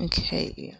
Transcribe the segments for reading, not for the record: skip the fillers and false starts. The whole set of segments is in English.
Okay.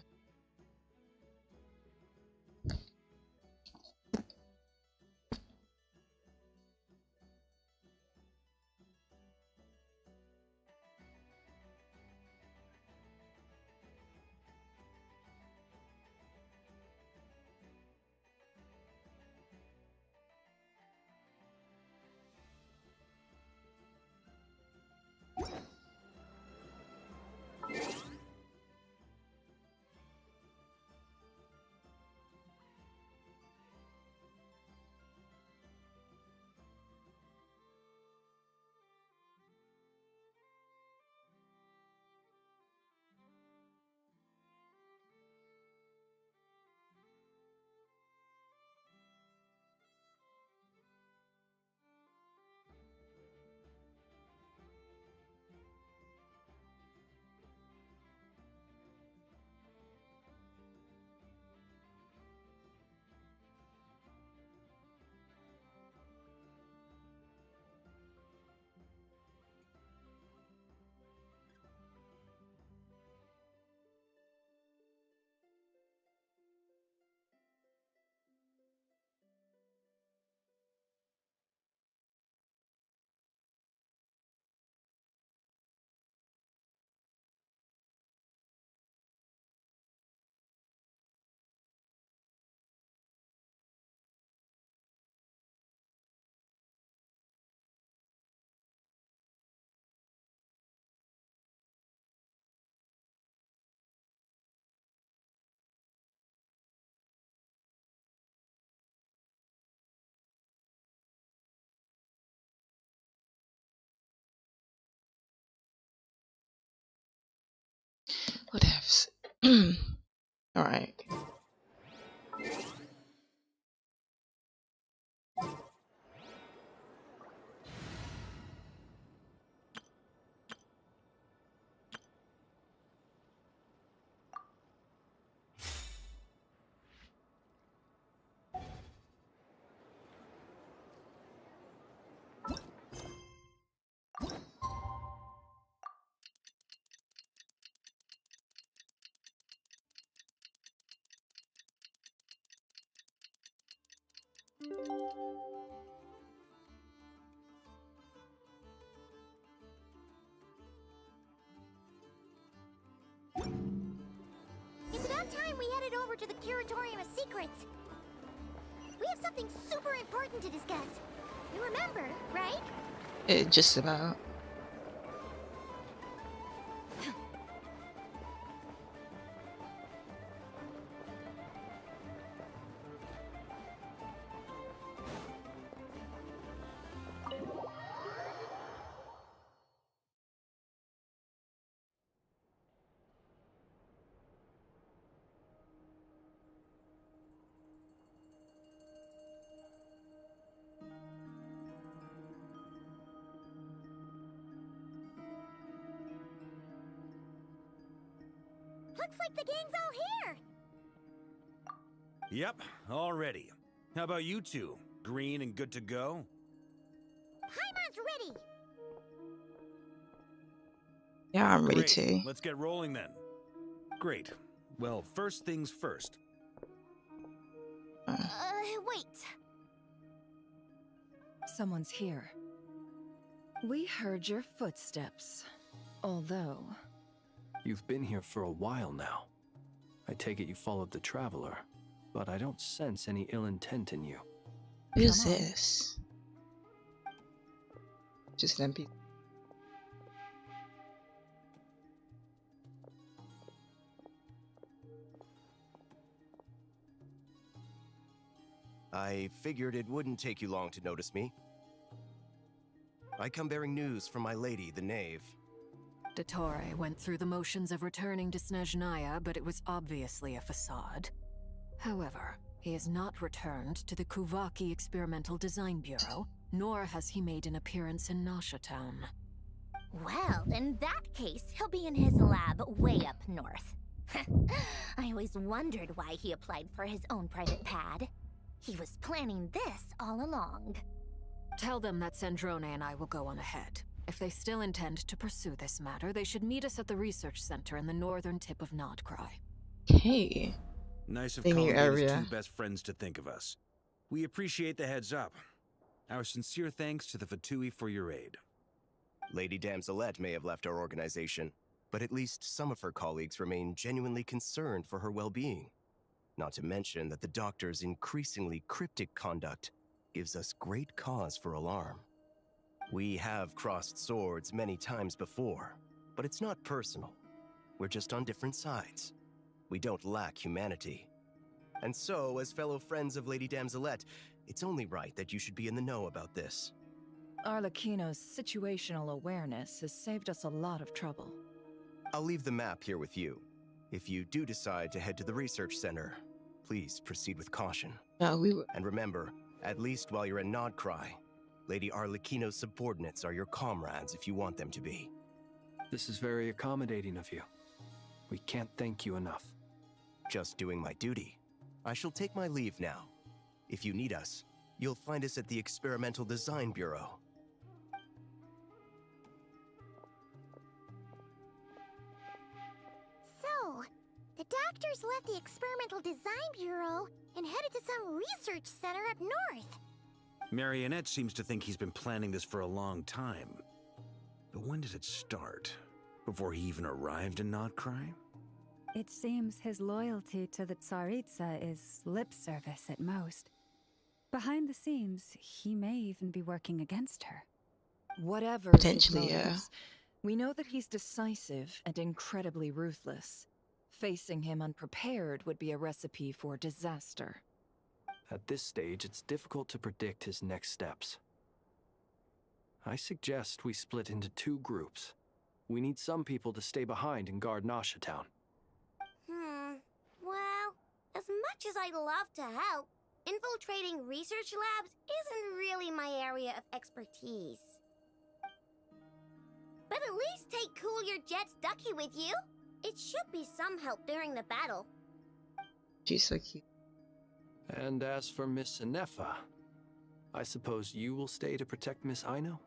Whatevs. All right. It's about time we headed over to the Curatorium of Secrets. We have something super important to discuss. You remember, right? Just about. Looks like the gang's all here. Yep, all ready. How about you two? Green and good to go? Paimon's ready. Yeah, I'm ready Great. too. Let's get rolling then. Great. Well, first things first. Wait. Someone's here. We heard your footsteps. Although... You've been here for a while now. I take it you followed the Traveler, but I don't sense any ill intent in you. Who's Come on. this? Just an NPC. I figured it wouldn't take you long to notice me. I come bearing news from my lady, the Knave. Dottore went through the motions of returning to Snezhnaya, but it was obviously a facade. However, he has not returned to the Kuvaki Experimental Design Bureau, nor has he made an appearance in Nasha Town. Well, in that case, he'll be in his lab way up north. I always wondered why he applied for his own private pad. He was planning this all along. Tell them that Sandrone and I will go on ahead. If they still intend to pursue this matter, they should meet us at the research center in the northern tip of Nodcry. Hey, Nice of in your Colin and his area. two best friends to think of us. We appreciate the heads up. Our sincere thanks to the Fatui for your aid. Lady Damselette may have left our organization, but at least some of her colleagues remain genuinely concerned for her well-being. Not to mention that the doctor's increasingly cryptic conduct gives us great cause for alarm. We have crossed swords many times before, but it's not personal. We're just on different sides. We don't lack humanity. And so, as fellow friends of Lady Damselette, it's only right that you should be in the know about this. Arlecchino's situational awareness has saved us a lot of trouble. I'll leave the map here with you. If you do decide to head to the research center, please proceed with caution. No, we were. And remember, at least while you're in Nodcry, Lady Arlecchino's subordinates are your comrades if you want them to be. This is very accommodating of you. We can't thank you enough. Just doing my duty. I shall take my leave now. If you need us, you'll find us at the Experimental Design Bureau. So, the doctors left the Experimental Design Bureau and headed to some research center up north. Marionette seems to think he's been planning this for a long time. But when did it start? Before he even arrived in Nodcry? It seems his loyalty to the Tsaritsa is lip service at most. Behind the scenes, he may even be working against her. Whatever Potentially, his yeah. motives, we know that he's decisive and incredibly ruthless. Facing him unprepared would be a recipe for disaster. At this stage, it's difficult to predict his next steps. I suggest we split into two groups. We need some people to stay behind and guard Nasha Town. Well, as much as I'd love to help, infiltrating research labs isn't really my area of expertise. But at least take Cool Your Jet's Ducky with you. It should be some help during the battle. She's so cute. And as for Miss Inefa, I suppose you will stay to protect Miss Aino?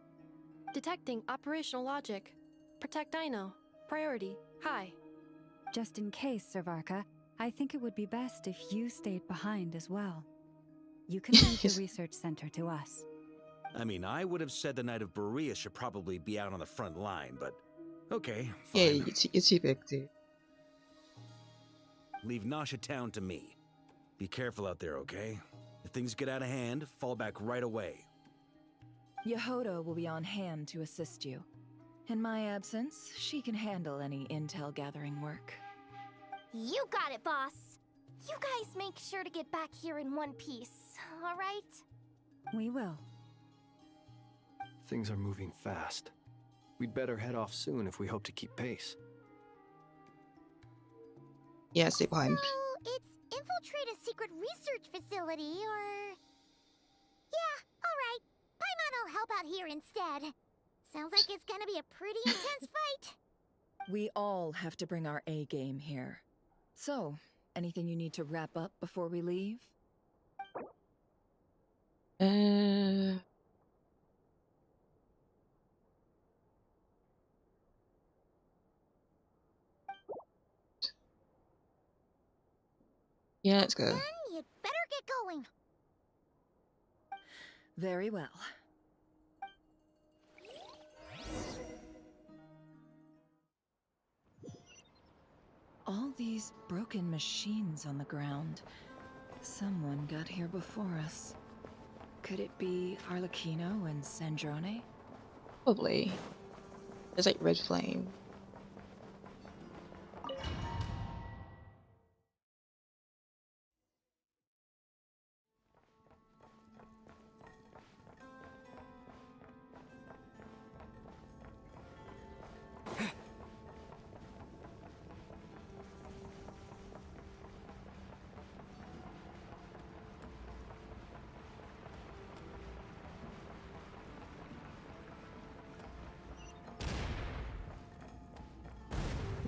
Detecting operational logic. Protect Aino. Priority. High. Just in case, Servarka, I think it would be best if you stayed behind as well. You can leave the research center to us. I mean, I would have said the Knight of Berea should probably be out on the front line, but okay, Yeah, fine. it's too big, dude. Leave Nasha Town to me. Be careful out there, okay? If things get out of hand, fall back right away. Yehodo will be on hand to assist you. In my absence, she can handle any intel gathering work. You got it, boss. You guys make sure to get back here in one piece, all right? We will. Things are moving fast. We'd better head off soon if we hope to keep pace. Yeah, stay behind. So, it's infiltrate a secret research facility, or... Yeah, alright. Paimon will help out here instead. Sounds like it's gonna be a pretty intense fight. We all have to bring our A game here. So, anything you need to wrap up before we leave? Yeah, let's go. Then you'd better get going. Very well. All these broken machines on the ground. Someone got here before us. Could it be Arlecchino and Sandrone? Probably. There's like red flame.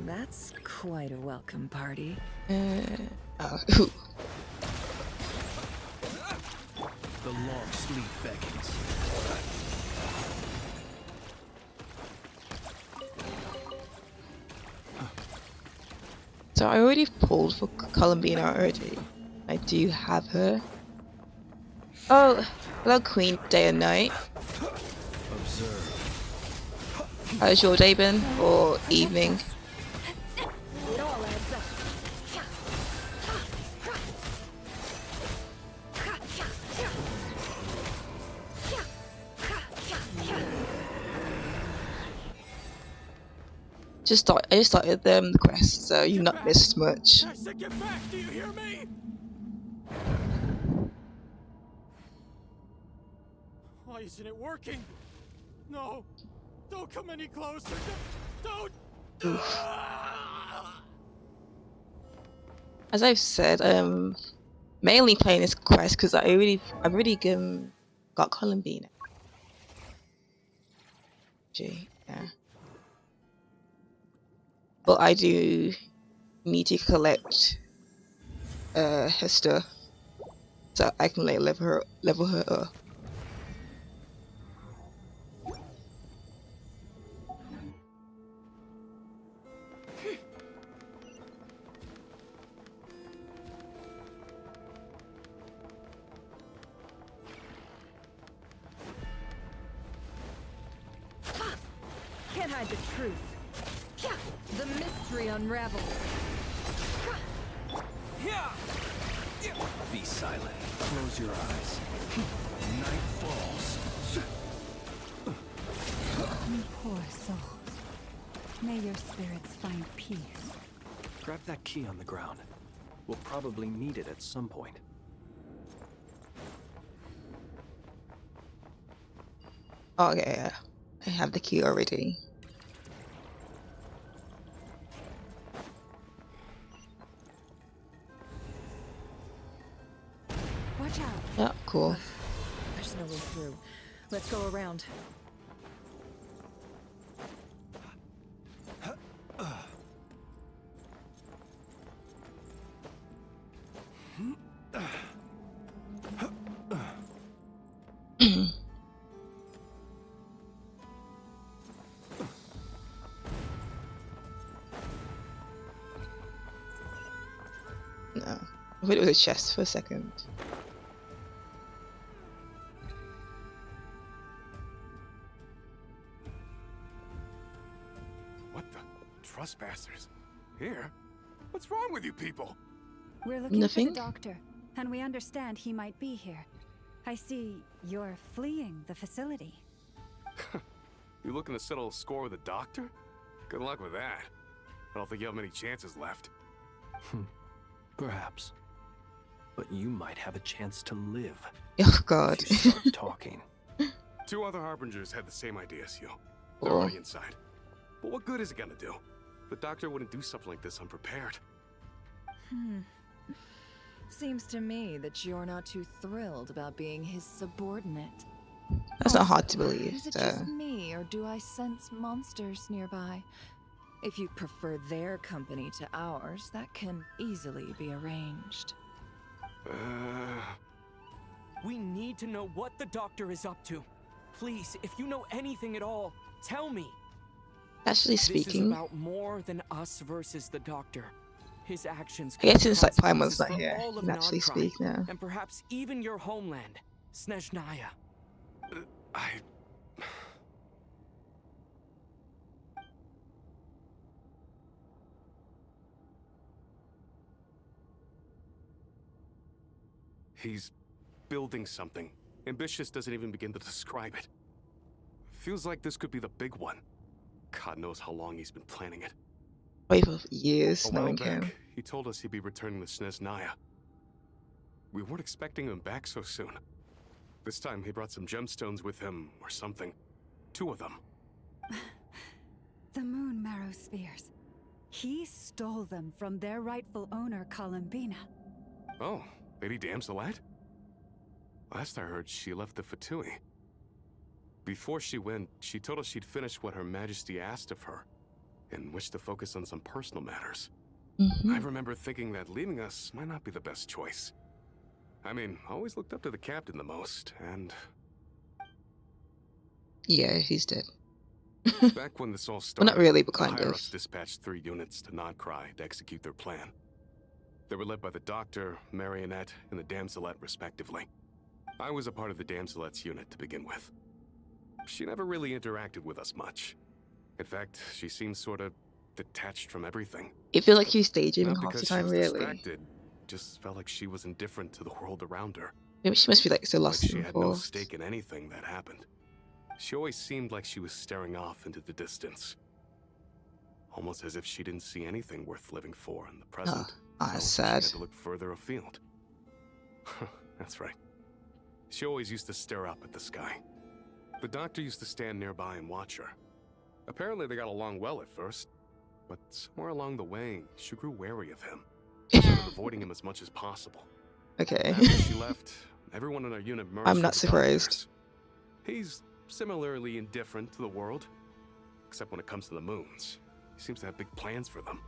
That's quite a welcome party. Oh, The long sleep beckons. So I already pulled for Columbina already. I do have her. Oh, hello Queen, day and night. Observe. How's your day been? Or evening? It all adds up. I just started the quest, so you've not missed much. I said get back, do you hear me? Why isn't it working? No, don't come any closer. Don't. As I've said, mainly playing this quest because I've already got Columbina. Gee, yeah. But I do need to collect her stuff so I can like level her up. Can't hide the truth. The mystery unravels. Be silent. Close your eyes. Night falls. You poor soul. May your spirits find peace. Grab that key on the ground. We'll probably need it at some point. Oh yeah, I have the key already. Watch out. Yeah, cool. There's no way through. Let's go around. No, I thought it was a chest for a second. What the trespassers? Here? What's wrong with you people? We're looking Nothing? for the doctor, and we understand he might be here. I see you're fleeing the facility. You looking to settle a score with a doctor? Good luck with that. I don't think you have many chances left. Perhaps. But you might have a chance to live. Oh god. If you start talking. 2 other harbingers had the same idea as you. They're Oh. already inside. But what good is it gonna do? The doctor wouldn't do something like this unprepared. Seems to me that you're not too thrilled about being his subordinate. That's not hard Also, to believe. Is it So. just me, or do I sense monsters nearby? If you prefer their company to ours, that can easily be arranged. We need to know what the doctor is up to. Please, if you know anything at all, tell me. Actually This is speaking, about more than us versus the doctor. His actions I guess could since like cause Paimon's consequences not for here, all you of can actually Nodcry, speak now. and perhaps even your homeland, Snezhnaya. He's building something. Ambitious doesn't even begin to describe it. Feels like this could be the big one. God knows how long he's been planning it. Wait for years, A while knowing back, him. he told us he'd be returning to Snezhnaya. We weren't expecting him back so soon. This time he brought some gemstones with him, or something. 2 of them. The moon marrow spheres. He stole them from their rightful owner, Columbina. Oh, Lady Damselette? Last I heard, she left the Fatui. Before she went, she told us she'd finished what Her Majesty asked of her, and wished to focus on some personal matters. I remember thinking that leaving us might not be the best choice. I mean, I always looked up to the captain the most, and... Yeah, he's dead. Back when this all Well, started, not really, but the kind higher-ups of. dispatched 3 units to Nodcry to execute their plan. They were led by the Doctor, Marionette, and the Damselette, respectively. I was a part of the Damselette's unit to begin with. She never really interacted with us much. In fact, she seemed sort of detached from everything. It feels like she's daydreaming Not half the because she time, was really. distracted, just felt like she was indifferent to the world around her. Maybe she must be like so Like lost she in had no thought. stake in anything that happened. She always seemed like she was staring off into the distance. Almost as if she didn't see anything worth living for in the present. That's so sad. She had to look further afield. That's right. She always used to stare up at the sky. The Doctor used to stand nearby and watch her. Apparently they got along well at first, but somewhere along the way, she grew wary of him, sort of avoiding him as much as possible. Okay. After she left, everyone in our unit merged I'm with not the surprised. Doctor's. He's similarly indifferent to the world, except when it comes to the moons. He seems to have big plans for them.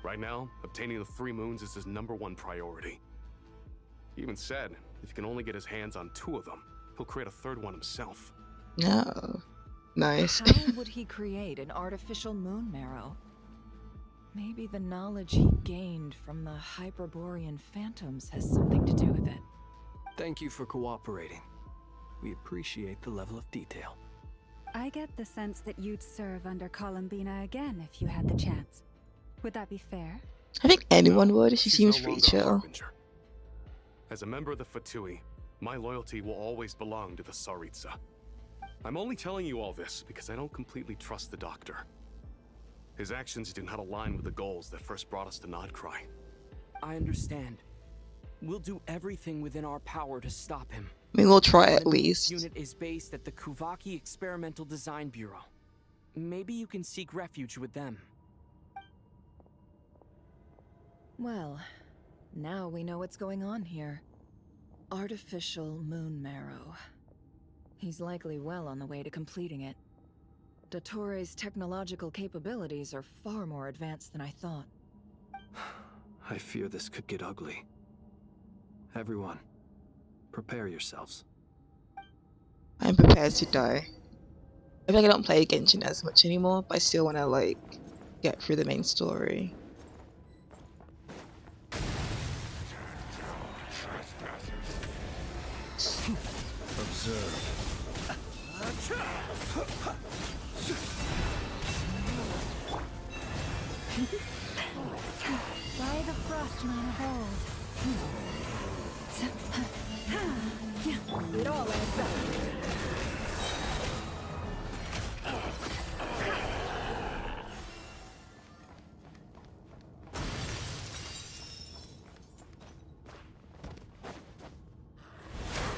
Right now, obtaining the 3 moons is his #1 priority. He even said if he can only get his hands on 2 of them, he'll create a 3rd one himself. No. Nice. How would he create an artificial moon marrow? Maybe the knowledge he gained from the Hyperborean phantoms has something to do with it. Thank you for cooperating. We appreciate the level of detail. I get the sense that you'd serve under Columbina again if you had the chance. Would that be fair? I think anyone No, would. She she's seems no pretty longer a chill. harbinger. As a member of the Fatui, my loyalty will always belong to the Tsaritsa. I'm only telling you all this because I don't completely trust the Doctor. His actions do not align with the goals that first brought us to Nodcry. I understand. We'll do everything within our power to stop him. I mean, we'll try at The main least. unit is based at the Kuvaki Experimental Design Bureau. Maybe you can seek refuge with them. Well, now we know what's going on here. Artificial moon marrow. He's likely well on the way to completing it. Dottore's technological capabilities are far more advanced than I thought. I fear this could get ugly. Everyone, prepare yourselves. I'm prepared to die. I feel like I don't play Genshin as much anymore, but I still want to like get through the main story. Observe. By the Frostman of old. It all adds up.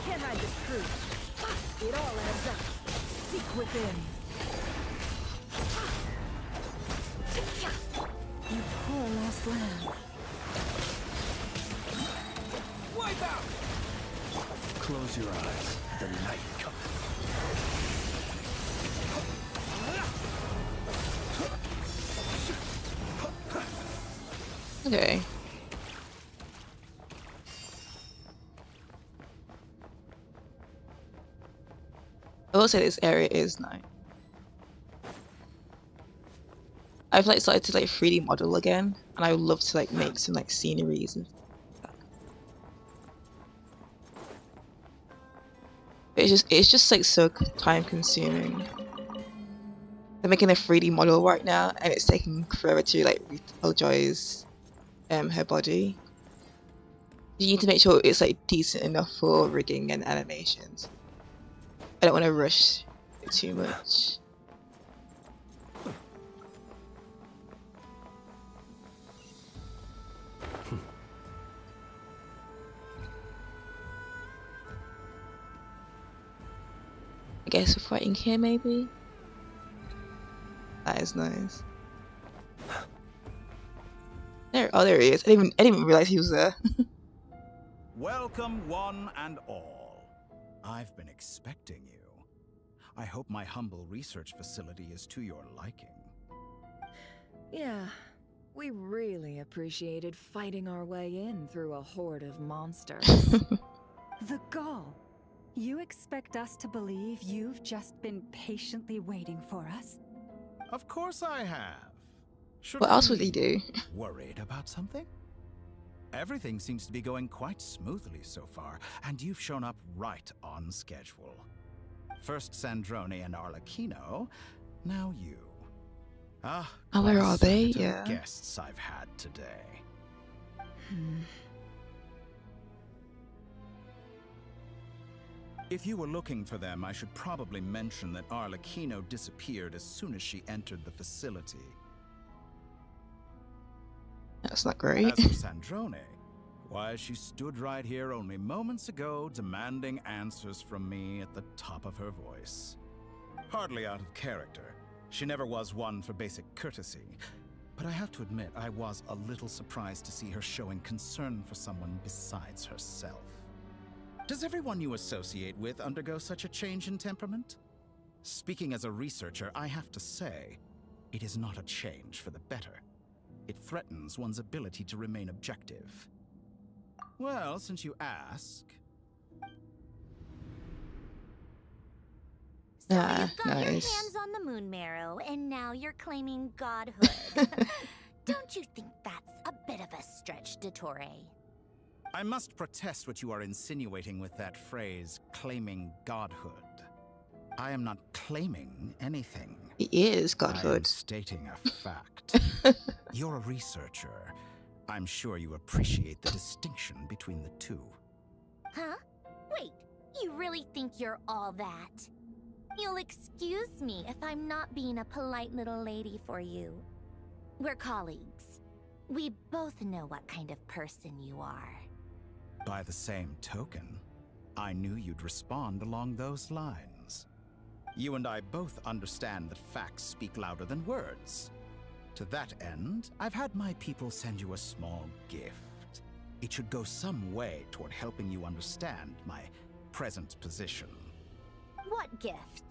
Can't hide the truth. It all adds up. Seek within. You poor lost lamb. Wipe out! Close your eyes. The night comes. Okay. I will say this area is nice. I've like started to like 3D model again, and I would love to like make some like sceneries and stuff. It's just like so time consuming. I'm making a 3D model right now, and it's taking forever to like retell Joy's her body. You need to make sure it's like decent enough for rigging and animations. I don't want to rush it too much. I guess we're fighting here, maybe? That is nice. Oh, there he is. I didn't even realize he was there. Welcome, one and all. I've been expecting you. I hope my humble research facility is to your liking. Yeah, we really appreciated fighting our way in through a horde of monsters. The gall. You expect us to believe you've just been patiently waiting for us? Of course I have. Should What I else would he be do? worried about something? Everything seems to be going quite smoothly so far, and you've shown up right on schedule. First Sandrone and Arlecchino, now you. Ah, Oh, where quite a are they? circuit of Yeah. guests I've had today. If you were looking for them, I should probably mention that Arlecchino disappeared as soon as she entered the facility. That's not great. As for Sandrone, why, she stood right here only moments ago demanding answers from me at the top of her voice. Hardly out of character. She never was one for basic courtesy. But I have to admit, I was a little surprised to see her showing concern for someone besides herself. Does everyone you associate with undergo such a change in temperament? Speaking as a researcher, I have to say, it is not a change for the better. It threatens one's ability to remain objective. Well, since you ask... So Ah, you've got your nice. hands on the moon marrow, and now you're claiming godhood. Don't you think that's a bit of a stretch, Dottore? I must protest what you are insinuating with that phrase, claiming godhood. I am not claiming anything. He is I am godhood. stating a fact. You're a researcher. I'm sure you appreciate the distinction between the two. Huh? Wait, you really think you're all that? You'll excuse me if I'm not being a polite little lady for you. We're colleagues. We both know what kind of person you are. By the same token, I knew you'd respond along those lines. You and I both understand that facts speak louder than words. To that end, I've had my people send you a small gift. It should go some way toward helping you understand my present position. What gift?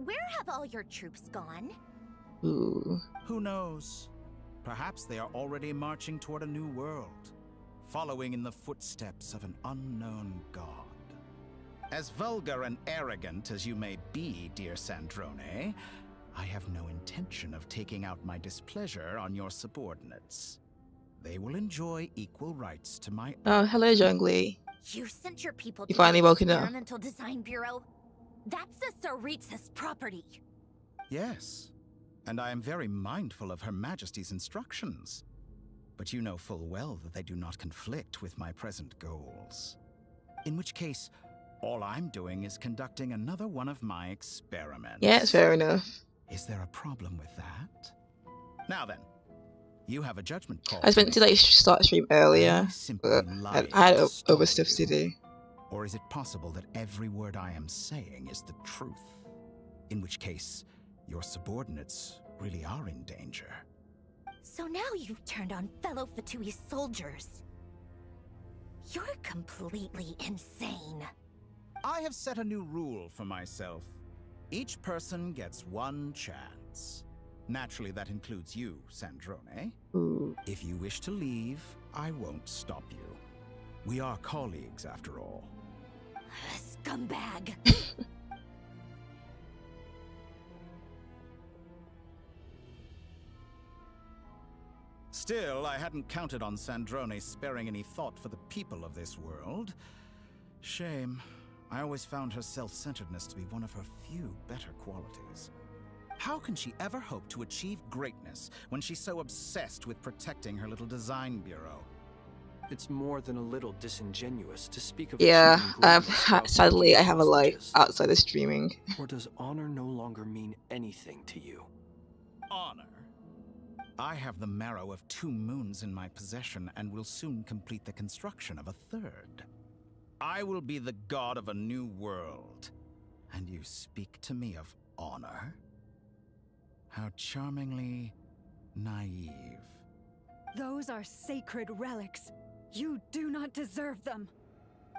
Where have all your troops gone? Ooh. Who knows? Perhaps they are already marching toward a new world, following in the footsteps of an unknown god. As vulgar and arrogant as you may be, dear Sandrone, I have no intention of taking out my displeasure on your subordinates. They will enjoy equal rights to my Oh, hello, Zhongli. You sent your people You to finally the woken up. Experimental Design Bureau? That's the Tsaritsa's property. Yes, and I am very mindful of Her Majesty's instructions. But you know full well that they do not conflict with my present goals. In which case, all I'm doing is conducting another one of my experiments. Yeah, it's fair enough. Is there a problem with that? Now then, you have a judgment call. I was meant to like start stream earlier, but I had other stuff to do. Or is it possible that every word I am saying is the truth? In which case, your subordinates really are in danger. So now you've turned on fellow Fatui soldiers. You're completely insane. I have set a new rule for myself. Each person gets one chance. Naturally, that includes you, Sandrone. Ooh. If you wish to leave, I won't stop you. We are colleagues, after all. Scumbag. Still, I hadn't counted on Sandrone sparing any thought for the people of this world. Shame. I always found her self-centeredness to be one of her few better qualities. How can she ever hope to achieve greatness when she's so obsessed with protecting her little design bureau? It's more than a little disingenuous to speak of Yeah, achieving greatness without sadly, I have a life hostages. outside of streaming. Or does honor no longer mean anything to you? Honor? I have the marrow of 2 moons in my possession and will soon complete the construction of a 3rd. I will be the god of a new world. And you speak to me of honor? How charmingly naive. Those are sacred relics. You do not deserve them.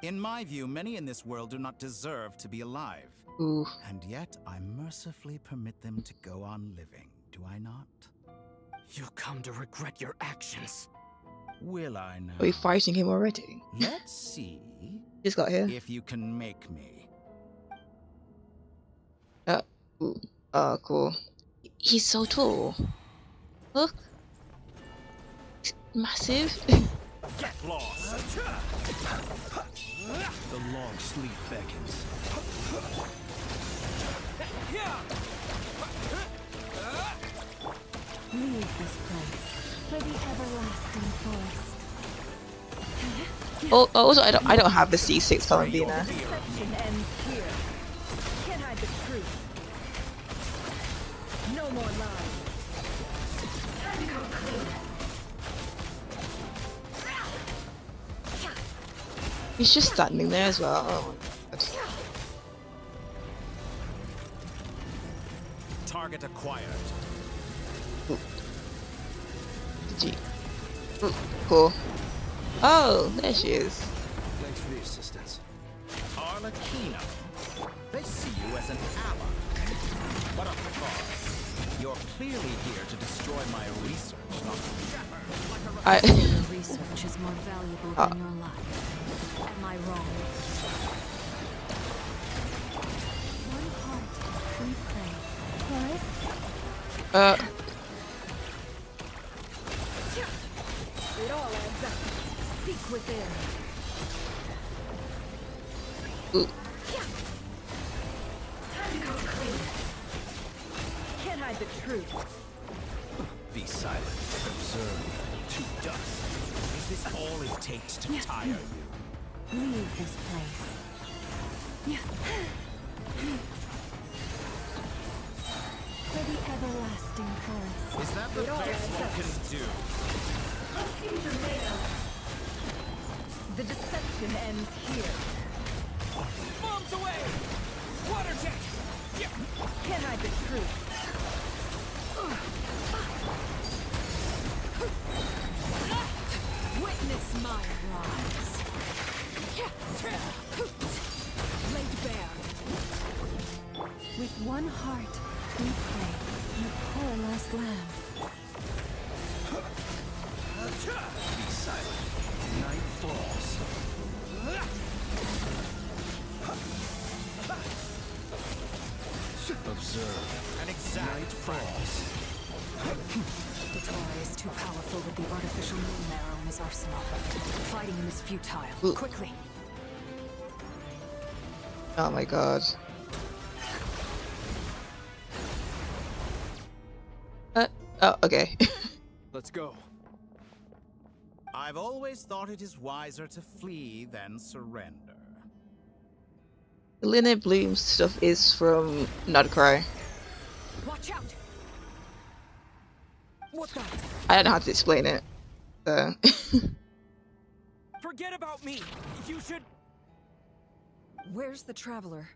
In my view, many in this world do not deserve to be alive. Ooh. And yet, I mercifully permit them to go on living, do I not? You'll come to regret your actions. Will I now? Are we fighting him already? Let's see Just got here. if you can make me. Ooh. Oh, cool. He's so tall. Look. Massive. Get lost! The long sleep beckons. Leave this place for the everlasting forest. Oh, also, I don't have the C6 Columbina. Deception ends here. Can't hide the truth. No more lies. Time to go clean. He's just standing there as well. Oh my god. Target acquired. GG. Ooh, cool. Oh, there she is. Thanks for the assistance. Arlecchino. They see you as an ally. But of course, you're clearly here to destroy my research, not to shatter like a Your research is more valuable than your life. Am I wrong? One heart, we pray. It all adds up. Seek within. Ooh. Time to go clean. Can't hide the truth. Be silent. Observe. To dust. Is this all it takes to tire you? Leave this place. For the everlasting forest. Is that the best one can do? The deception ends here. Bombs away! Water jet! Can't hide the truth. Witness my rise. Laid bare. With one heart, we pray. You poor lost lamb. Be silent. Night falls. Observe and examine. Night falls. Dottore is too powerful with the artificial moon marrow in his arsenal. Fighting him is futile. Ooh. Quickly. Oh my god. Oh, okay. Let's go. I've always thought it is wiser to flee than surrender. The Linnet Bloom stuff is from Nodcry. Watch out! What the? I don't know how to explain it. So. Forget about me! You should... Where's the traveler?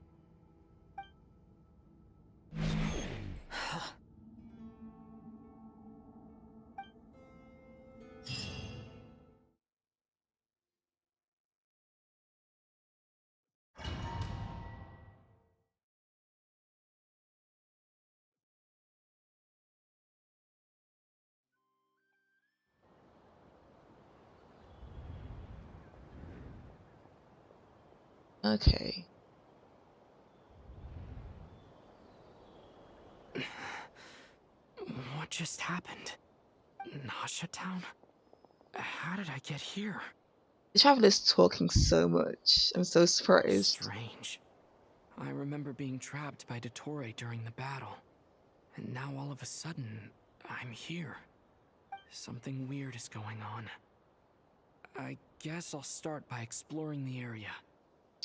Okay. What just happened? Nasha Town? How did I get here? The traveler's talking so much. I'm so surprised. Strange. I remember being trapped by Dottore during the battle. And now all of a sudden, I'm here. Something weird is going on. I guess I'll start by exploring the area.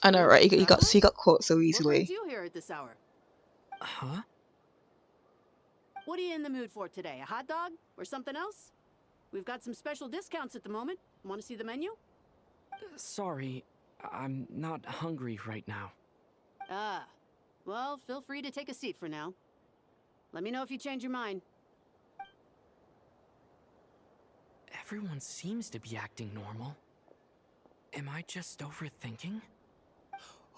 I know, right? He got caught so easily. What brings you here at this hour? Huh? What are you in the mood for today? A hot dog? Or something else? We've got some special discounts at the moment. Want to see the menu? Sorry, I'm not hungry right now. Ah. Well, feel free to take a seat for now. Let me know if you change your mind. Everyone seems to be acting normal. Am I just overthinking?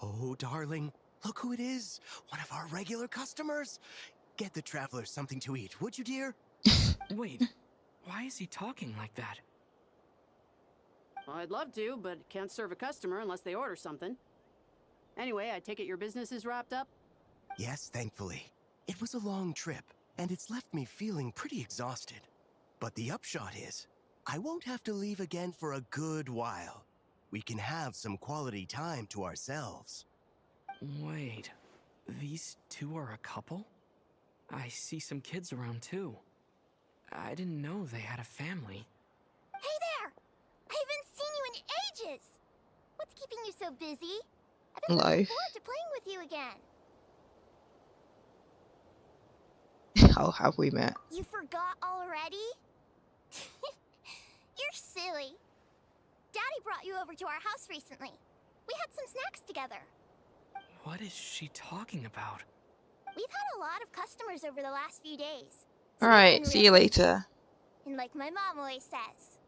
Oh, darling, look who it is. One of our regular customers. Get the traveler something to eat, would you, dear? Wait, why is he talking like that? Well, I'd love to, but can't serve a customer unless they order something. Anyway, I take it your business is wrapped up? Yes, thankfully. It was a long trip, and it's left me feeling pretty exhausted. But the upshot is, I won't have to leave again for a good while. We can have some quality time to ourselves. Wait, these two are a couple? I see some kids around too. I didn't know they had a family. Hey there! I haven't seen you in ages! What's keeping you so busy? I've been looking Life. forward to playing with you again. How have we met? You forgot already? You're silly. Daddy brought you over to our house recently. We had some snacks together. What is she talking about? We've had a lot of customers over the last few days. Alright, see you later. And like my mom always says,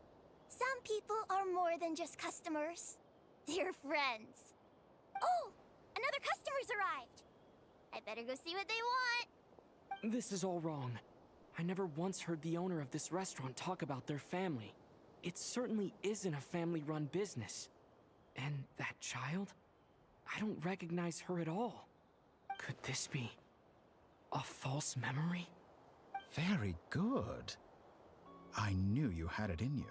some people are more than just customers. They're friends. Oh, another customer's arrived. I better go see what they want. This is all wrong. I never once heard the owner of this restaurant talk about their family. It certainly isn't a family-run business. And that child? I don't recognize her at all. Could this be a false memory? Very good. I knew you had it in you.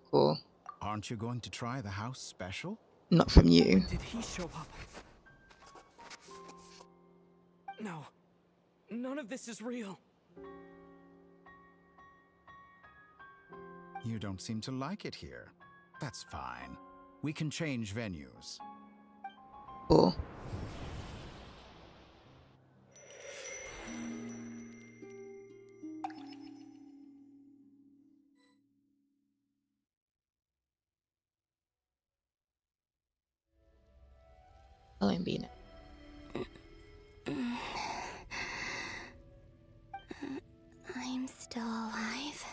Cool. Aren't you going to try the house special? Not from you. Did he show up? No. None of this is real. You don't seem to like it here. That's fine. We can change venues. Cool. I'm being it. I'm still alive.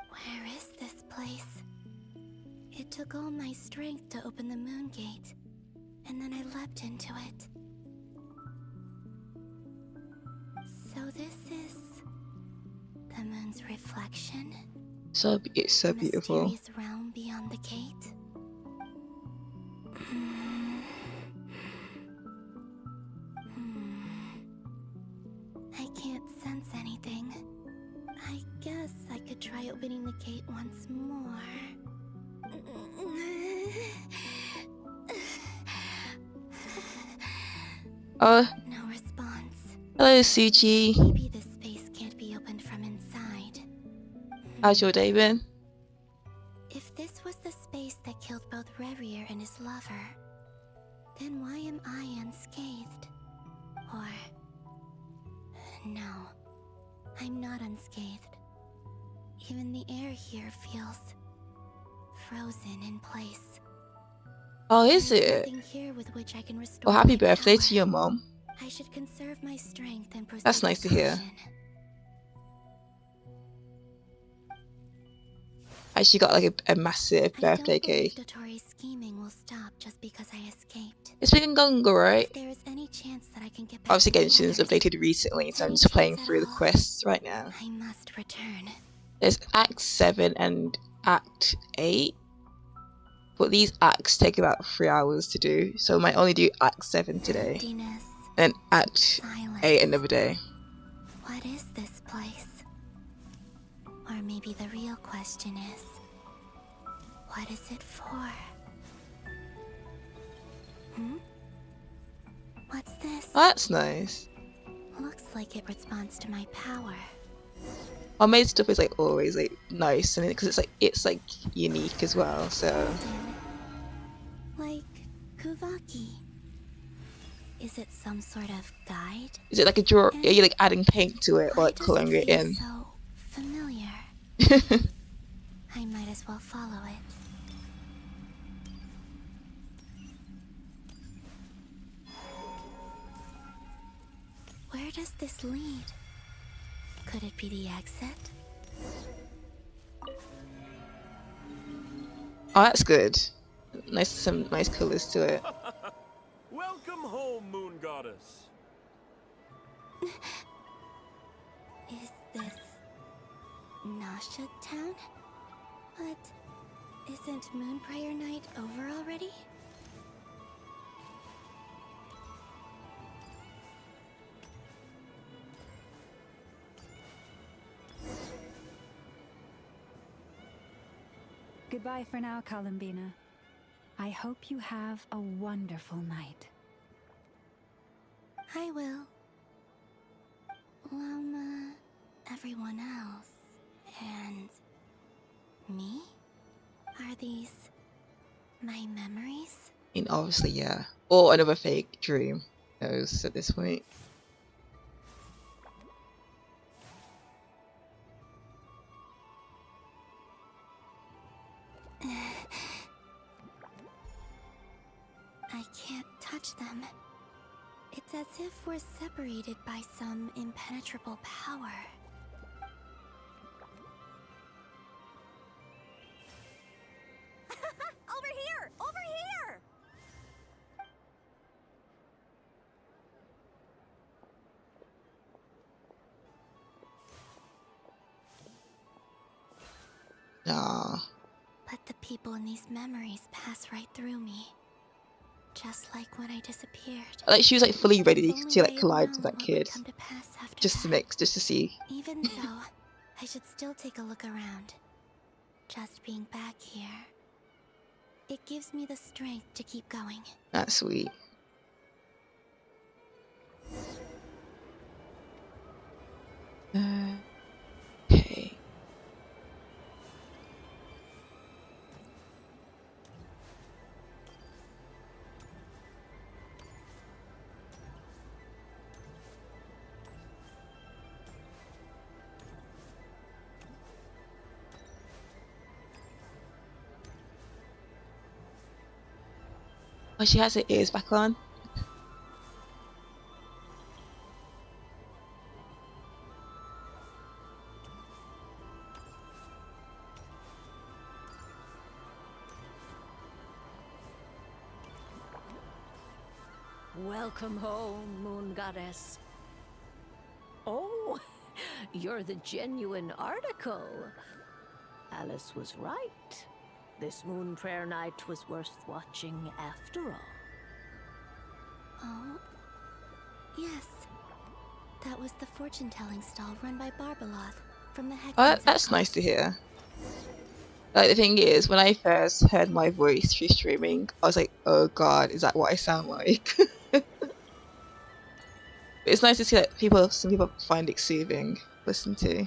Where is this place? It took all my strength to open the moon gate, and then I leapt into it. So this is the moon's reflection? It's so beautiful. Mysterious realm beyond the gate? I can't sense anything. I guess I could try opening the gate once more. No response. Hello, Suchi. Maybe this space can't be opened from inside. How's your day been? If this was the space that killed both Revier and his lover, then why am I unscathed? Or... no, I'm not unscathed. Even the air here feels frozen in place. Oh, is it? Nothing here with which I can restore Well, happy my birthday power. to your mom. I should conserve my strength and proceed. That's nice to with hear. caution. I actually got like a massive birthday I don't cake. believe Dotori's scheming will stop just because I escaped. It's been going alright. If there is any chance that I can get back Obviously, to the Genshin's others, updated recently, so I'm any just playing chance at through the all, quests right now. I must return. There's Act 7 and Act 8. But these acts take about 3 hours to do, so I might only do Act 7 today. Emptiness, And Act silence. 8 another day. What is this place? Or maybe the real question is, what is it for? What's this? Oh, that's nice. Looks like it responds to my power. Our maid stuff is like always like nice, and because it's like unique as well. So Like Kuvaki. Is it some sort of guide? is it like a draw? Are you like adding paint to it or Why like does colouring it feel in? So familiar. I might as well follow it. Where does this lead? Could it be the exit? Oh, that's good. Nice, some nice colours to it. Welcome home, Moon Goddess. Is this Nasha Town? But isn't Moon Prayer Night over already? Goodbye for now, Columbina. I hope you have a wonderful night. I will. Everyone else. And me? Are these my memories? I mean, obviously, yeah. Or another fake dream. Who knows at this point. I can't touch them. It's as if we're separated by some impenetrable power. Over here! Over here! Ah. But the people in these memories pass right through me. Just like when I disappeared. Like she was like fully ready If to only like I had collide known with that what kid. would come to pass after Just to that. mix, just to see. Even so, I should still take a look around. Just being back here. It gives me the strength to keep going. That's sweet. Okay. Oh, she has her ears back on. Welcome home, Moon Goddess. Oh, you're the genuine article. Alice was right. This Moon Prayer Night was worth watching after all. Oh, yes. That was the fortune-telling stall run by Barbeloth from the Hex. Oh, that's nice to hear. Like the thing is, when I first heard my voice through streaming, I was like, "Oh God, is that what I sound like?" But it's nice to see that some people find it soothing. To listen to.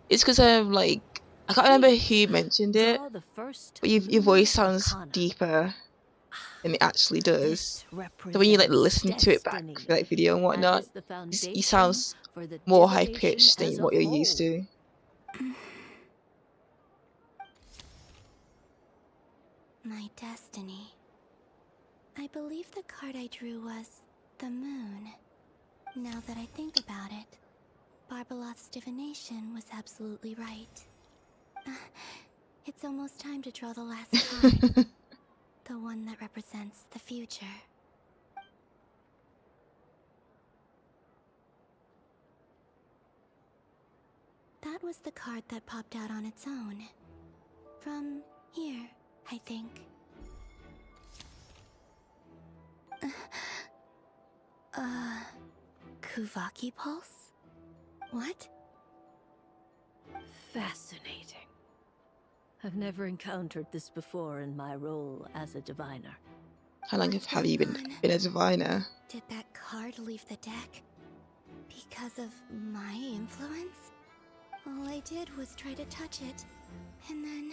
It's because like I can't remember who mentioned it, but your voice sounds deeper than it actually does. So when you like listen to it back for like video and whatnot, you sound more high pitched than what you're used to. My destiny. I believe the card I drew was the moon. Now that I think about it, Barbeloth's divination was absolutely right. It's almost time to draw the last card. The one that represents the future. That was the card that popped out on its own. From here, I think. Kuvaki Pulse? What? Fascinating. I've never encountered this before in my role as a diviner. How long have you been a diviner? Did that card leave the deck? Because of my influence? All I did was try to touch it, and then...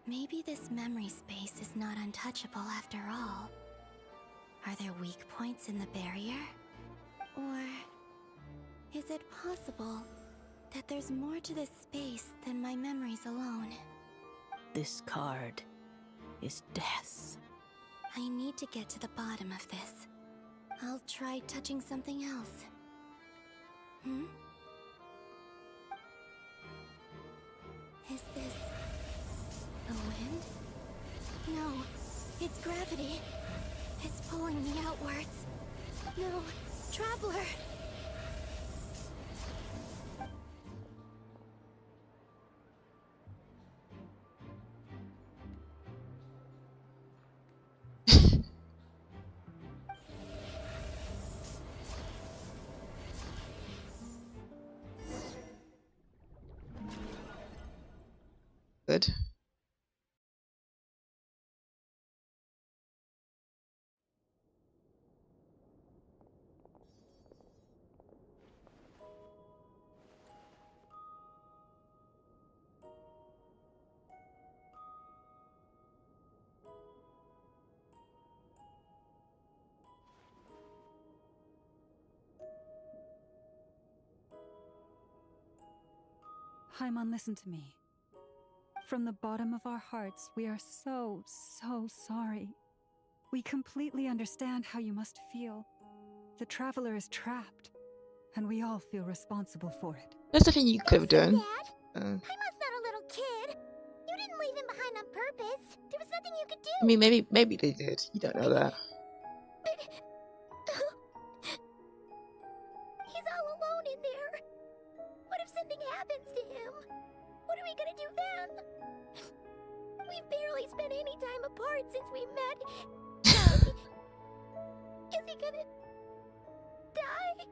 Maybe this memory space is not untouchable after all. Are there weak points in the barrier? Or is it possible that there's more to this space than my memories alone? This card is death. I need to get to the bottom of this. I'll try touching something else. Is this the wind? No, it's gravity. It's pulling me outwards. No, Traveler! Good. Haimon, listen to me. From the bottom of our hearts, we are so sorry. We completely understand how you must feel. The traveler is trapped, and we all feel responsible for it. There's nothing you could have done. Paimon's not a little kid. You didn't leave him behind on purpose. There was nothing you could do. I mean, maybe they did. You don't know that. He's all alone in there. What if something happens to him? What are we gonna do then? We've barely spent any time apart since we met. Is he gonna die?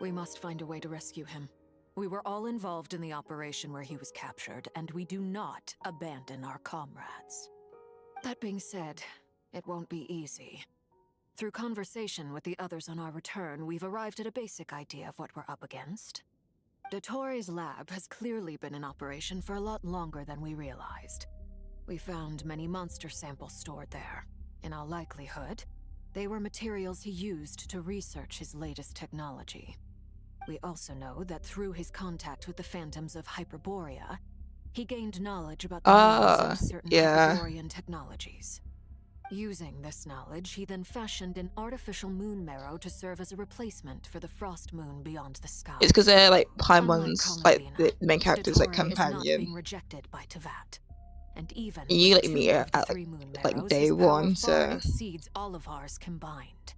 We must find a way to rescue him. We were all involved in the operation where he was captured, and we do not abandon our comrades. That being said, it won't be easy. Through conversation with the others on our return, we've arrived at a basic idea of what we're up against. Dottore's lab has clearly been in operation for a lot longer than we realized. We found many monster samples stored there. In all likelihood, they were materials he used to research his latest technology. We also know that through his contact with the phantoms of Hyperborea, he gained knowledge about the rules of certain Hyperborean technologies. Using this knowledge, he then fashioned an artificial moon marrow to serve as a replacement for the frost moon beyond the sky. It's because they're like Paimon's, like the main character's like companion. Is not being rejected by Teyvat. And even you like meet her at like day one, so exceeds all of ours combined.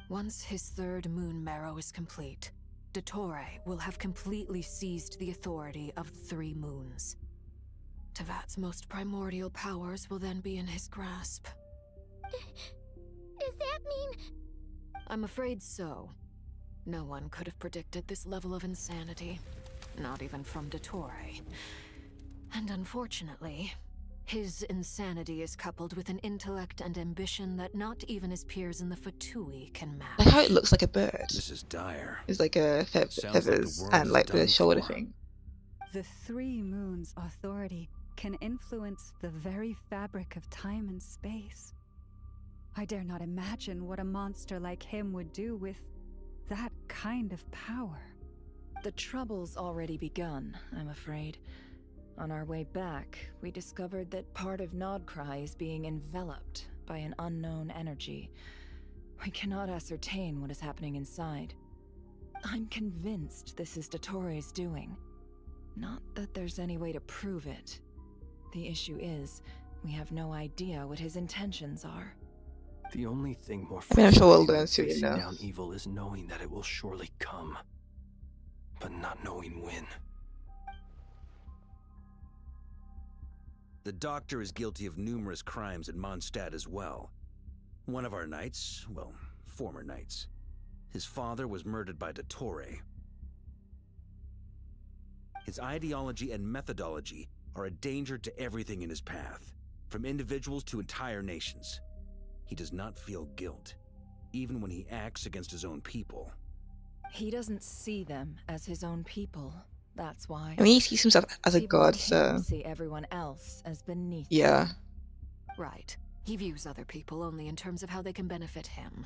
Once his third moon marrow is complete, Dottore will have completely seized the authority of the three moons. Teyvat's most primordial powers will then be in his grasp. Does that mean... I'm afraid so. No one could have predicted this level of insanity. Not even from Dottore. And unfortunately, his insanity is coupled with an intellect and ambition that not even his peers in the Fatui can match. Like how it looks like a bird. This is dire. It's like a feathers and like the shoulder thing. The three moons' authority can influence the very fabric of time and space. I dare not imagine what a monster like him would do with that kind of power. The trouble's already begun, I'm afraid. On our way back, we discovered that part of Nodcry is being enveloped by an unknown energy. We cannot ascertain what is happening inside. I'm convinced this is Dottore's doing. Not that there's any way to prove it. The issue is, we have no idea what his intentions are. The only thing more I'm sure we'll learn than soon facing enough. down evil is knowing that it will surely come, but not knowing when. The doctor is guilty of numerous crimes in Mondstadt as well. One of our knights, well, former knights, his father was murdered by Dottore. His ideology and methodology are a danger to everything in his path, from individuals to entire nations. He does not feel guilt, even when he acts against his own people. He doesn't see them as his own people. That's why. I mean, he sees himself as a People god, like so him see everyone else as beneath. yeah. Right. He views other people only in terms of how they can benefit him.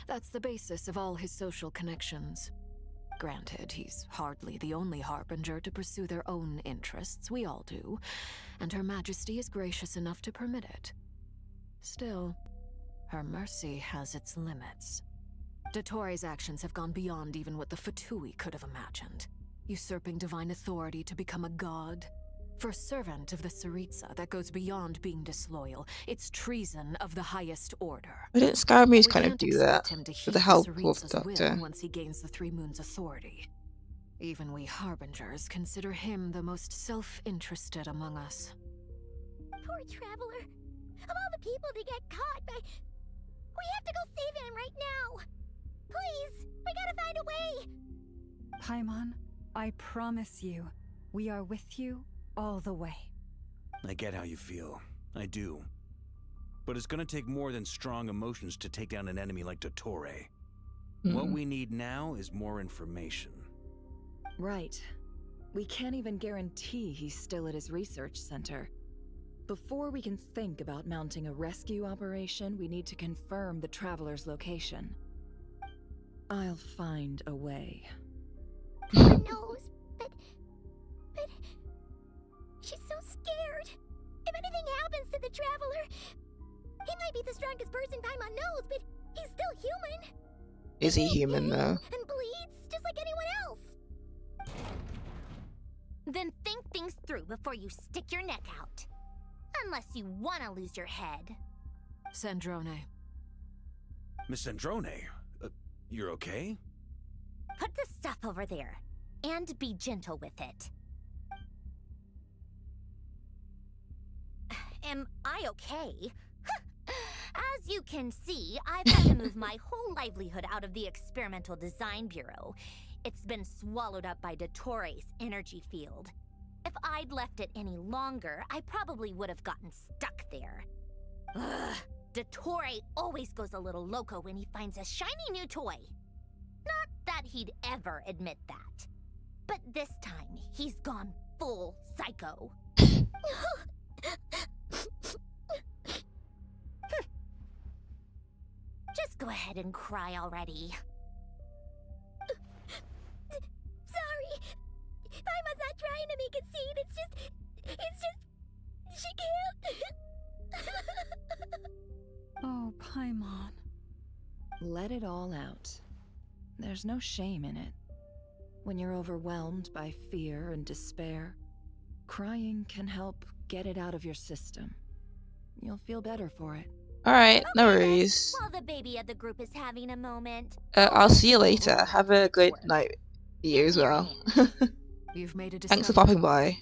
That's the basis of all his social connections. Granted, he's hardly the only harbinger to pursue their own interests. We all do. And Her Majesty is gracious enough to permit it. Still, her mercy has its limits. Dottore's actions have gone beyond even what the Fatui could have imagined. Usurping divine authority to become a god. For a servant of the Tsaritsa, that goes beyond being disloyal. It's treason of the highest order. But didn't Scaramouche kind of can't do that expect him to with heed the help of Tsaritsa's Doctor? will once he gains the Three Moons' authority. Even we harbingers consider him the most self-interested among us. Poor traveler. Of all the people to get caught by... We have to go save him right now. Please, we gotta find a way. Paimon, I promise you, we are with you all the way. I get how you feel. I do. But it's gonna take more than strong emotions to take down an enemy like Dottore. What we need now is more information. Right. We can't even guarantee he's still at his research center. Before we can think about mounting a rescue operation, we need to confirm the Traveler's location. I'll find a way. Papa knows, but she's so scared. If anything happens to the Traveler, he might be the strongest person Paimon knows, but he's still human. Is he human though? And bleeds just like anyone else. Then think things through before you stick your neck out. Unless you want to lose your head. Sandrone. Miss Sandrone, you're okay? Put the stuff over there, and be gentle with it. Am I okay? As you can see, I've had to move my whole livelihood out of the Experimental Design Bureau. It's been swallowed up by Dottore's energy field. If I'd left it any longer, I probably would have gotten stuck there. Ugh, Dottore always goes a little loco when he finds a shiny new toy. Not that he'd ever admit that. But this time, he's gone full psycho. Just go ahead and cry already. Sorry. Paimon's not trying to make it seem. It's just... She can't. Oh, Paimon. Let it all out. There's no shame in it. When you're overwhelmed by fear and despair, crying can help get it out of your system. You'll feel better for it. Alright, no worries. While the baby of the group is having a moment. I'll see you later. Have a good night, you as well. You've made a Thanks for popping by.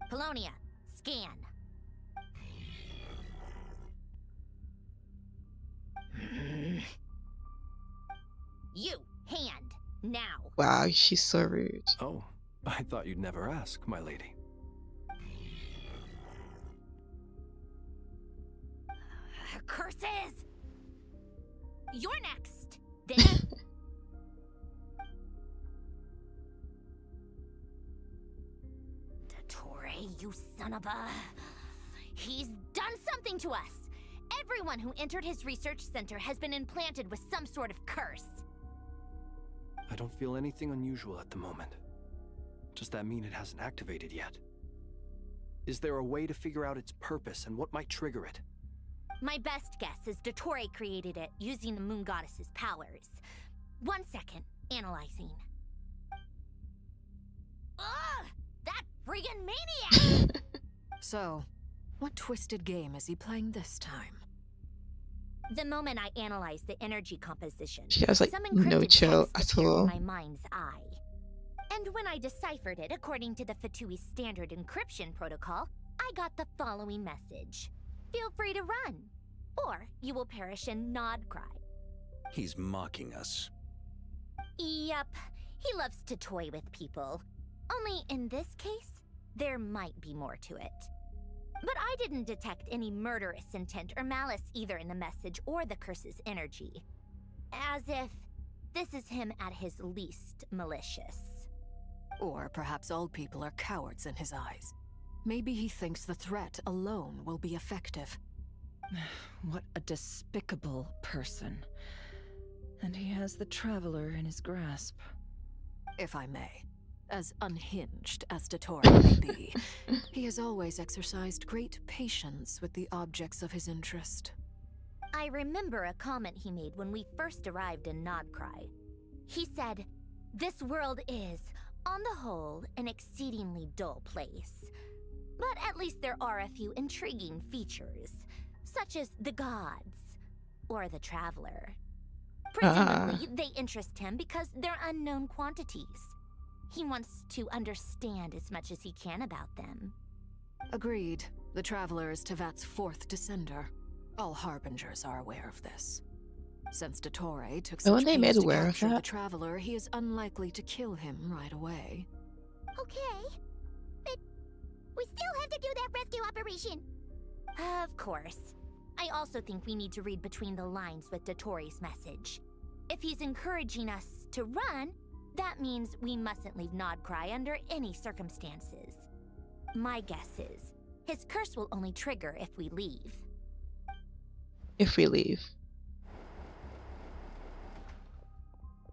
Polonia, scan. You, hand, now. Wow, she's so rude. Oh, I thought you'd never ask, my lady. Curses! You're next. Then. Dottore, you son of a... He's done something to us. Everyone who entered his research center has been implanted with some sort of curse. I don't feel anything unusual at the moment. Does that mean it hasn't activated yet? Is there a way to figure out its purpose and what might trigger it? My best guess is Dottore created it using the Moon Goddess's powers. 1 second, analyzing. Ugh! That friggin' maniac! So, what twisted game is he playing this time? The moment I analyzed the energy composition, She has like some no encrypted chill text at appeared all. in my mind's eye. And when I deciphered it according to the Fatui standard encryption protocol, I got the following message. Feel free to run, or you will perish in Nod Cry. He's mocking us. Yep, he loves to toy with people. Only in this case, there might be more to it. But I didn't detect any murderous intent or malice either in the message or the curse's energy. As if this is him at his least malicious. Or perhaps all people are cowards in his eyes. Maybe he thinks the threat alone will be effective. What a despicable person. And he has the Traveler in his grasp. If I may. As unhinged as Dottore may be, he has always exercised great patience with the objects of his interest. I remember a comment he made when we first arrived in Nodcry. He said, "This world is, on the whole, an exceedingly dull place. But at least there are a few intriguing features, such as the gods, or the Traveler. Presumably, they interest him because they're unknown quantities. He wants to understand as much as he can about them." Agreed. The Traveler is Tevat's fourth descender. All Harbingers are aware of this. Since Dottore took No such one they made pains to aware of capture the that. Traveler, he is unlikely to kill him right away. Okay, but we still have to do that rescue operation. Of course. I also think we need to read between the lines with Dottoro's message. If he's encouraging us to run, that means we mustn't leave Nodcry under any circumstances. My guess is, his curse will only trigger if we leave. If we leave.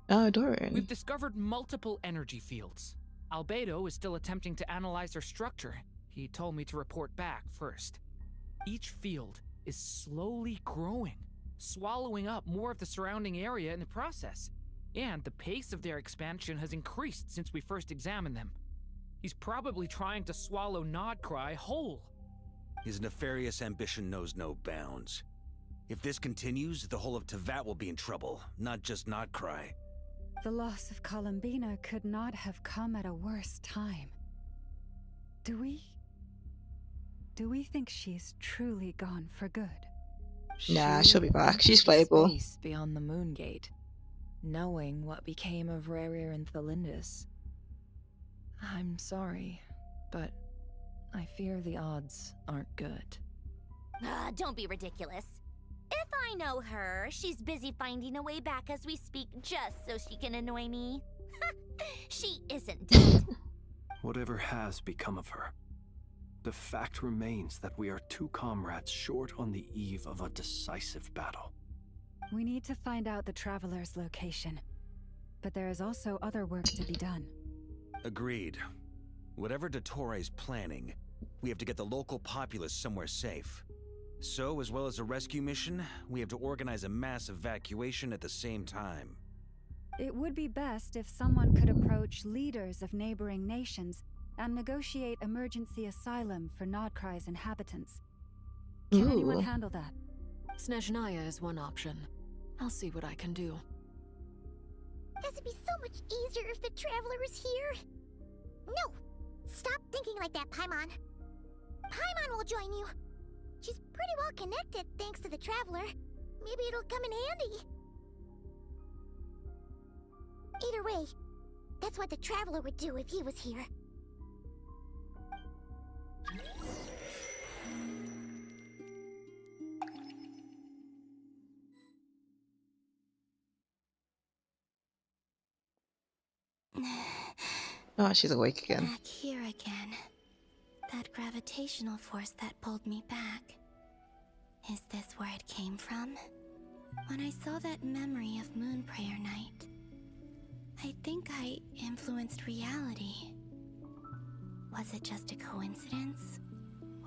Oh, Doran. We've discovered multiple energy fields. Albedo is still attempting to analyze their structure. He told me to report back first. Each field is slowly growing, swallowing up more of the surrounding area in the process. And the pace of their expansion has increased since we first examined them. He's probably trying to swallow Nodcry whole. His nefarious ambition knows no bounds. If this continues, the whole of Teyvat will be in trouble, not just Nodcry. The loss of Columbina could not have come at a worse time. Do we think she's truly gone for good? Nah, she'll be back. entered She's playable. Space beyond the moon gate, knowing what became of Rarir and Thelindis. I'm sorry, but I fear the odds aren't good. Don't be ridiculous. If I know her, she's busy finding a way back as we speak just so she can annoy me. She isn't dead. Whatever has become of her, the fact remains that we are two comrades short on the eve of a decisive battle. We need to find out the Traveler's location. But there is also other work to be done. Agreed. Whatever Dottore is planning, we have to get the local populace somewhere safe. So, as well as a rescue mission, we have to organize a mass evacuation at the same time. It would be best if someone could approach leaders of neighboring nations and negotiate emergency asylum for Nodcry's inhabitants. Can anyone handle that? Snezhnaya is one option. I'll see what I can do. This would be so much easier if the Traveler was here. No! Stop thinking like that, Paimon. Paimon will join you. She's pretty well connected thanks to the Traveler. Maybe it'll come in handy. Either way, that's what the Traveler would do if he was here. Oh, she's awake again. Back here again. That gravitational force that pulled me back. Is this where it came from? When I saw that memory of Moonprayer Night, I think I influenced reality. Was it just a coincidence?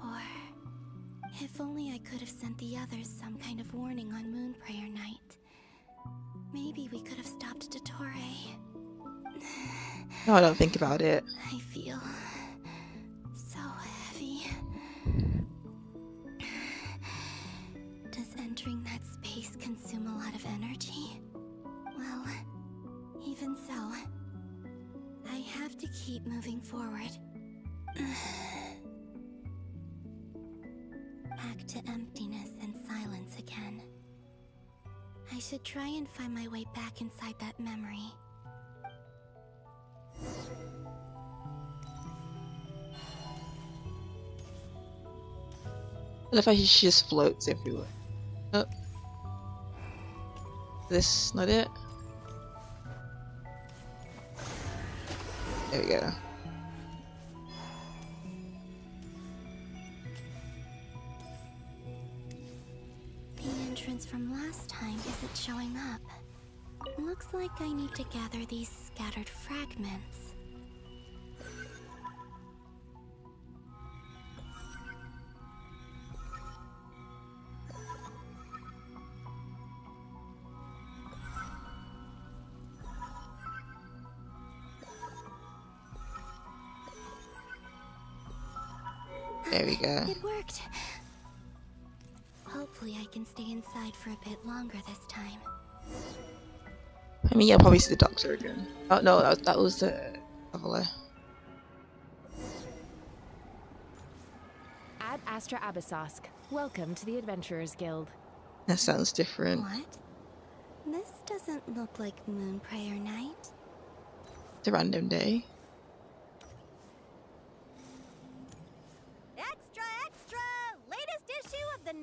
Or if only I could have sent the others some kind of warning on Moonprayer Night. Maybe we could have stopped Dottore. No, don't think about it. I feel so heavy. Does entering that space consume a lot of energy? Well, even so, I have to keep moving forward. Back to emptiness and silence again. I should try and find my way back inside that memory. I love how she just floats everywhere. Oh. This not it? There we go. The entrance from last time isn't showing up. Looks like I need to gather these scattered fragments. There we go. It worked. Hopefully I can stay inside for a bit longer this time. I mean, yeah, probably see the doctor again. Oh no, that was the traveler. Ad Astra Abyssosque. Welcome to the Adventurers Guild. That sounds different. What? This doesn't look like Moonprayer Night. It's a random day. Ad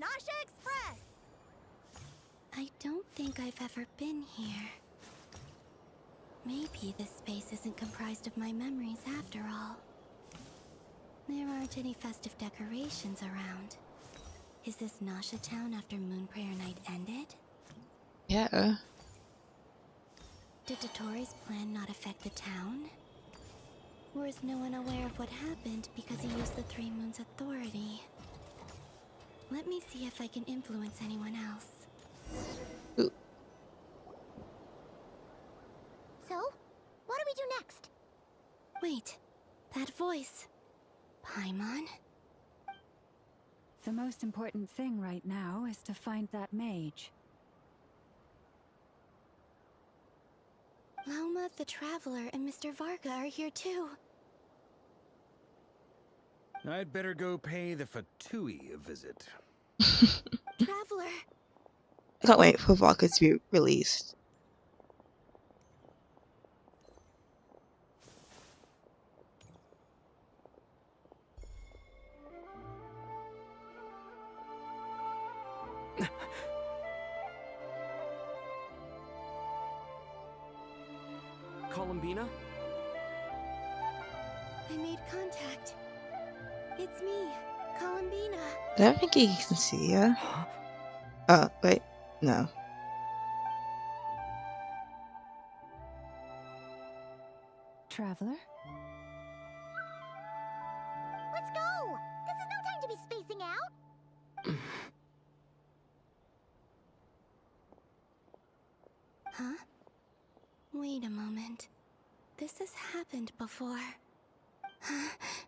Nasha Express! I don't think I've ever been here. Maybe this space isn't comprised of my memories after all. There aren't any festive decorations around. Is this Nasha Town after Moon Prayer Night ended? Yeah. Did Dottoro's plan not affect the town? Or is no one aware of what happened because he used the Three Moons' authority? Let me see if I can influence anyone else. Ooh. So, what do we do next? Wait, that voice. Paimon? The most important thing right now is to find that mage. Lauma the Traveler and Mr. Varga are here too. I'd better go pay the Fatui a visit. Traveler! I can't wait for Vodka to be released. Columbina? I made contact. It's me, Columbina. I don't think he can see her. Oh, wait. No. Traveler? Let's go! This is no time to be spacing out! Huh? Wait a moment. This has happened before.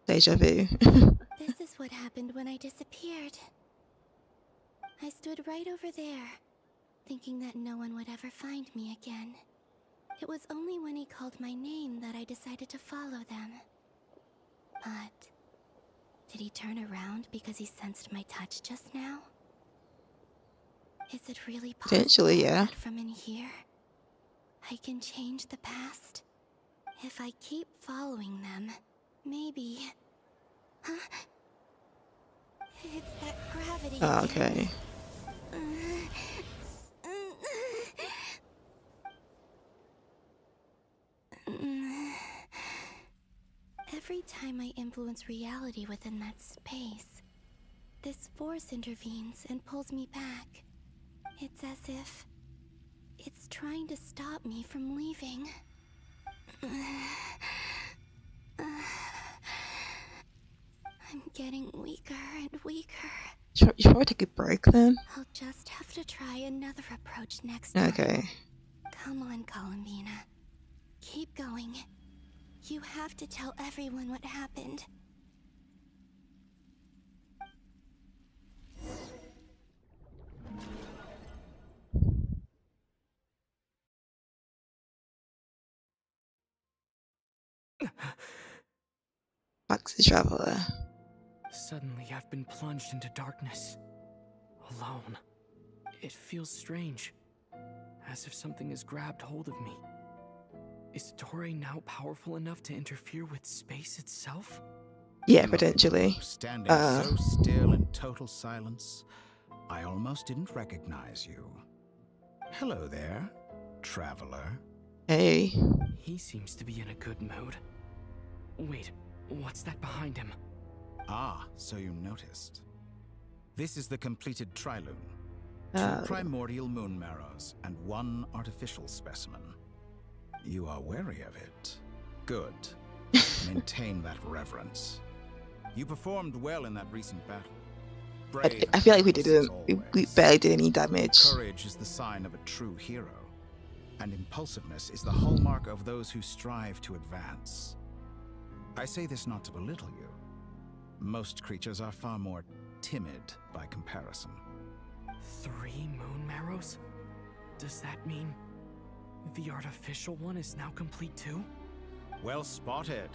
Deja vu. This is what happened when I disappeared. I stood right over there, thinking that no one would ever find me again. It was only when he called my name that I decided to follow them. But did he turn around because he sensed my touch just now? Is it really possible Potentially, yeah. that from in here, I can change the past? If I keep following them, maybe... Huh? It's that gravity. Oh, okay. Every time I influence reality within that space, this force intervenes and pulls me back. It's as if it's trying to stop me from leaving. I'm getting weaker and weaker. You should probably take a break then. I'll just have to try another approach next time. Okay. Come on, Columbina. Keep going. You have to tell everyone what happened. Max the Traveler. Suddenly, I've been plunged into darkness. Alone. It feels strange. As if something has grabbed hold of me. Is Dottore now powerful enough to interfere with space itself? Yeah, potentially. Standing so still in total silence, I almost didn't recognize you. Hello there, traveler. Hey. He seems to be in a good mood. Wait, what's that behind him? Ah, so you noticed. This is the completed Trilune. 2 primordial moon marrows and 1 artificial specimen. You are wary of it. Good. Maintain that reverence. You performed well in that recent battle. Brave I feel like we didn't. We always. barely did any damage. Courage is the sign of a true hero, and impulsiveness is the hallmark of those who strive to advance. I say this not to belittle you. Most creatures are far more timid by comparison. 3 moon marrows? Does that mean the artificial one is now complete too? Well spotted.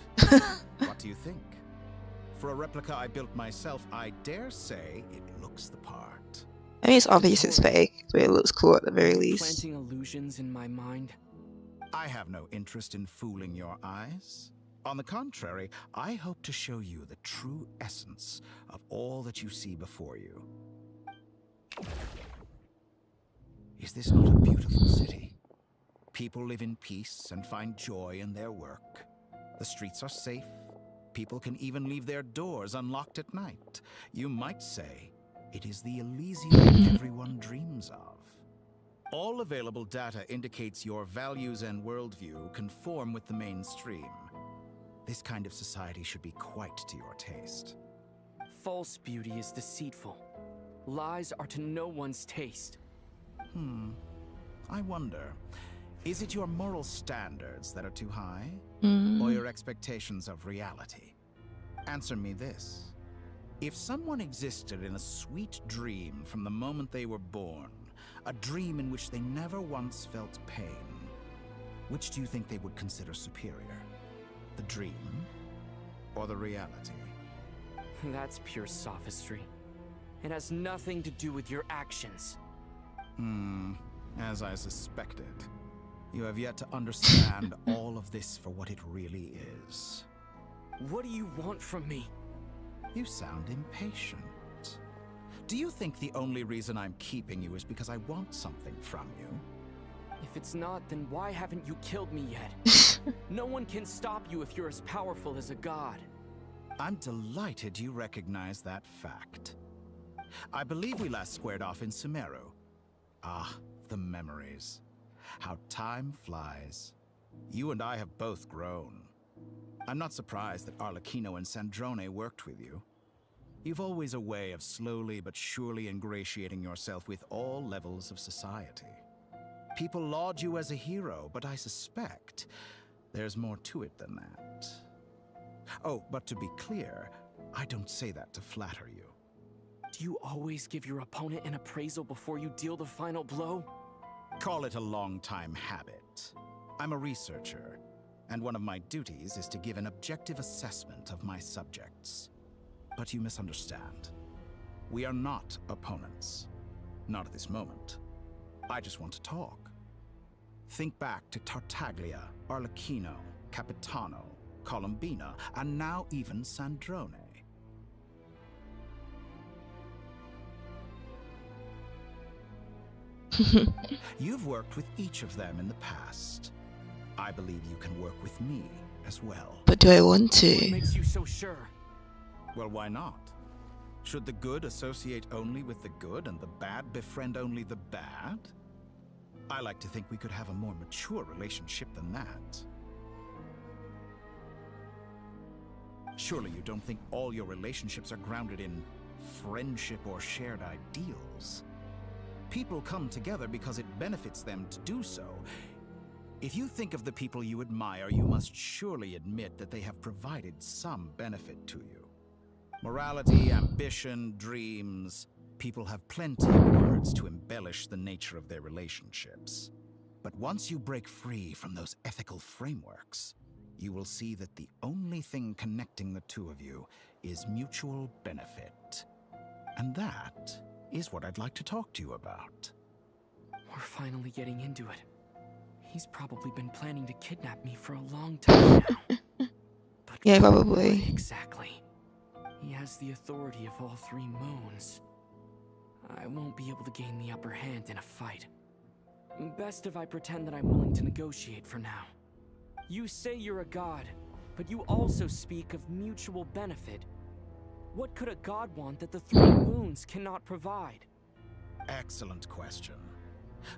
What do you think? For a replica I built myself, I dare say it looks the part. I mean, it's obvious it's fake, but it looks cool at the very least. Planting illusions in my mind. I have no interest in fooling your eyes. On the contrary, I hope to show you the true essence of all that you see before you. Is this not a beautiful city? People live in peace and find joy in their work. The streets are safe. People can even leave their doors unlocked at night. You might say it is the Elysium everyone dreams of. All available data indicates your values and worldview conform with the mainstream. This kind of society should be quite to your taste. False beauty is deceitful. Lies are to no one's taste. I wonder, is it your moral standards that are too high? Mm. Or your expectations of reality? Answer me this. If someone existed in a sweet dream from the moment they were born, a dream in which they never once felt pain, which do you think they would consider superior? The dream or the reality? That's pure sophistry. It has nothing to do with your actions. As I suspected. You have yet to understand all of this for what it really is. What do you want from me? You sound impatient. Do you think the only reason I'm keeping you is because I want something from you? If it's not, then why haven't you killed me yet? No one can stop you if you're as powerful as a god. I'm delighted you recognize that fact. I believe we last squared off in Sumeru. Ah, the memories. How time flies. You and I have both grown. I'm not surprised that Arlecchino and Sandrone worked with you. You've always a way of slowly but surely ingratiating yourself with all levels of society. People laud you as a hero, but I suspect there's more to it than that. Oh, but to be clear, I don't say that to flatter you. Do you always give your opponent an appraisal before you deal the final blow? Call it a long-time habit. I'm a researcher, and one of my duties is to give an objective assessment of my subjects. But you misunderstand. We are not opponents. Not at this moment. I just want to talk. Think back to Tartaglia, Arlecchino, Capitano, Columbina, and now even Sandrone. You've worked with each of them in the past. I believe you can work with me as well. But do I want What to? makes you so sure? Well, why not? Should the good associate only with the good and the bad befriend only the bad? I like to think we could have a more mature relationship than that. Surely you don't think all your relationships are grounded in friendship or shared ideals? People come together because it benefits them to do so. If you think of the people you admire, you must surely admit that they have provided some benefit to you. Morality, ambition, dreams. People have plenty of words to embellish the nature of their relationships. But once you break free from those ethical frameworks, you will see that the only thing connecting the two of you is mutual benefit. And that is what I'd like to talk to you about. We're finally getting into it. He's probably been planning to kidnap me for a long time now. But Yeah, why probably. exactly? He has the authority of all three moons. I won't be able to gain the upper hand in a fight. Best if I pretend that I'm willing to negotiate for now. You say you're a god, but you also speak of mutual benefit. What could a god want that the three moons cannot provide? Excellent question.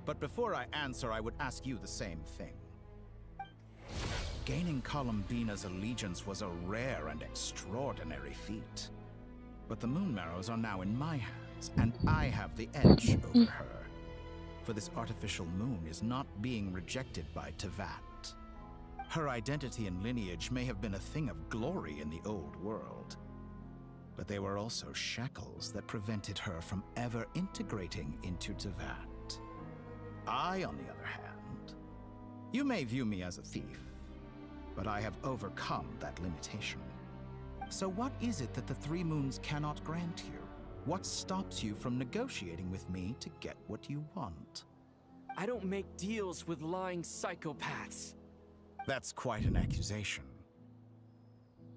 But before I answer, I would ask you the same thing. Gaining Columbina's allegiance was a rare and extraordinary feat. But the Moon Marrows are now in my hands, and I have the edge over her. For this artificial moon is not being rejected by Tevat. Her identity and lineage may have been a thing of glory in the old world, but they were also shackles that prevented her from ever integrating into Tevat. I, on the other hand, you may view me as a thief, but I have overcome that limitation. So what is it that the Three Moons cannot grant you? What stops you from negotiating with me to get what you want? I don't make deals with lying psychopaths. That's quite an accusation.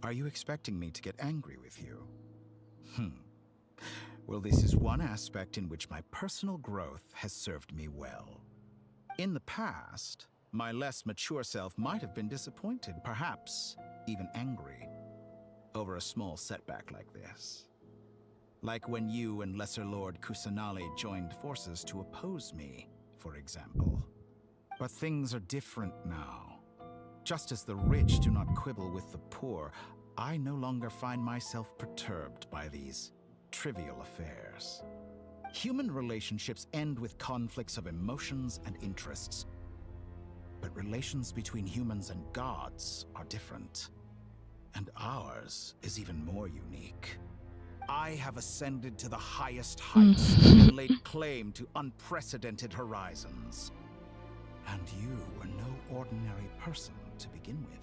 Are you expecting me to get angry with you? Well, this is one aspect in which my personal growth has served me well. In the past, my less mature self might have been disappointed, perhaps even angry, over a small setback like this. Like when you and Lesser Lord Kusanali joined forces to oppose me, for example. But things are different now. Just as the rich do not quibble with the poor, I no longer find myself perturbed by these trivial affairs. Human relationships end with conflicts of emotions and interests. But relations between humans and gods are different. And ours is even more unique. I have ascended to the highest heights and laid claim to unprecedented horizons. And you were no ordinary person to begin with.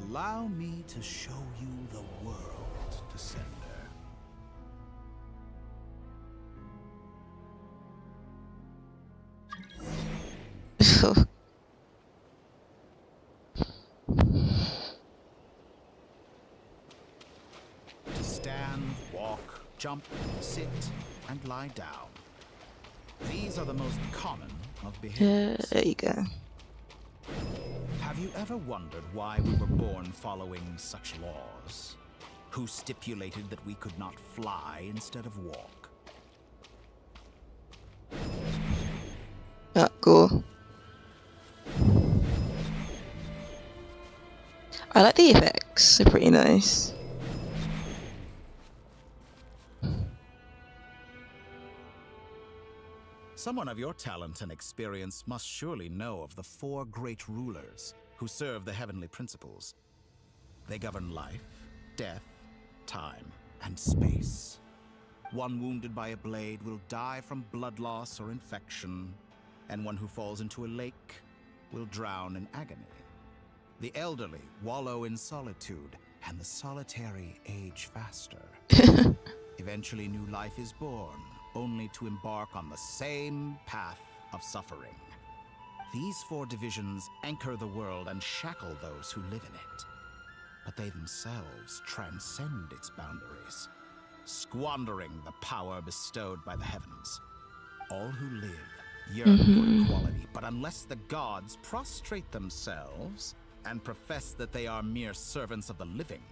Allow me to show you the world, Descender. To stand, walk, jump, sit, and lie down. These are the most common of behaviors. There you go. Have you ever wondered why we were born following such laws? Who stipulated that we could not fly instead of walk? Ah, cool. I like the effects, they're pretty nice. Someone of your talent and experience must surely know of the 4 great rulers who serve the heavenly principles. They govern life, death, time, and space. One wounded by a blade will die from blood loss or infection, and one who falls into a lake will drown in agony. The elderly wallow in solitude, and the solitary age faster. Eventually, new life is born, only to embark on the same path of suffering. These 4 divisions anchor the world and shackle those who live in it. But they themselves transcend its boundaries, squandering the power bestowed by the heavens. All who live yearn for equality, but unless the gods prostrate themselves and profess that they are mere servants of the living,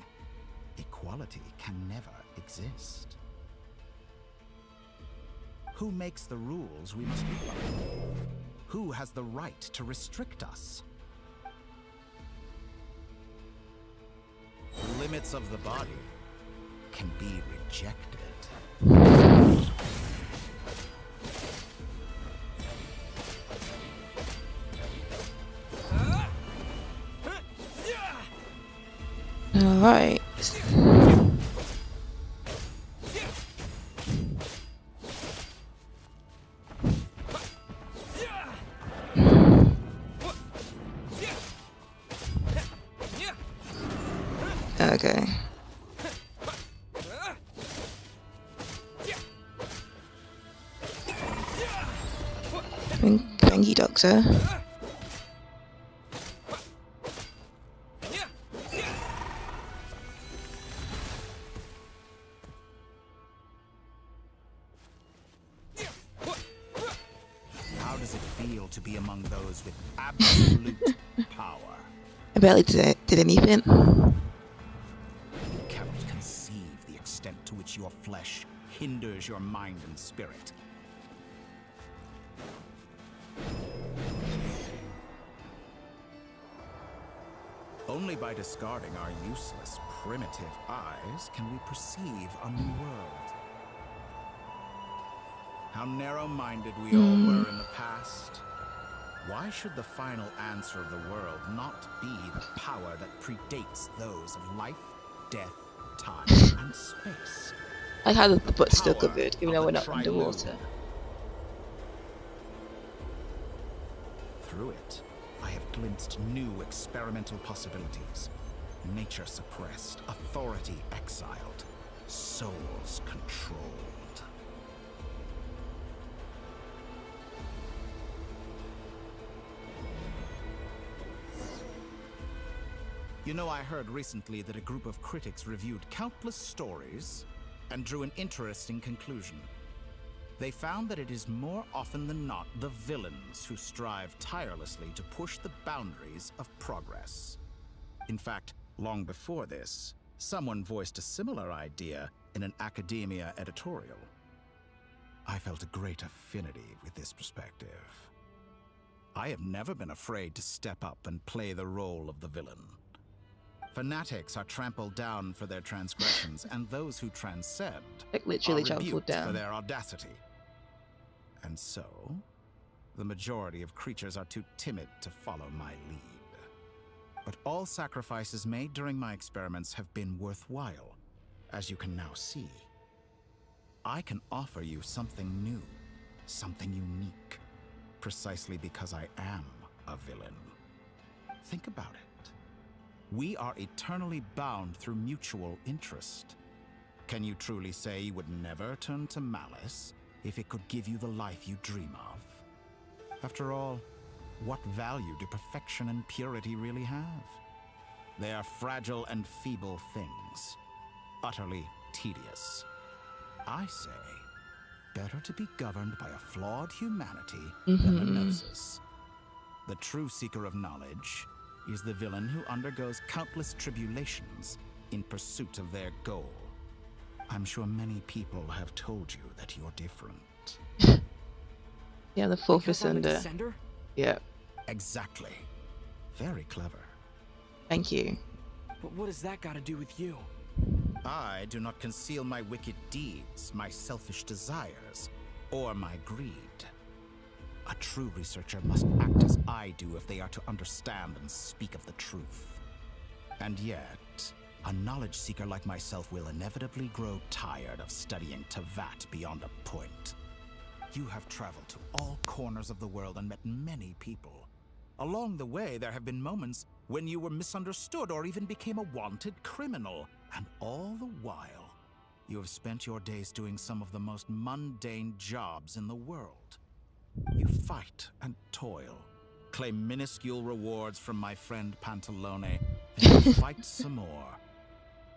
equality can never exist. Who makes the rules we must live by? Who has the right to restrict us? The limits of the body can be rejected. All right. Okay. Thank you, Doctor. How does it feel to be among those with absolute power? I barely did anything. You cannot conceive the extent to which your flesh hinders your mind and spirit. Only by discarding our useless, primitive eyes can we perceive a new world. How narrow-minded we all were in the past. Why should the final answer of the world not be the power that predates those of life, death, time, and space? I had the butt still covered, even though we're not underwater. Through it, I have glimpsed new experimental possibilities. Nature suppressed, authority exiled, souls controlled. You know, I heard recently that a group of critics reviewed countless stories and drew an interesting conclusion. They found that it is more often than not the villains who strive tirelessly to push the boundaries of progress. In fact, long before this, someone voiced a similar idea in an academia editorial. I felt a great affinity with this perspective. I have never been afraid to step up and play the role of the villain. Fanatics are trampled down for their transgressions, and those who transcend Like literally are trampled rebuked down. for their audacity. And so, the majority of creatures are too timid to follow my lead. But all sacrifices made during my experiments have been worthwhile, as you can now see. I can offer you something new, something unique, precisely because I am a villain. Think about it. We are eternally bound through mutual interest. Can you truly say you would never turn to malice if it could give you the life you dream of? After all, what value do perfection and purity really have? They are fragile and feeble things, utterly tedious. I say, better to be governed by a flawed humanity than a gnosis. The true seeker of knowledge is the villain who undergoes countless tribulations in pursuit of their goal. I'm sure many people have told you that you're different. Yeah, the fourth Because I'm a Ascender. descender? Yeah. Exactly. Very clever. Thank you. But what has that got to do with you? I do not conceal my wicked deeds, my selfish desires, or my greed. A true researcher must act as I do if they are to understand and speak of the truth. And yet, a knowledge seeker like myself will inevitably grow tired of studying Tavat beyond a point. You have traveled to all corners of the world and met many people. Along the way, there have been moments when you were misunderstood or even became a wanted criminal. And all the while, you have spent your days doing some of the most mundane jobs in the world. You fight and toil, claim minuscule rewards from my friend Pantalone, and you fight some more,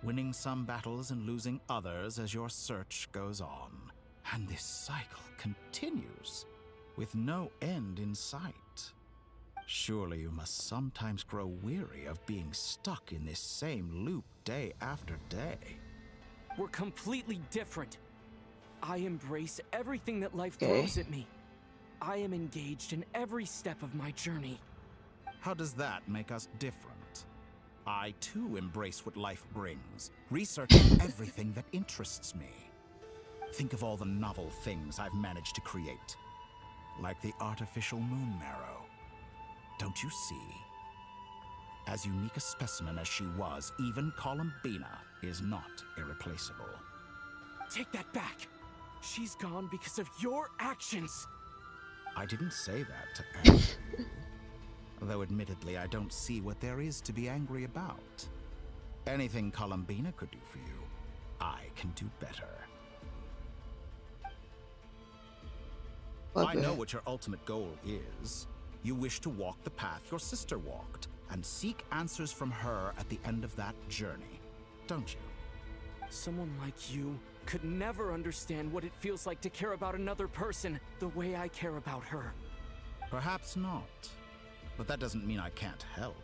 winning some battles and losing others as your search goes on. And this cycle continues, with no end in sight. Surely you must sometimes grow weary of being stuck in this same loop day after day. We're completely different. I embrace everything that life throws at me. I am engaged in every step of my journey. How does that make us different? I too embrace what life brings, researching everything that interests me. Think of all the novel things I've managed to create, like the artificial moon marrow. Don't you see? As unique a specimen as she was, even Columbina is not irreplaceable. Take that back. She's gone because of your actions. I didn't say that to anger you. Though admittedly, I don't see what there is to be angry about. Anything Columbina could do for you, I can do better. I know what your ultimate goal is. You wish to walk the path your sister walked, and seek answers from her at the end of that journey, don't you? Someone like you could never understand what it feels like to care about another person the way I care about her. Perhaps not. But that doesn't mean I can't help.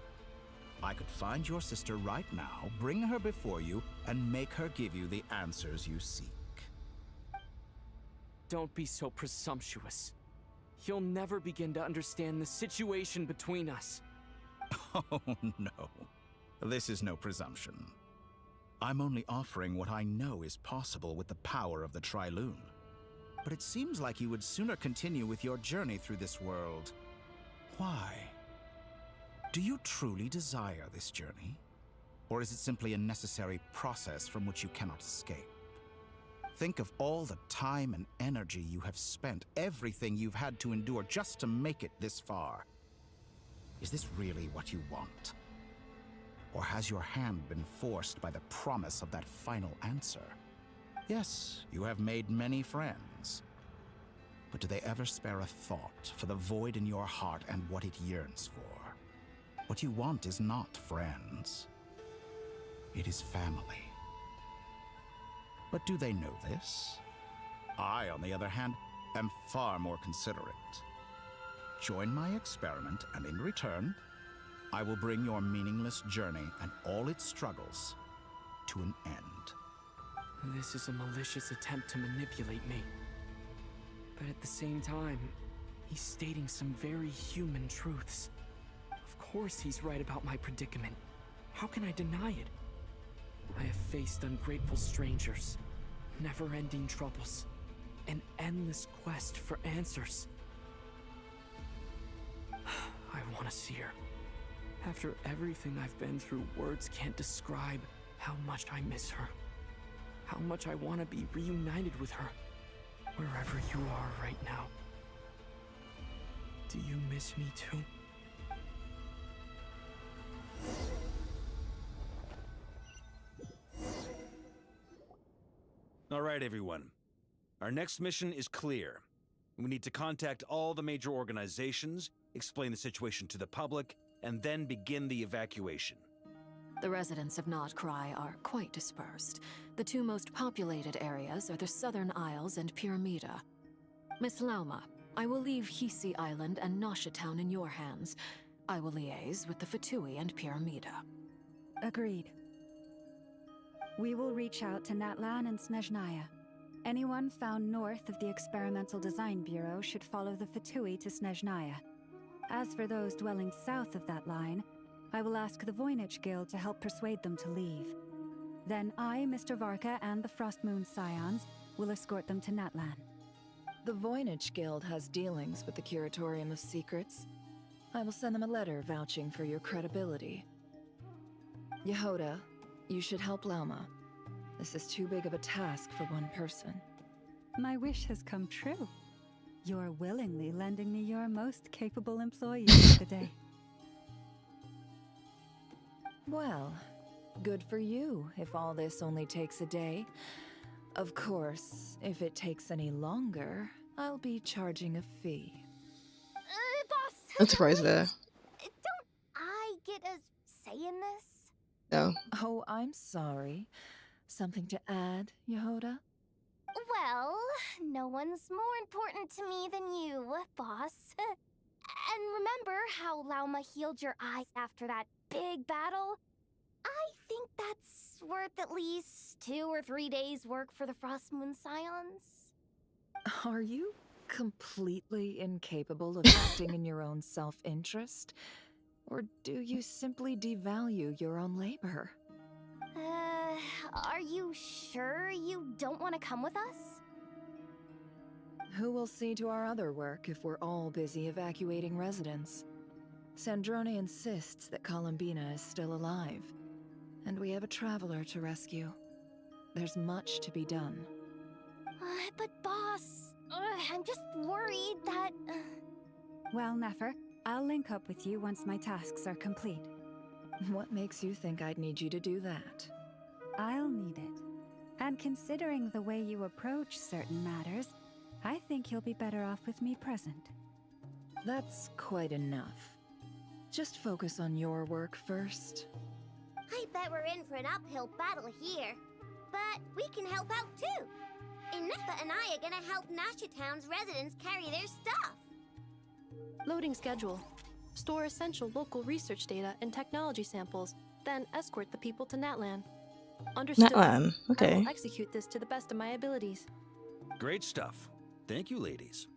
I could find your sister right now, bring her before you, and make her give you the answers you seek. Don't be so presumptuous. You'll never begin to understand the situation between us. Oh, no. This is no presumption. I'm only offering what I know is possible with the power of the Triloon. But it seems like you would sooner continue with your journey through this world. Why? Do you truly desire this journey? Or is it simply a necessary process from which you cannot escape? Think of all the time and energy you have spent, everything you've had to endure just to make it this far. Is this really what you want? Or has your hand been forced by the promise of that final answer? Yes, you have made many friends. But do they ever spare a thought for the void in your heart and what it yearns for? What you want is not friends. It is family. But do they know this? I, on the other hand, am far more considerate. Join my experiment, and in return, I will bring your meaningless journey and all its struggles to an end. This is a malicious attempt to manipulate me. But at the same time, he's stating some very human truths. Of course he's right about my predicament. How can I deny it? I have faced ungrateful strangers, never-ending troubles, an endless quest for answers. I want to see her. After everything I've been through, words can't describe how much I miss her. How much I want to be reunited with her, wherever you are right now. Do you miss me too? All right, everyone. Our next mission is clear. We need to contact all the major organizations, explain the situation to the public, and then begin the evacuation. The residents of Notcry are quite dispersed. The two most populated areas are the Southern Isles and Pyramida. Miss Lauma, I will leave Hisi Island and Nasha Town in your hands. I will liaise with the Fatui and Pyramida. Agreed. We will reach out to Natlan and Snezhnaya. Anyone found north of the Experimental Design Bureau should follow the Fatui to Snezhnaya. As for those dwelling south of that line, I will ask the Voynich Guild to help persuade them to leave. Then I, Mr. Varka, and the Frostmoon Scions will escort them to Natlan. The Voynich Guild has dealings with the Curatorium of Secrets. I will send them a letter vouching for your credibility. Yehoda, you should help Lauma. This is too big of a task for one person. My wish has come true. You're willingly lending me your most capable employee for the day. Well, good for you if all this only takes a day. Of course, if it takes any longer, I'll be charging a fee. Boss! I'm surprised there. Don't I get a say in this? No. Oh, I'm sorry. Something to add, Yehoda? Well, no one's more important to me than you, boss. And remember how Lauma healed your eyes after that big battle? I think that's worth at least 2 or 3 days' work for the Frostmoon Scions. Are you completely incapable of acting in your own self-interest? Or do you simply devalue your own labor? Are you sure you don't want to come with us? Who will see to our other work if we're all busy evacuating residents? Sandrone insists that Columbina is still alive, and we have a traveler to rescue. There's much to be done. But boss, I'm just worried that... Well, Nefer, I'll link up with you once my tasks are complete. What makes you think I'd need you to do that? I'll need it. And considering the way you approach certain matters, I think you'll be better off with me present. That's quite enough. Just focus on your work first. I bet we're in for an uphill battle here. But we can help out too. Inefa and I are gonna help Nasha Town's residents carry their stuff. Loading schedule. Store essential local research data and technology samples, then escort the people to Natlan. Understood. Natlan, I okay. will execute this to the best of my abilities. Great stuff. Thank you, ladies.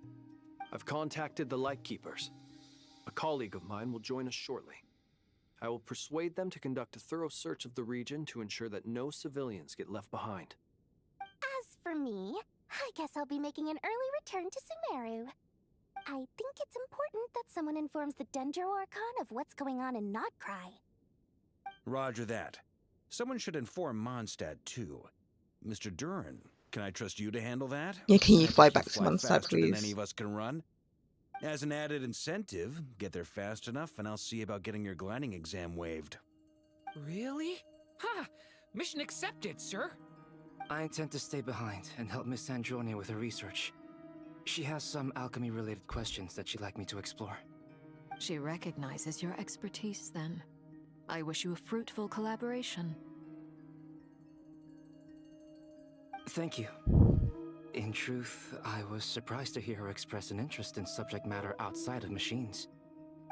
I've contacted the Lightkeepers. A colleague of mine will join us shortly. I will persuade them to conduct a thorough search of the region to ensure that no civilians get left behind. As for me, I guess I'll be making an early return to Sumeru. I think it's important that someone informs the Dendro Archon of what's going on in Notcry. Roger that. Someone should inform Mondstadt, too. Mr. Duran, can I trust you to handle that? Yeah, can you I fly think back to fly Mondstadt, faster than please? any of us can run. As an added incentive, get there fast enough and I'll see about getting your gliding exam waived. Really? Ha! Mission accepted, sir. I intend to stay behind and help Miss Sandrone with her research. She has some alchemy-related questions that she'd like me to explore. She recognizes your expertise, then. I wish you a fruitful collaboration. Thank you. In truth, I was surprised to hear her express an interest in subject matter outside of machines.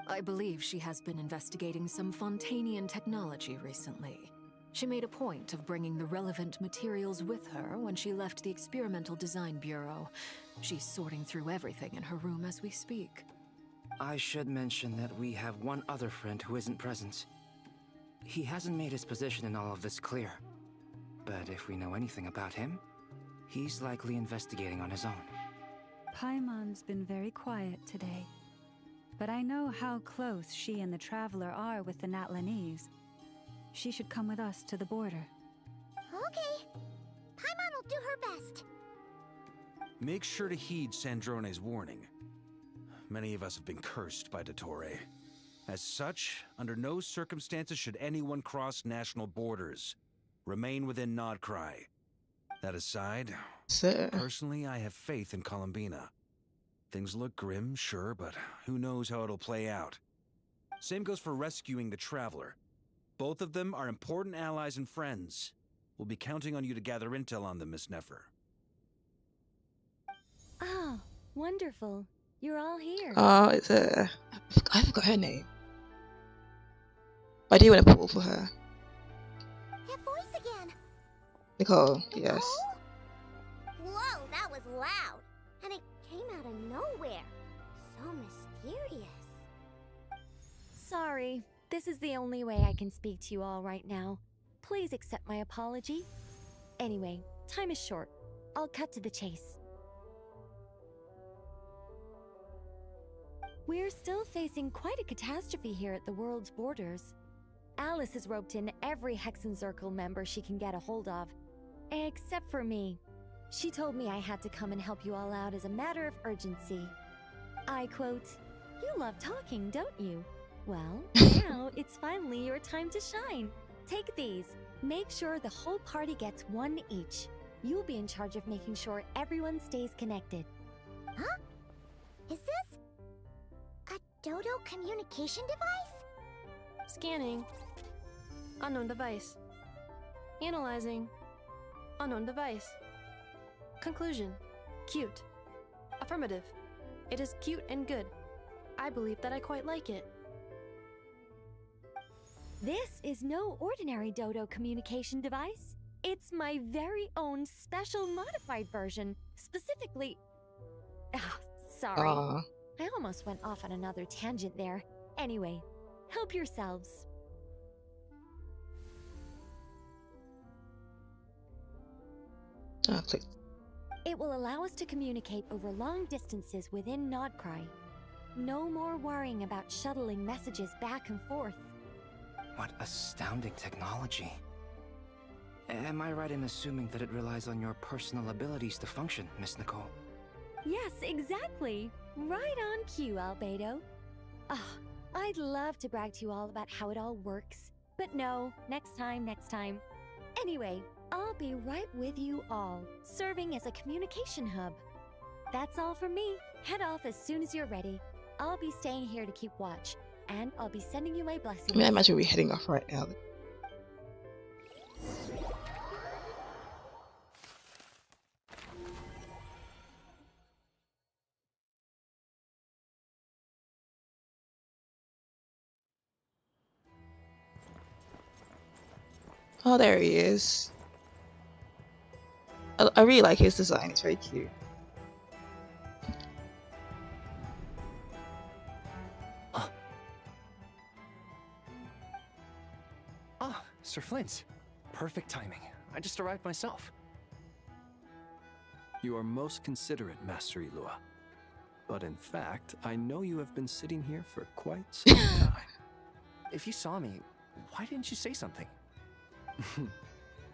I believe she has been investigating some Fontanian technology recently. She made a point of bringing the relevant materials with her when she left the Experimental Design Bureau. She's sorting through everything in her room as we speak. I should mention that we have one other friend who isn't present. He hasn't made his position in all of this clear. But if we know anything about him, he's likely investigating on his own. Paimon's been very quiet today. But I know how close she and the Traveler are with the Natlanese. She should come with us to the border. Okay. Paimon will do her best. Make sure to heed Sandrone's warning. Many of us have been cursed by Dottore. As such, under no circumstances should anyone cross national borders. Remain within Nodcry. That aside, personally, I have faith in Columbina. Things look grim, sure, but who knows how it'll play out. Same goes for rescuing the Traveler. Both of them are important allies and friends. We'll be counting on you to gather intel on them, Miss Nefer. Oh, wonderful. You're all here. Oh, it's I forgot her name. But I do want to pull for her. That voice again. Nicole, yes. Whoa, that was loud. And it came out of nowhere. So mysterious. Sorry, this is the only way I can speak to you all right now. Please accept my apology. Anyway, time is short. I'll cut to the chase. We're still facing quite a catastrophe here at the world's borders. Alice has roped in every Hexenzirkel member she can get a hold of. Except for me. She told me I had to come and help you all out as a matter of urgency. I quote, "You love talking, don't you? Well, now it's finally your time to shine. Take these. Make sure the whole party gets one each. You'll be in charge of making sure everyone stays connected." Huh? Is this a Dodo communication device? Scanning. Unknown device. Analyzing. Unknown device. Conclusion. Cute. Affirmative. It is cute and good. I believe that I quite like it. This is no ordinary Dodo communication device. It's my very own special modified version, specifically... sorry. I almost went off on another tangent there. Anyway, help yourselves. Click. It will allow us to communicate over long distances within Nodcry. No more worrying about shuttling messages back and forth. What astounding technology. Am I right in assuming that it relies on your personal abilities to function, Miss Nicole? Yes, exactly. Right on cue, Albedo. I'd love to brag to you all about how it all works. But no, next time. Anyway, I'll be right with you all, serving as a communication hub. That's all from me. Head off as soon as you're ready. I'll be staying here to keep watch, and I'll be sending you my blessings. I mean, I imagine we're heading off right now. Oh, there he is. I really like his design, it's very cute. Sir Flint. Perfect timing. I just arrived myself. You are most considerate, Master Ilua. But in fact, I know you have been sitting here for quite some time. If you saw me, why didn't you say something?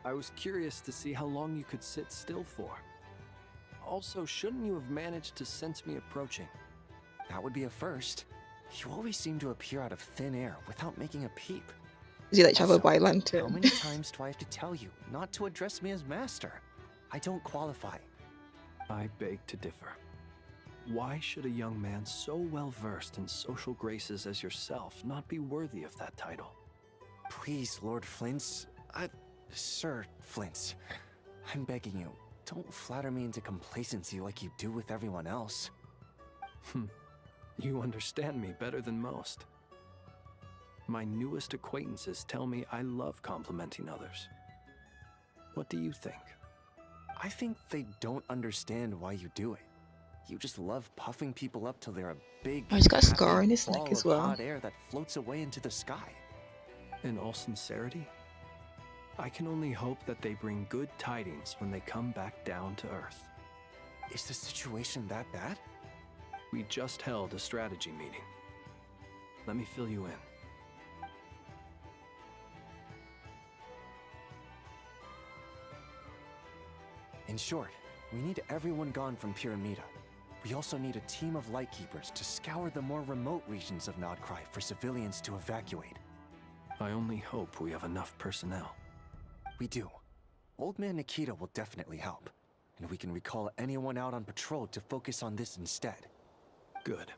I was curious to see how long you could sit still for. Also, shouldn't you have managed to sense me approaching? That would be a first. You always seem to appear out of thin air without making a peep. Is he like traveled by How lantern? many times do I have to tell you not to address me as master? I don't qualify. I beg to differ. Why should a young man so well versed in social graces as yourself not be worthy of that title? Please, Lord Flint's... Sir Flint's. I'm begging you. Don't flatter me into complacency like you do with everyone else. You understand me better than most. My newest acquaintances tell me I love complimenting others. What do you think? I think they don't understand why you do it. You just love puffing people up till they're a big, Oh, he's got a happy scar on his ball neck as of well. hot air that floats away into the sky. In all sincerity, I can only hope that they bring good tidings when they come back down to Earth. Is the situation that bad? We just held a strategy meeting. Let me fill you in. In short, we need everyone gone from Pyramida. We also need a team of Lightkeepers to scour the more remote regions of Nodcry for civilians to evacuate. I only hope we have enough personnel. We do. Old Man Nikita will definitely help, and we can recall anyone out on patrol to focus on this instead. Good.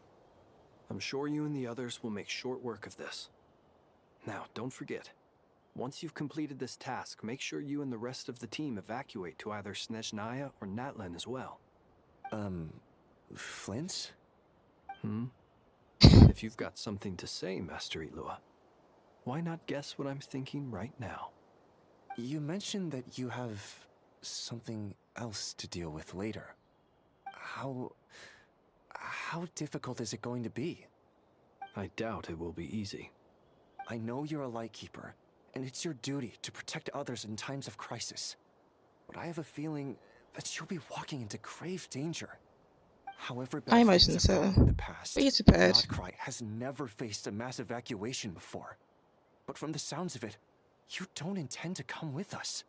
I'm sure you and the others will make short work of this. Now, don't forget, once you've completed this task, make sure you and the rest of the team evacuate to either Snezhnaya or Natlan as well. Flint's? If you've got something to say, Master Ilua, why not guess what I'm thinking right now? You mentioned that you have something else to deal with later. How difficult is it going to be? I doubt it will be easy. I know you're a Lightkeeper, and it's your duty to protect others in times of crisis. But I have a feeling that you'll be walking into grave danger. However bad I things imagine have so. gone in the past, But he's prepared. Nodcry has never faced a mass evacuation before. But from the sounds of it, you don't intend to come with us.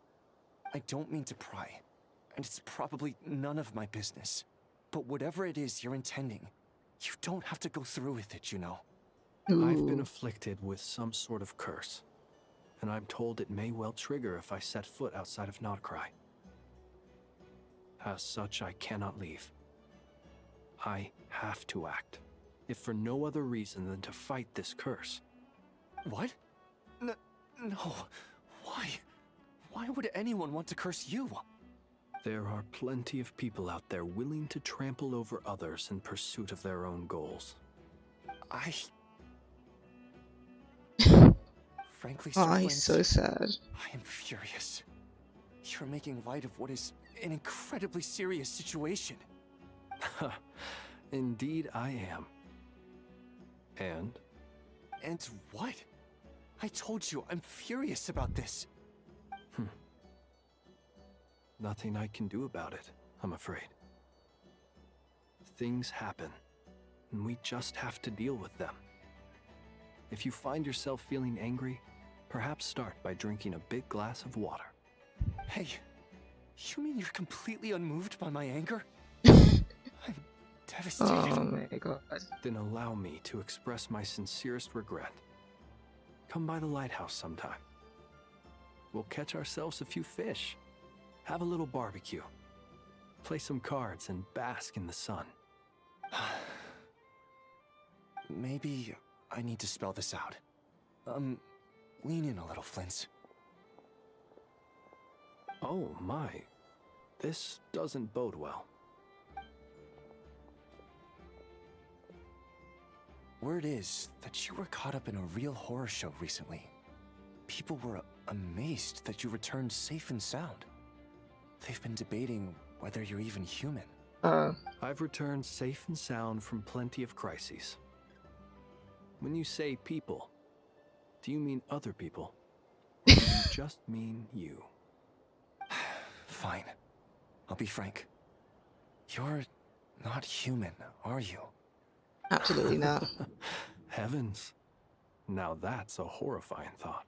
I don't mean to pry, and it's probably none of my business. But whatever it is you're intending, you don't have to go through with it, you know. I've been afflicted with some sort of curse, and I'm told it may well trigger if I set foot outside of Nodcry. As such, I cannot leave. I have to act, if for no other reason than to fight this curse. What? No. Why? Why would anyone want to curse you? There are plenty of people out there willing to trample over others in pursuit of their own goals. Frankly, Oh, Sir he's Flint, so sad. I am furious. You're making light of what is an incredibly serious situation. Indeed I am. And? And what? I told you, I'm furious about this. Nothing I can do about it, I'm afraid. Things happen, and we just have to deal with them. If you find yourself feeling angry, perhaps start by drinking a big glass of water. Hey, you mean you're completely unmoved by my anger? I'm devastated. Oh my god. Then allow me to express my sincerest regret. Come by the lighthouse sometime. We'll catch ourselves a few fish, have a little barbecue, play some cards, and bask in the sun. Maybe I need to spell this out. Lean in a little, Flint. Oh my, this doesn't bode well. Word is that you were caught up in a real horror show recently. People were amazed that you returned safe and sound. They've been debating whether you're even human. I've returned safe and sound from plenty of crises. When you say people, do you mean other people? Or do you just mean you? Fine. I'll be frank. You're not human, are you? Absolutely not. Heavens. Now that's a horrifying thought.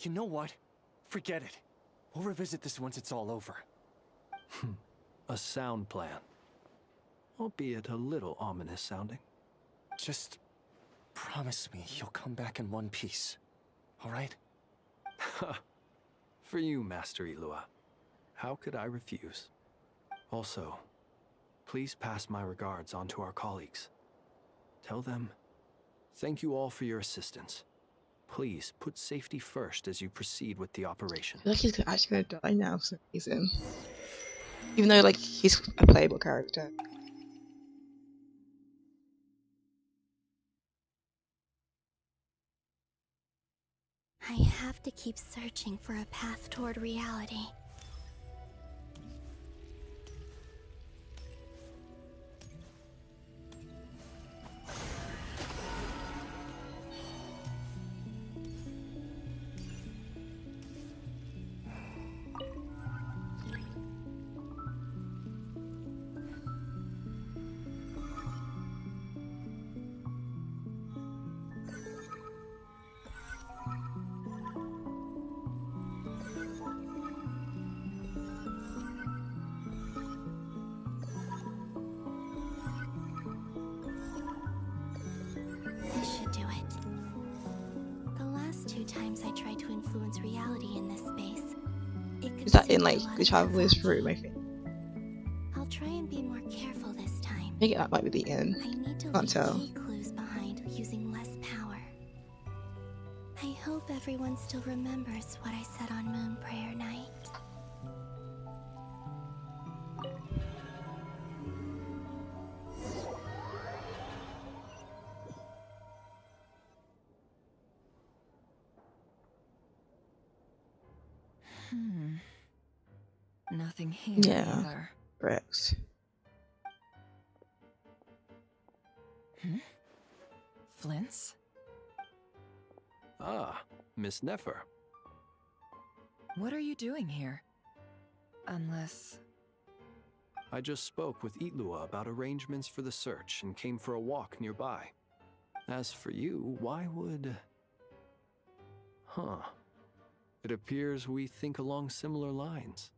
You know what? Forget it. We'll revisit this once it's all over. A sound plan. Albeit a little ominous sounding. Just promise me you'll come back in one piece. All right? For you, Master Ilua. How could I refuse? Also, please pass my regards on to our colleagues. Tell them, thank you all for your assistance. Please put safety first as you proceed with the operation. I feel like he's actually gonna die now for some reason. Even though like he's a playable character. I have to keep searching for a path toward reality. This should do it. The last 2 times I tried to influence reality in this space, it Is that in consumed like a lot the of Traveler's Kavach. Room, I think? I'll try and be more careful this time. I think that might be the inn. I need to Can't leave tell. key clues behind using less power. I hope everyone still remembers what I said on Moon Prayer Night. Nothing here Yeah. either. Correct. Flints? Ah, Miss Nefer. What are you doing here? Unless... I just spoke with Itlua about arrangements for the search and came for a walk nearby. As for you, why would... Huh. It appears we think along similar lines.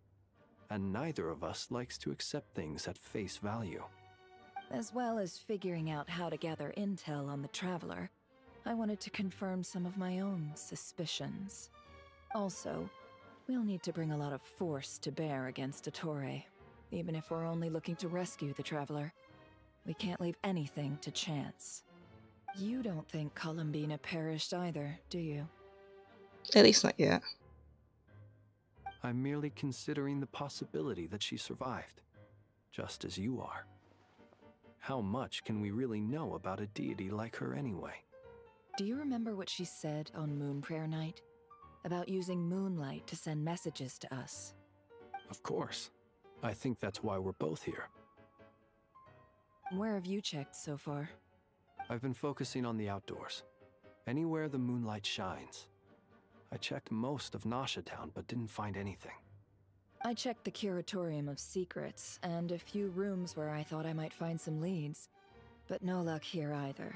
And neither of us likes to accept things at face value. As well as figuring out how to gather intel on the Traveler, I wanted to confirm some of my own suspicions. Also, we'll need to bring a lot of force to bear against Dottore, even if we're only looking to rescue the Traveler. We can't leave anything to chance. You don't think Columbina perished either, do you? At least not yet. I'm merely considering the possibility that she survived, just as you are. How much can we really know about a deity like her anyway? Do you remember what she said on Moon Prayer Night? About using moonlight to send messages to us? Of course. I think that's why we're both here. Where have you checked so far? I've been focusing on the outdoors. Anywhere the moonlight shines. I checked most of Nasha Town, but didn't find anything. I checked the Curatorium of Secrets, and a few rooms where I thought I might find some leads. But no luck here either.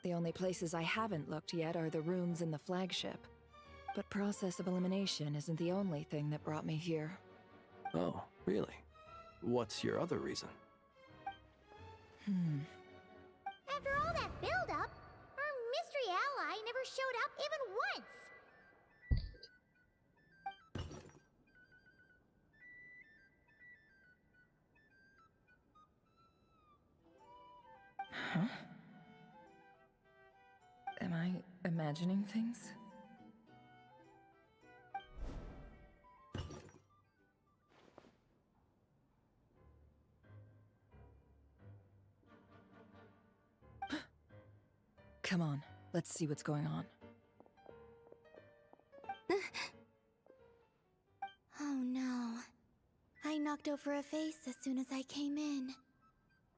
The only places I haven't looked yet are the rooms in the flagship. But process of elimination isn't the only thing that brought me here. Oh, really? What's your other reason? After all that build-up, our mystery ally never showed up even once! Huh? Am I imagining things? Come on, let's see what's going on. Oh no. I knocked over a vase as soon as I came in.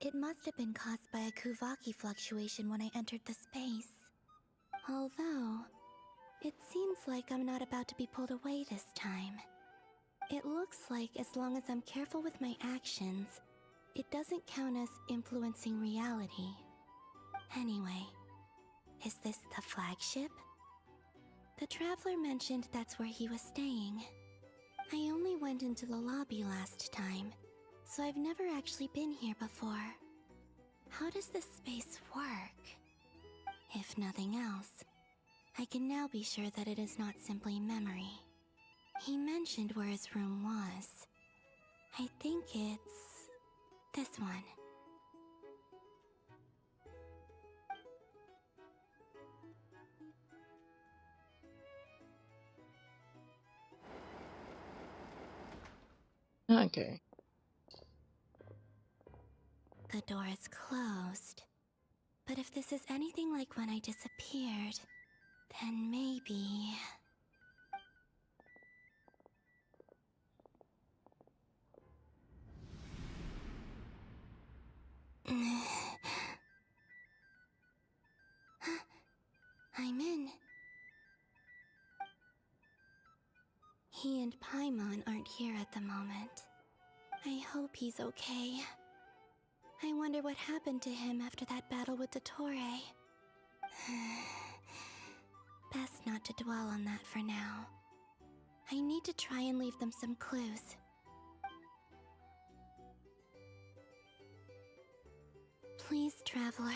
It must have been caused by a Kuvaki fluctuation when I entered the space. Although, it seems like I'm not about to be pulled away this time. It looks like as long as I'm careful with my actions, it doesn't count as influencing reality. Anyway, is this the flagship? The Traveler mentioned that's where he was staying. I only went into the lobby last time, so I've never actually been here before. How does this space work? If nothing else, I can now be sure that it is not simply memory. He mentioned where his room was. I think it's this one. Okay. The door is closed. But if this is anything like when I disappeared, then maybe... I'm in. He and Paimon aren't here at the moment. I hope he's okay. I wonder what happened to him after that battle with Dottore. Best not to dwell on that for now. I need to try and leave them some clues. Please, Traveler.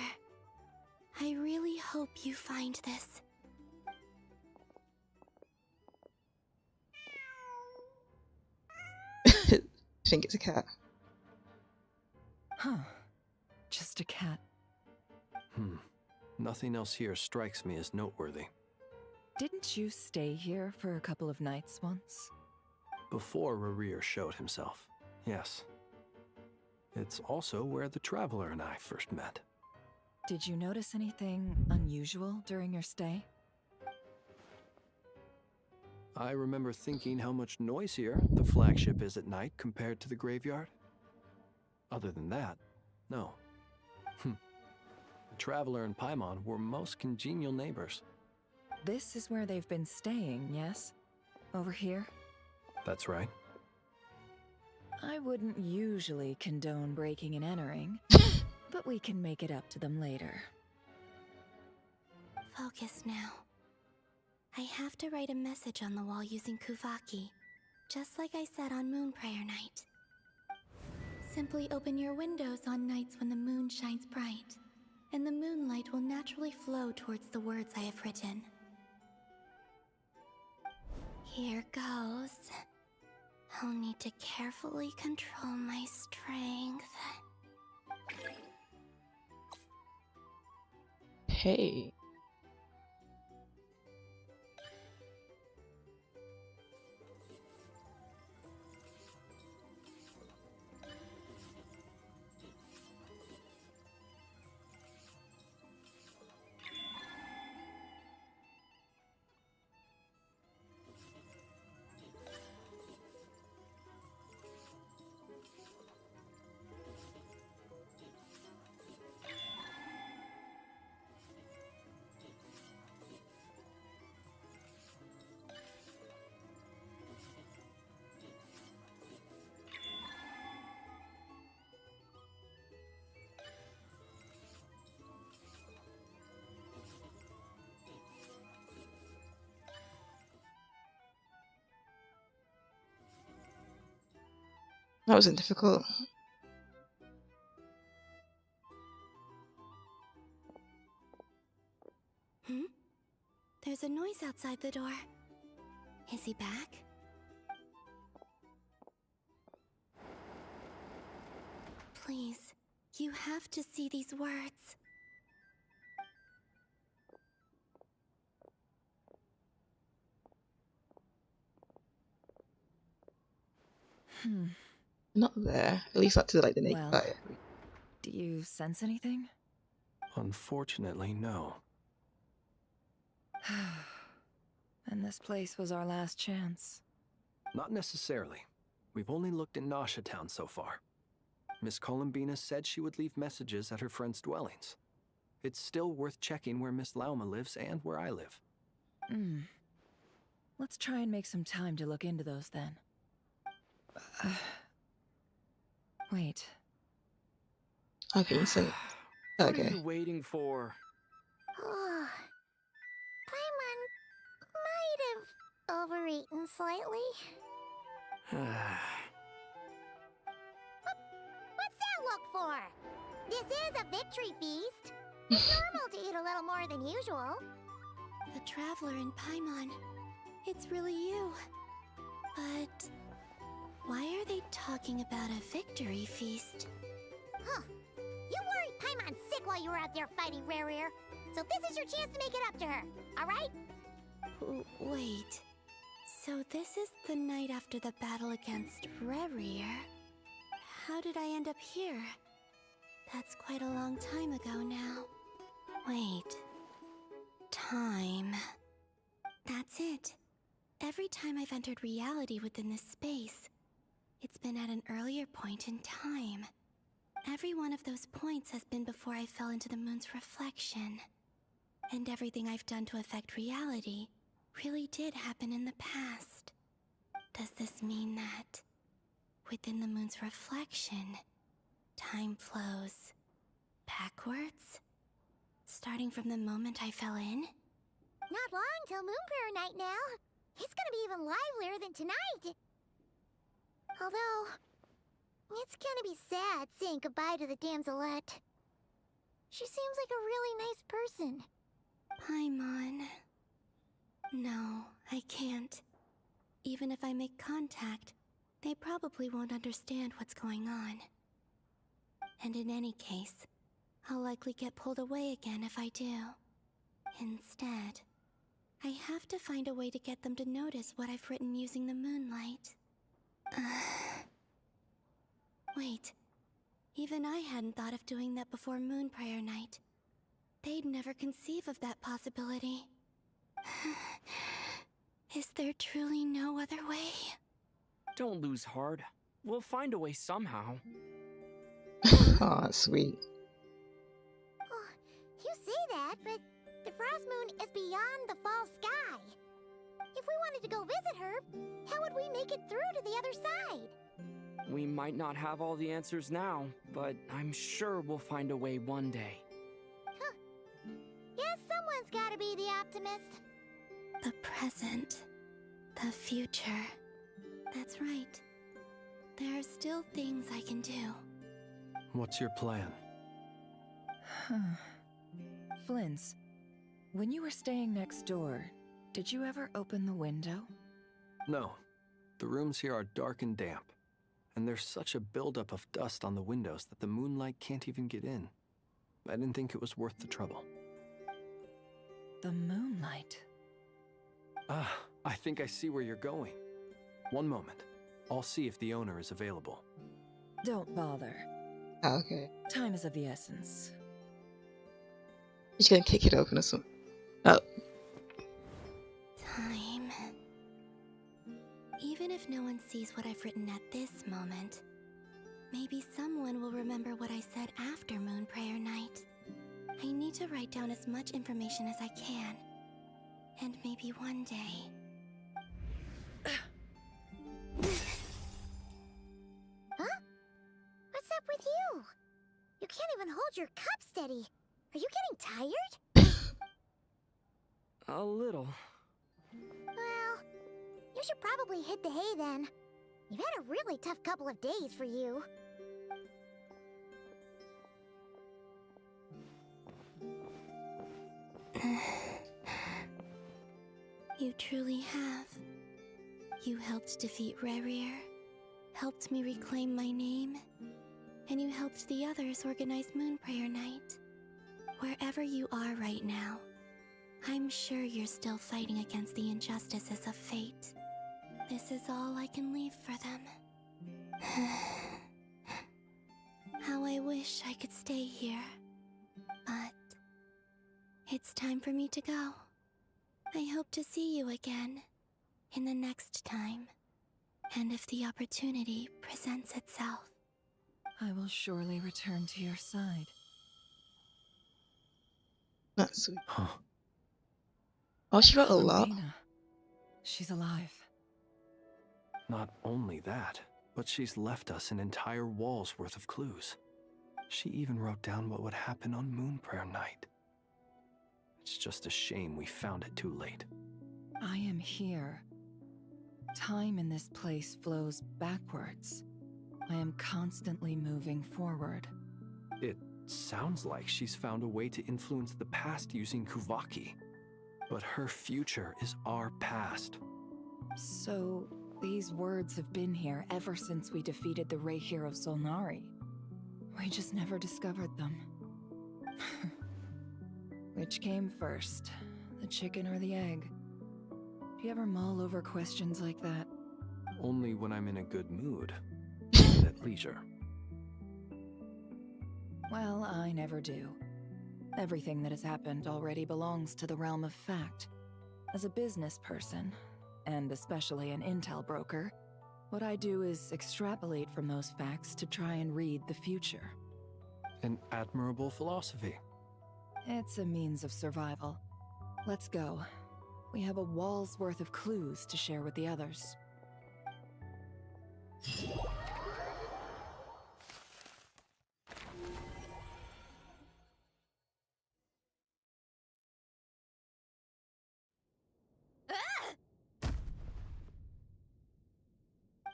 I really hope you find this. I think it's a cat. Huh. Just a cat. Nothing else here strikes me as noteworthy. Didn't you stay here for a couple of nights once? Before Rerir showed himself, yes. It's also where the Traveler and I first met. Did you notice anything unusual during your stay? I remember thinking how much noisier the flagship is at night compared to the graveyard. Other than that, no. The Traveler and Paimon were most congenial neighbors. This is where they've been staying, yes? Over here? That's right. I wouldn't usually condone breaking and entering, but we can make it up to them later. Focus now. I have to write a message on the wall using Kuvaki, just like I said on Moon Prayer Night. Simply open your windows on nights when the moon shines bright, and the moonlight will naturally flow towards the words I have written. Here goes. I'll need to carefully control my strength. Hey. That wasn't difficult. There's a noise outside the door. Is he back? Please, you have to see these words. Not there. At least not to like the naked Well, eye. do you sense anything? Unfortunately, no. And this place was our last chance. Not necessarily. We've only looked in Nasha Town so far. Miss Columbina said she would leave messages at her friends' dwellings. It's still worth checking where Miss Lauma lives and where I live. Let's try and make some time to look into those then. Wait. Okay, Vincent. What are Okay. you waiting for? Oh, Paimon might have overeaten slightly. What's that look for? This is a victory feast. It's normal to eat a little more than usual. The Traveler and Paimon. It's really you. But why are they talking about a victory feast? Huh. You worried Paimon sick while you were out there fighting Rerir. So this is your chance to make it up to her, alright? Wait. So this is the night after the battle against Rerir. How did I end up here? That's quite a long time ago now. Wait. Time. That's it. Every time I've entered reality within this space, it's been at an earlier point in time. Every one of those points has been before I fell into the moon's reflection. And everything I've done to affect reality really did happen in the past. Does this mean that within the moon's reflection, time flows backwards? Starting from the moment I fell in? Not long till Moon Prayer Night now. It's gonna be even livelier than tonight. Although, it's gonna be sad saying goodbye to the damselette. She seems like a really nice person. Paimon. No, I can't. Even if I make contact, they probably won't understand what's going on. And in any case, I'll likely get pulled away again if I do. Instead, I have to find a way to get them to notice what I've written using the moonlight. Wait, even I hadn't thought of doing that before Moon Prayer Night. They'd never conceive of that possibility. Is there truly no other way? Don't lose heart. We'll find a way somehow. Aw, sweet. Oh, you say that, but the Frost Moon is beyond the fall sky. If we wanted to go visit her, how would we make it through to the other side? We might not have all the answers now, but I'm sure we'll find a way one day. Huh. Guess someone's gotta be the optimist. The present. The future. That's right. There are still things I can do. What's your plan? Flint's, when you were staying next door, did you ever open the window? No. The rooms here are dark and damp, and there's such a buildup of dust on the windows that the moonlight can't even get in. I didn't think it was worth the trouble. The moonlight? Ah, I think I see where you're going. One moment. I'll see if the owner is available. Don't bother. Oh, okay. Time is of the essence. He's gonna kick it open or something. Oh. Time. Even if no one sees what I've written at this moment, maybe someone will remember what I said after Moon Prayer Night. I need to write down as much information as I can. And maybe one day... Huh? What's up with you? You can't even hold your cup steady. Are you getting tired? A little. Well, you should probably hit the hay then. You've had a really tough couple of days for you. You truly have. You helped defeat Rerir, helped me reclaim my name, and you helped the others organize Moon Prayer Night. Wherever you are right now, I'm sure you're still fighting against the injustices of fate. This is all I can leave for them. How I wish I could stay here. But it's time for me to go. I hope to see you again in the next time, and if the opportunity presents itself. I will surely return to your side. That's sweet. Oh, she wrote a lot. Lorena. She's alive. Not only that, but she's left us an entire wall's worth of clues. She even wrote down what would happen on Moon Prayer Night. It's just a shame we found it too late. I am here. Time in this place flows backwards. I am constantly moving forward. It sounds like she's found a way to influence the past using Kuvaki. But her future is our past. So, these words have been here ever since we defeated the Ray Hero Solnari. We just never discovered them. Which came first, the chicken or the egg? Do you ever mull over questions like that? Only when I'm in a good mood and at leisure. Well, I never do. Everything that has happened already belongs to the realm of fact. As a business person, and especially an intel broker, what I do is extrapolate from those facts to try and read the future. An admirable philosophy. It's a means of survival. Let's go. We have a wall's worth of clues to share with the others.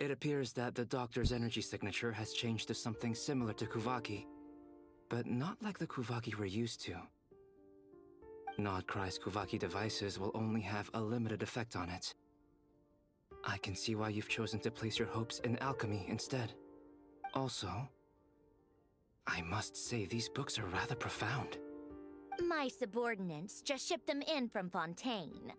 It appears that the doctor's energy signature has changed to something similar to Kuvaki, but not like the Kuvaki we're used to. Nodcry's Kuvaki devices will only have a limited effect on it. I can see why you've chosen to place your hopes in alchemy instead. Also, I must say these books are rather profound. My subordinates just shipped them in from Fontaine.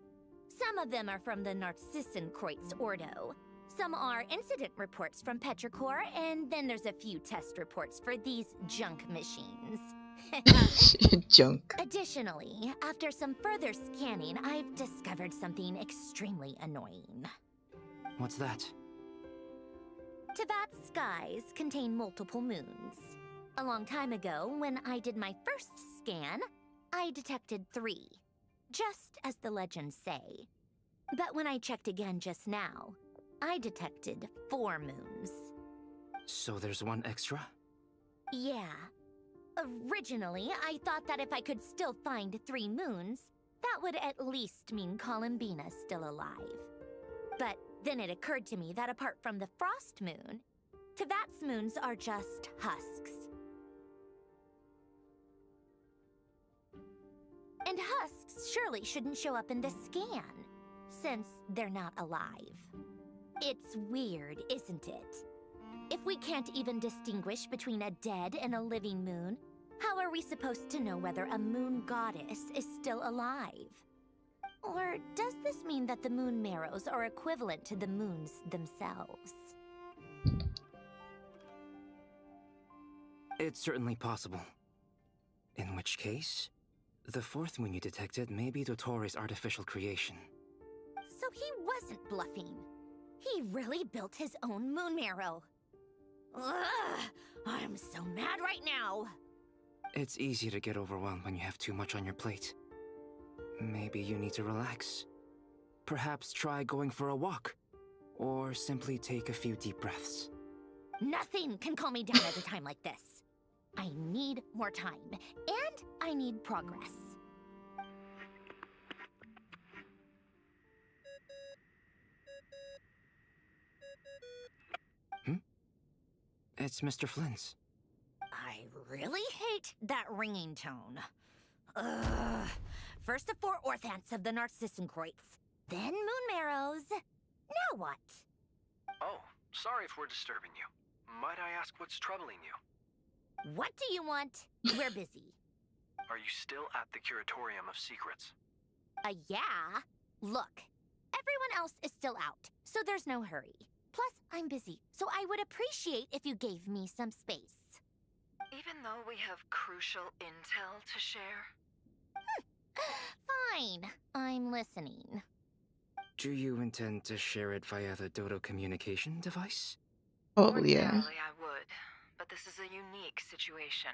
Some of them are from the Narcissenkreuz Ordo. Some are incident reports from Petrichor, and then there's a few test reports for these junk machines. Junk. Additionally, after some further scanning, I've discovered something extremely annoying. What's that? Teyvat's skies contain multiple moons. A long time ago, when I did my first scan, I detected 3, just as the legends say. But when I checked again just now, I detected 4 moons. So there's one extra? Yeah. Originally, I thought that if I could still find 3 moons, that would at least mean Columbina's still alive. But then it occurred to me that apart from the frost moon, Teyvat's moons are just husks. And husks surely shouldn't show up in the scan, since they're not alive. It's weird, isn't it? If we can't even distinguish between a dead and a living moon, how are we supposed to know whether a moon goddess is still alive? Or does this mean that the moon marrows are equivalent to the moons themselves? It's certainly possible. In which case, the 4th moon you detected may be Dottore artificial creation. So he wasn't bluffing. He really built his own moon marrow. Ugh, I'm so mad right now. It's easy to get overwhelmed when you have too much on your plate. Maybe you need to relax. Perhaps try going for a walk. Or simply take a few deep breaths. Nothing can calm me down at a time like this. I need more time, and I need progress. It's Mr. Flynn's. I really hate that ringing tone. Ugh. First the 4 orthants of the Narcissenkreuz, then moon marrows. Now what? Oh, sorry if we're disturbing you. Might I ask what's troubling you? What do you want? We're busy. Are you still at the Curatorium of Secrets? Yeah. Look, everyone else is still out, so there's no hurry. Plus, I'm busy, so I would appreciate if you gave me some space. Even though we have crucial intel to share? Fine, I'm listening. Do you intend to share it via the Dodo communication device? Oh, yeah. Ordinarily I would, but this is a unique situation.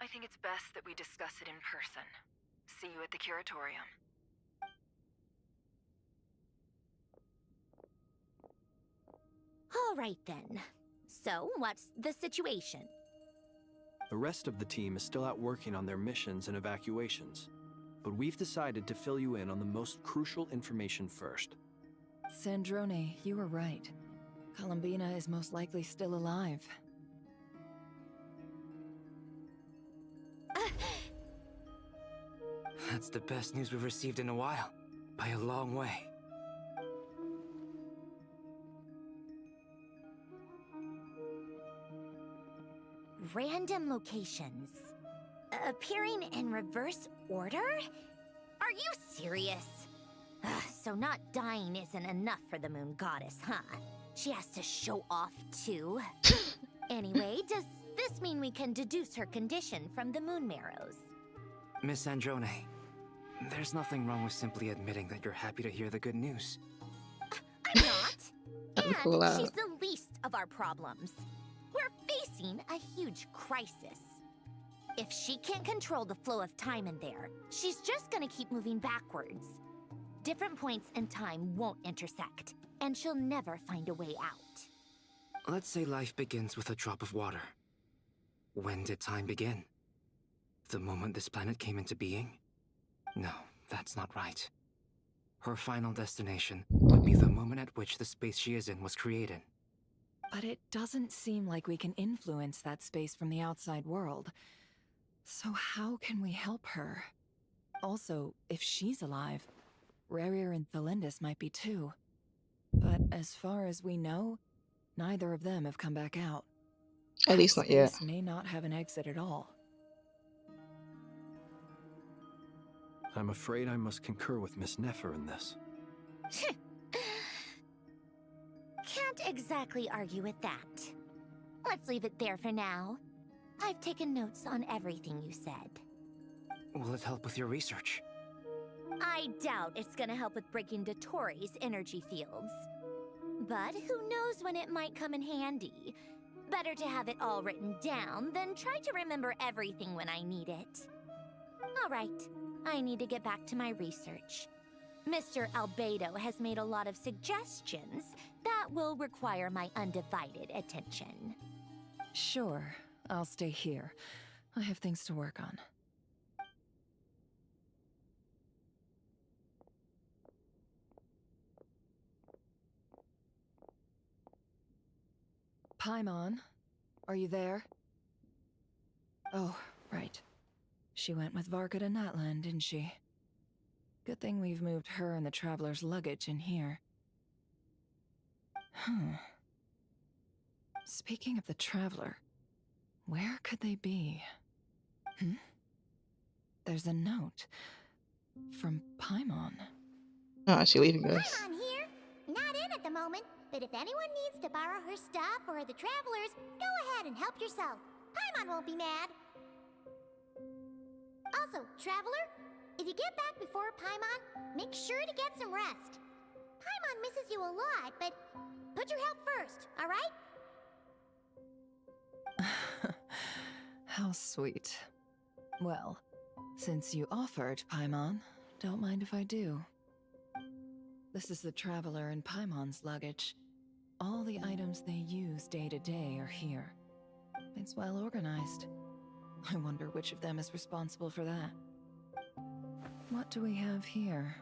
I think it's best that we discuss it in person. See you at the Curatorium. All right then. So, what's the situation? The rest of the team is still out working on their missions and evacuations, but we've decided to fill you in on the most crucial information first. Sandrone, you were right. Columbina is most likely still alive. That's the best news we've received in a while, by a long way. Random locations. Appearing in reverse order? Are you serious? So not dying isn't enough for the moon goddess, huh? She has to show off too. Anyway, does this mean we can deduce her condition from the moon marrows? Miss Androne, there's nothing wrong with simply admitting that you're happy to hear the good news. I'm not. And Pull out. she's the least of our problems. We're facing a huge crisis. If she can't control the flow of time in there, she's just gonna keep moving backwards. Different points in time won't intersect, and she'll never find a way out. Let's say life begins with a drop of water. When did time begin? The moment this planet came into being? No, that's not right. Her final destination would be the moment at which the space she is in was created. But it doesn't seem like we can influence that space from the outside world. So how can we help her? Also, if she's alive, Rerir and Thalindus might be too. But as far as we know, neither of them have come back out. At least not yet. Space may not have an exit at all. I'm afraid I must concur with Miss Nefer in this. Can't exactly argue with that. Let's leave it there for now. I've taken notes on everything you said. Will it help with your research? I doubt it's gonna help with breaking Dottoro's energy fields. But who knows when it might come in handy. Better to have it all written down than try to remember everything when I need it. Alright, I need to get back to my research. Mr. Albedo has made a lot of suggestions that will require my undivided attention. Sure, I'll stay here. I have things to work on. Paimon, are you there? Oh, right. She went with Varka to Natlan, didn't she? Good thing we've moved her and the Traveler's luggage in here. Speaking of the Traveler, where could they be? There's a note from Paimon. Oh, is she leaving us? Paimon here. Not in at the moment, but if anyone needs to borrow her stuff or the Travelers, go ahead and help yourself. Paimon won't be mad. Also, Traveler, if you get back before Paimon, make sure to get some rest. Paimon misses you a lot, but put your health first, all right? How sweet. Well, since you offered, Paimon, don't mind if I do. This is the Traveler and Paimon's luggage. All the items they use day to day are here. It's well organized. I wonder which of them is responsible for that. What do we have here?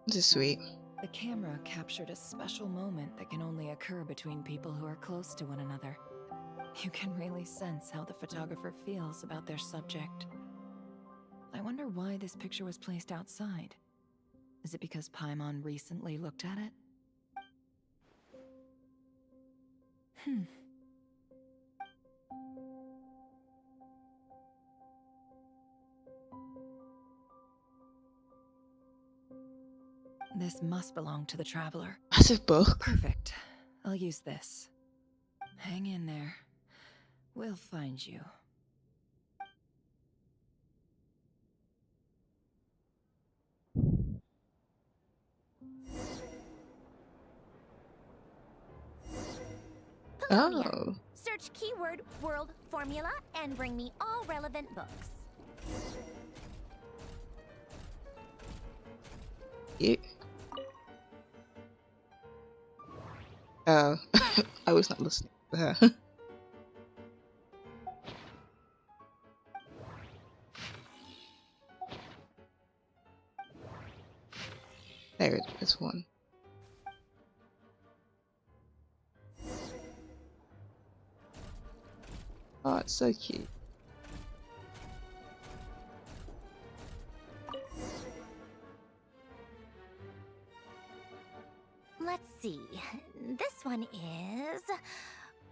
This is sweet. The camera captured a special moment that can only occur between people who are close to one another. You can really sense how the photographer feels about their subject. I wonder why this picture was placed outside. Is it because Paimon recently looked at it? This must belong to the Traveler. Massive book. Perfect. I'll use this. Hang in there. We'll find you. Polonia. Search keyword world formula and bring me all relevant books. Yeah. Oh, I was not listening to her. There it is, one. Oh, it's so cute. Let's see. This one is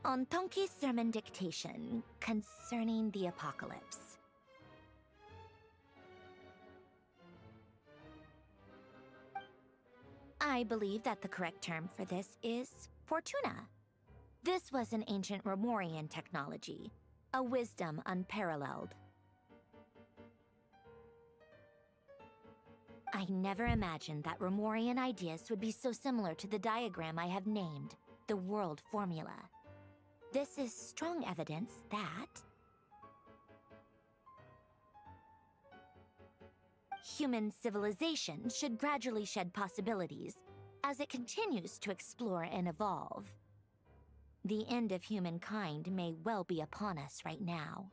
on Tonki's sermon dictation concerning the apocalypse. I believe that the correct term for this is Fortuna. This was an ancient Remorian technology, a wisdom unparalleled. I never imagined that Remorian ideas would be so similar to the diagram I have named, the World Formula. This is strong evidence that human civilization should gradually shed possibilities as it continues to explore and evolve. The end of humankind may well be upon us right now.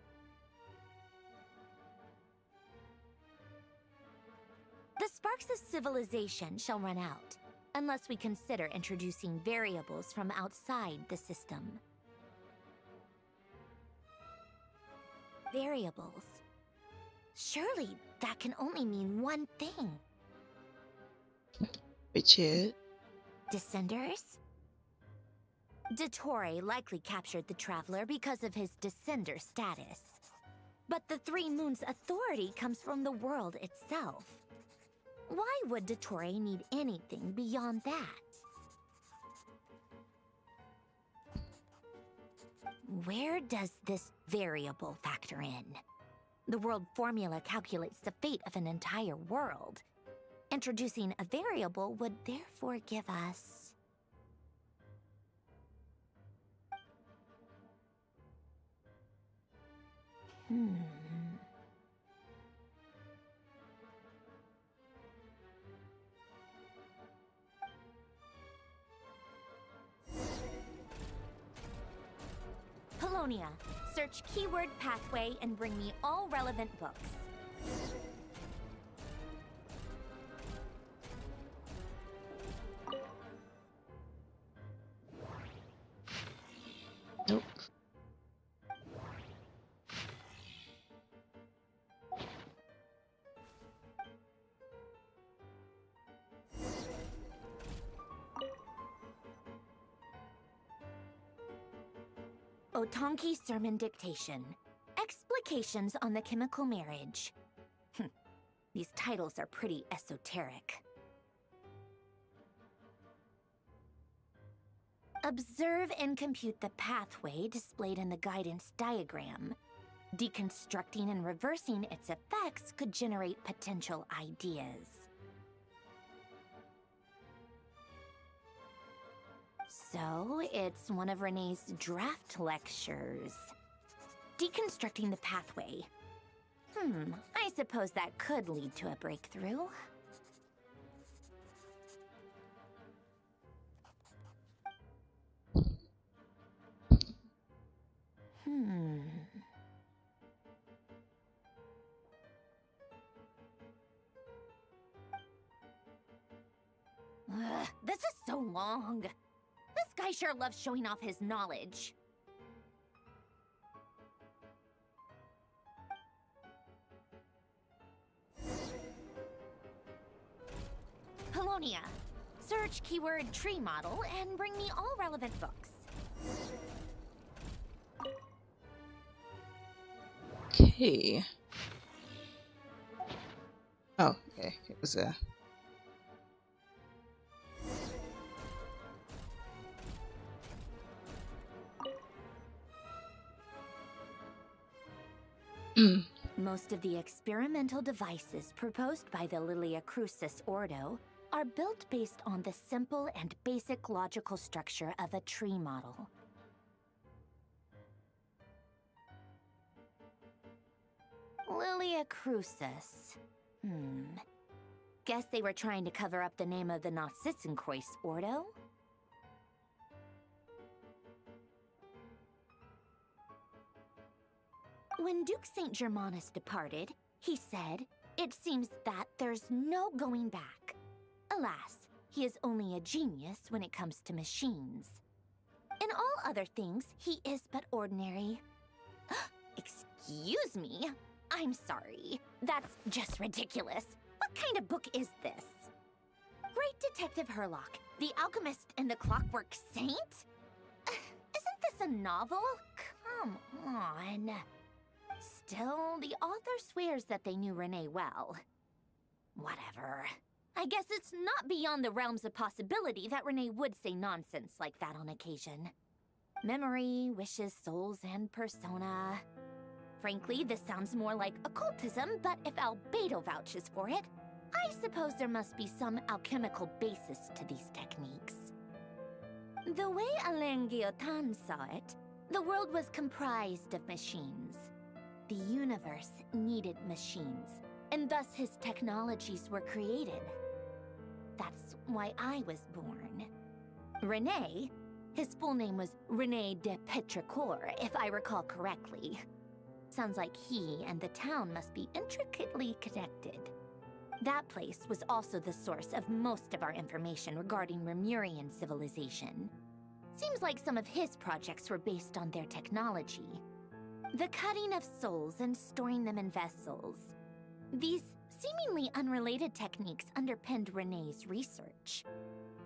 The sparks of civilization shall run out, unless we consider introducing variables from outside the system. Variables. Surely that can only mean one thing. Which is? Descenders? Dottore likely captured the Traveler because of his descender status. But the Three Moons' authority comes from the world itself. Why would Dottore need anything beyond that? Where does this variable factor in? The world formula calculates the fate of an entire world. Introducing a variable would therefore give us... Polonia, search keyword pathway and bring me all relevant books. Nope. Otonki Sermon Dictation. Explications on the Chemical Marriage. These titles are pretty esoteric. Observe and compute the pathway displayed in the guidance diagram. Deconstructing and reversing its effects could generate potential ideas. So, it's one of Renee's draft lectures. Deconstructing the pathway. I suppose that could lead to a breakthrough. This is so long. This guy sure loves showing off his knowledge. Polonia, search keyword tree model and bring me all relevant books. Okay. Oh, okay. It was a... Most of the experimental devices proposed by the Lilia Crucis Ordo are built based on the simple and basic logical structure of a tree model. Lilia Crucis. Guess they were trying to cover up the name of the Nautitzenkois Ordo? When Duke St. Germanus departed, he said, "It seems that there's no going back." Alas, he is only a genius when it comes to machines. In all other things, he is but ordinary. Excuse me? I'm sorry. That's just ridiculous. What kind of book is this? Great Detective Herlock, the Alchemist and the Clockwork Saint? Isn't this a novel? Come on. Still, the author swears that they knew Renee well. Whatever. I guess it's not beyond the realms of possibility that Renee would say nonsense like that on occasion. Memory, wishes, souls, and persona. Frankly, this sounds more like occultism, but if Albedo vouches for it, I suppose there must be some alchemical basis to these techniques. The way Alain Guillotin saw it, the world was comprised of machines. The universe needed machines, and thus his technologies were created. That's why I was born. Renee, his full name was Renee de Petrichor, if I recall correctly. Sounds like he and the town must be intricately connected. That place was also the source of most of our information regarding Remurian civilization. Seems like some of his projects were based on their technology. The cutting of souls and storing them in vessels. These seemingly unrelated techniques underpinned Renee's research.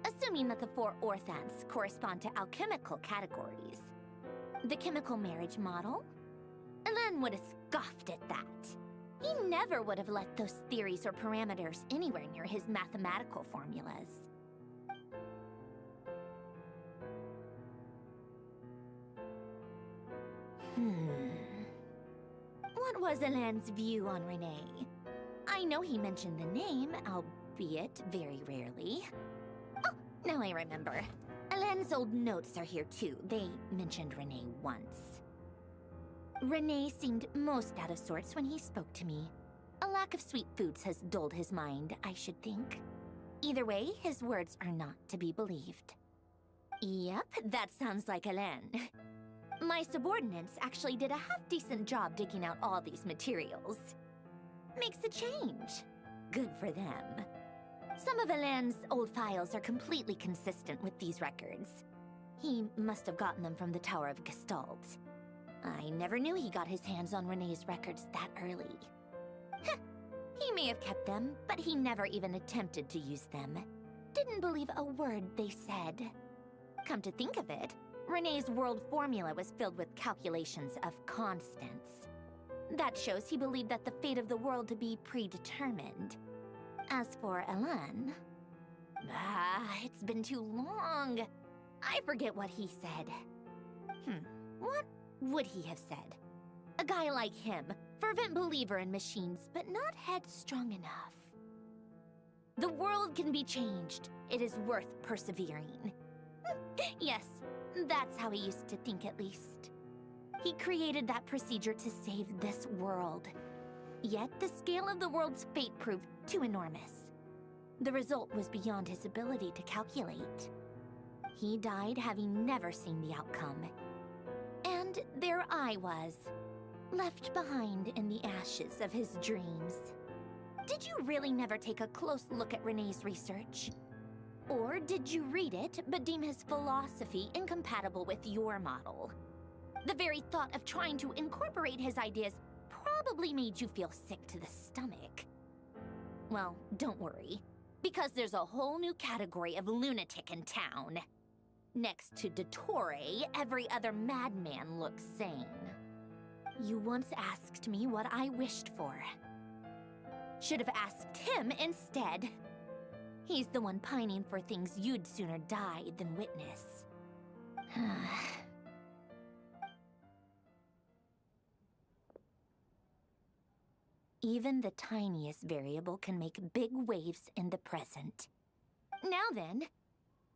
Assuming that the 4 orthants correspond to alchemical categories. The chemical marriage model? Alain would have scoffed at that. He never would have let those theories or parameters anywhere near his mathematical formulas. What was Alain's view on Renee? I know he mentioned the name, albeit very rarely. Oh, now I remember. Alain's old notes are here too. They mentioned Renee once. Renee seemed most out of sorts when he spoke to me. A lack of sweet foods has dulled his mind, I should think. Either way, his words are not to be believed. Yep, that sounds like Alain. My subordinates actually did a half-decent job digging out all these materials. Makes a change. Good for them. Some of Alain's old files are completely consistent with these records. He must have gotten them from the Tower of Gestalt. I never knew he got his hands on Renee's records that early. Heh, he may have kept them, but he never even attempted to use them. Didn't believe a word they said. Come to think of it, Renee's world formula was filled with calculations of constants. That shows he believed that the fate of the world to be predetermined. As for Alain... it's been too long. I forget what he said. What would he have said? A guy like him, fervent believer in machines, but not headstrong enough. The world can be changed. It is worth persevering. Yes, that's how he used to think at least. He created that procedure to save this world. Yet the scale of the world's fate proved too enormous. The result was beyond his ability to calculate. He died having never seen the outcome. And there I was, left behind in the ashes of his dreams. Did you really never take a close look at Renee's research? Or did you read it, but deem his philosophy incompatible with your model? The very thought of trying to incorporate his ideas probably made you feel sick to the stomach. Well, don't worry, because there's a whole new category of lunatic in town. Next to Dottore, every other madman looks sane. You once asked me what I wished for. Should have asked him instead. He's the one pining for things you'd sooner die than witness. Even the tiniest variable can make big waves in the present. Now then,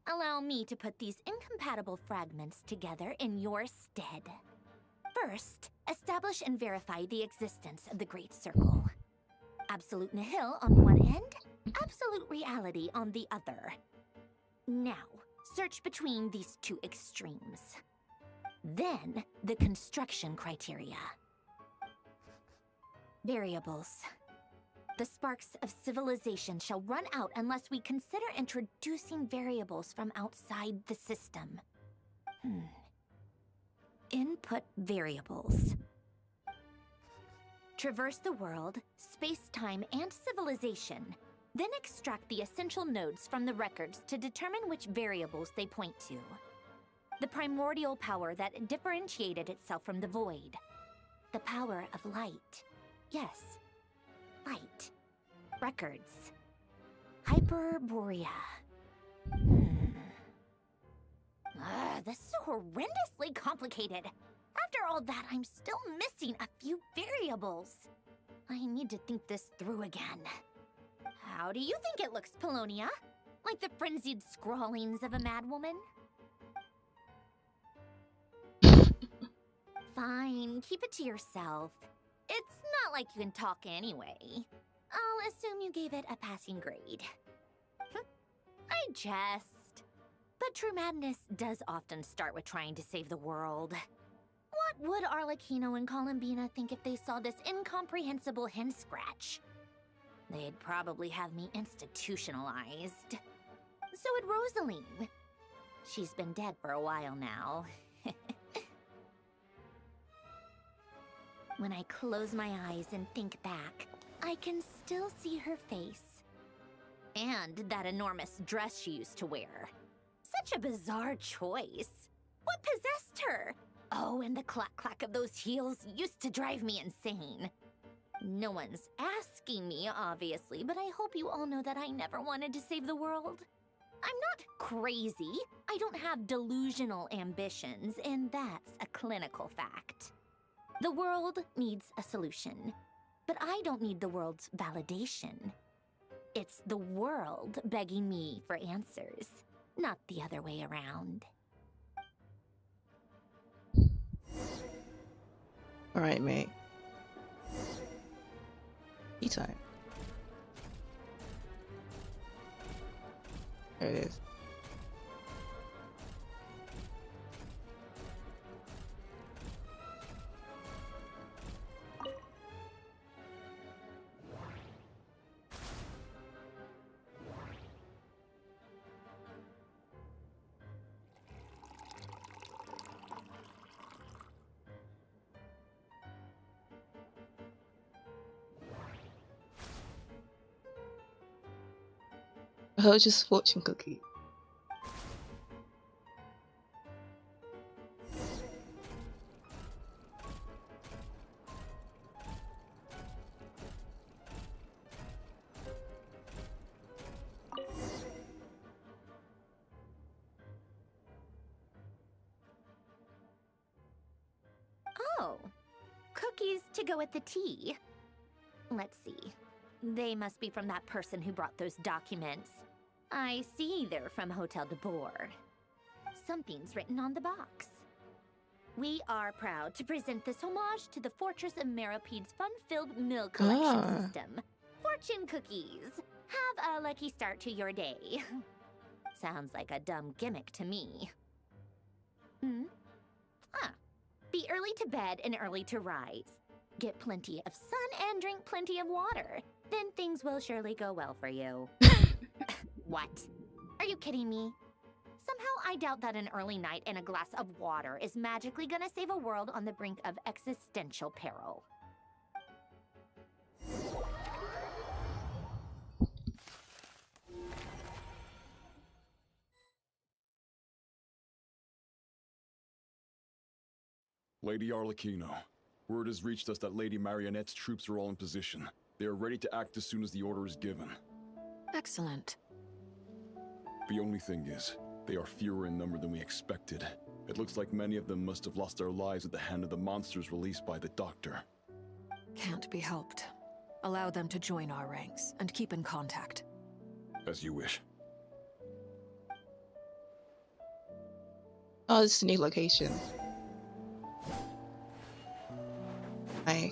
allow me to put these incompatible fragments together in your stead. First, establish and verify the existence of the Great Circle. Absolute nihil on one end, absolute reality on the other. Now, search between these two extremes. Then, the construction criteria. Variables. The sparks of civilization shall run out unless we consider introducing variables from outside the system. Input variables. Traverse the world, space-time, and civilization, then extract the essential nodes from the records to determine which variables they point to. The primordial power that differentiated itself from the void. The power of light. Yes, light. Records. Hyperborea. This is horrendously complicated. After all that, I'm still missing a few variables. I need to think this through again. How do you think it looks, Polonia? Like the frenzied scrawlings of a madwoman? Fine, keep it to yourself. It's not like you can talk anyway. I'll assume you gave it a passing grade. I jest. But true madness does often start with trying to save the world. What would Arlecchino and Columbina think if they saw this incomprehensible hen scratch? They'd probably have me institutionalized. So would Rosaline. She's been dead for a while now. When I close my eyes and think back, I can still see her face. And that enormous dress she used to wear. Such a bizarre choice. What possessed her? Oh, and the clack-clack of those heels used to drive me insane. No one's asking me, obviously, but I hope you all know that I never wanted to save the world. I'm not crazy. I don't have delusional ambitions, and that's a clinical fact. The world needs a solution, but I don't need the world's validation. It's the world begging me for answers, not the other way around. Alright, mate. Tea time. There it is. Oh, just fortune cookie. Oh, cookies to go with the tea. Let's see. They must be from that person who brought those documents. I see they're from Hotel de Boer. Something's written on the box. We are proud to present this homage to the Fortress of Meropede's fun-filled mill collection system. Fortune cookies. Have a lucky start to your day. Sounds like a dumb gimmick to me. Be early to bed and early to rise. Get plenty of sun and drink plenty of water. Then things will surely go well for you. What? Are you kidding me? Somehow I doubt that an early night and a glass of water is magically gonna save a world on the brink of existential peril. Lady Arlecchino, word has reached us that Lady Marionette's troops are all in position. They are ready to act as soon as the order is given. Excellent. The only thing is, they are fewer in number than we expected. It looks like many of them must have lost their lives at the hand of the monsters released by the Doctor. Can't be helped. Allow them to join our ranks, and keep in contact. As you wish. Oh, this is a new location. I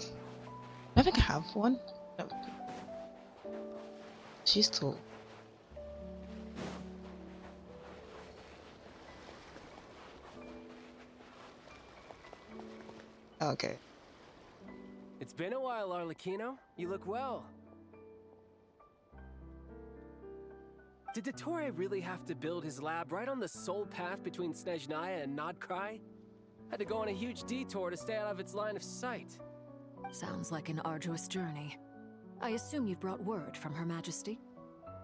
don't think I have one. No. She's tall. Okay. It's been a while, Arlecchino. You look well. Did Dottore really have to build his lab right on the sole path between Snezhnaya and Nodkrai? Had to go on a huge detour to stay out of its line of sight. Sounds like an arduous journey. I assume you've brought word from Her Majesty?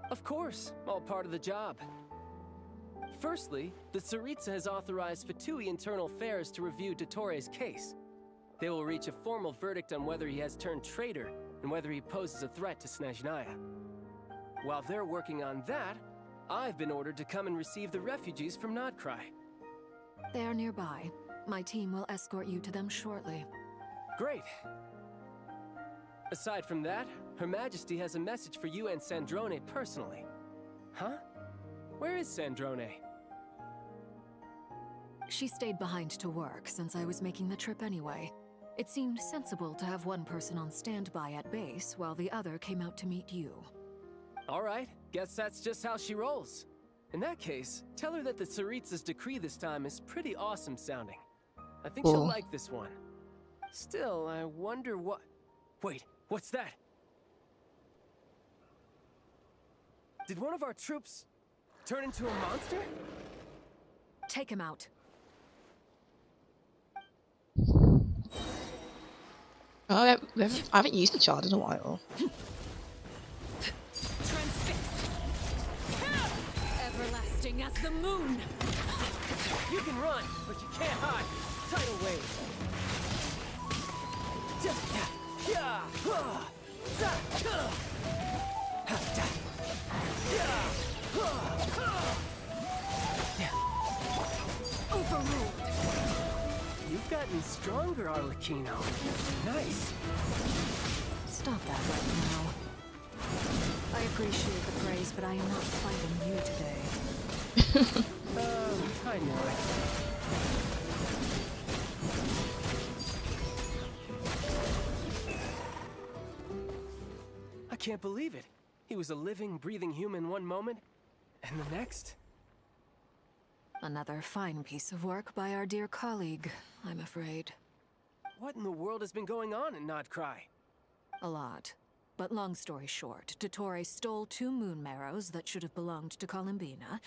Of course, all part of the job. Firstly, the Tsaritsa has authorized Fatui Internal Affairs to review Dottore's case. They will reach a formal verdict on whether he has turned traitor and whether he poses a threat to Snezhnaya. While they're working on that, I've been ordered to come and receive the refugees from Nodcry. They are nearby. My team will escort you to them shortly. Great. Aside from that, Her Majesty has a message for you and Sandrone personally. Huh? Where is Sandrone? She stayed behind to work since I was making the trip anyway. It seemed sensible to have one person on standby at base while the other came out to meet you. All right, guess that's just how she rolls. In that case, tell her that the Tsaritsa's decree this time is pretty awesome sounding. I think she'll like this one. Still, I wonder what... Wait, what's that? Did one of our troops turn into a monster? Take him out. Oh, I haven't used the shard in a while. Transfixed. Everlasting as the moon. You can run, but you can't hide. Tidal wave. Overruled. You've gotten stronger, Arlecchino. Nice. Stop that right now. I appreciate the praise, but I am not fighting you today. I knew it. I can't believe it. He was a living, breathing human one moment, and the next... Another fine piece of work by our dear colleague, I'm afraid. What in the world has been going on in Nodcry? A lot. But long story short, Dottore stole 2 moon marrows that should have belonged to Columbina,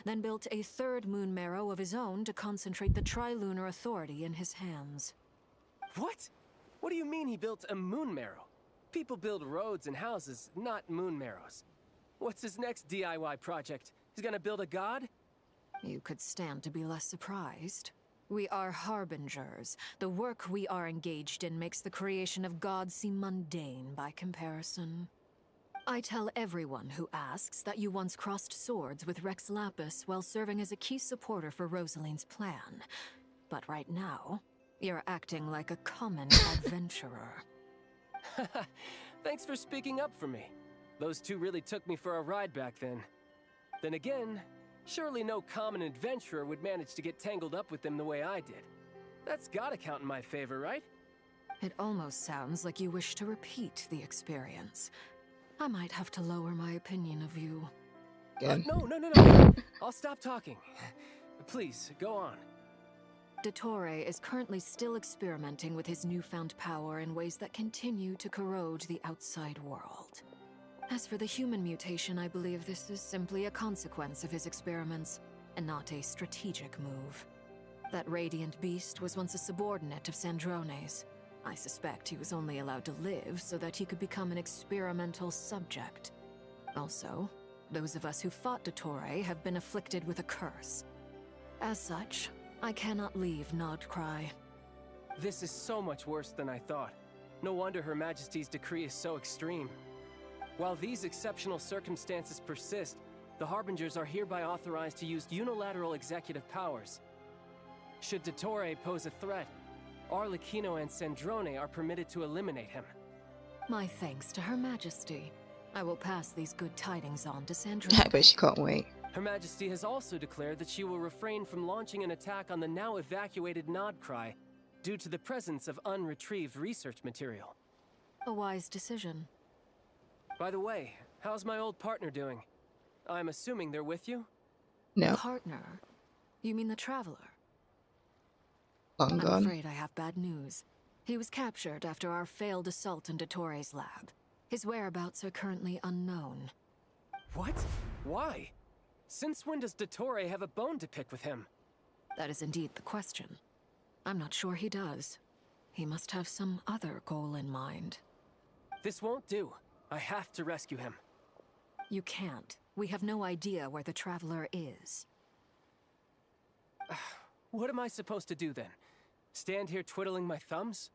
then built a 3rd moon marrow of his own to concentrate the Trilunar Authority in his hands. What? What do you mean he built a moon marrow? People build roads and houses, not moon marrows. What's his next DIY project? He's gonna build a god? You could stand to be less surprised. We are harbingers. The work we are engaged in makes the creation of gods seem mundane by comparison. I tell everyone who asks that you once crossed swords with Rex Lapis while serving as a key supporter for Rosaline's plan. But right now, you're acting like a common adventurer. Thanks for speaking up for me. Those 2 really took me for a ride back then. Then again, surely no common adventurer would manage to get tangled up with them the way I did. That's gotta count in my favor, right? It almost sounds like you wish to repeat the experience. I might have to lower my opinion of you. No. I'll stop talking. Please, go on. Dottore is currently still experimenting with his newfound power in ways that continue to corrode the outside world. As for the human mutation, I believe this is simply a consequence of his experiments, and not a strategic move. That radiant beast was once a subordinate of Sandrone's. I suspect he was only allowed to live so that he could become an experimental subject. Also, those of us who fought Dottore have been afflicted with a curse. As such, I cannot leave Nodcry. This is so much worse than I thought. No wonder Her Majesty's decree is so extreme. While these exceptional circumstances persist, the Harbingers are hereby authorized to use unilateral executive powers. Should Dottore pose a threat, Arlecchino and Sandrone are permitted to eliminate him. My thanks to Her Majesty. I will pass these good tidings on to Sandrone. I bet she can't wait. Her Majesty has also declared that she will refrain from launching an attack on the now evacuated Nodcry due to the presence of unretrieved research material. A wise decision. By the way, how's my old partner doing? I'm assuming they're with you? No. Partner? You mean the Traveler? Long I'm gone. afraid I have bad news. He was captured after our failed assault in Dottore's lab. His whereabouts are currently unknown. What? Why? Since when does Dottore have a bone to pick with him? That is indeed the question. I'm not sure he does. He must have some other goal in mind. This won't do. I have to rescue him. You can't. We have no idea where the Traveler is. What am I supposed to do then? Stand here twiddling my thumbs?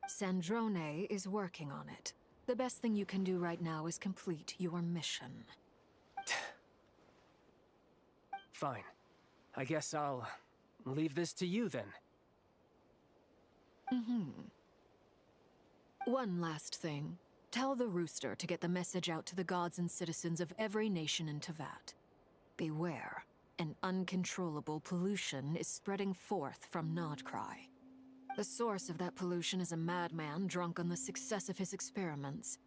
Sandrone is working on it. The best thing you can do right now is complete your mission. Fine. I guess I'll leave this to you then. One last thing. Tell the rooster to get the message out to the gods and citizens of every nation in Teyvat. Beware. An uncontrollable pollution is spreading forth from Nodcry. The source of that pollution is a madman drunk on the success of his experiments.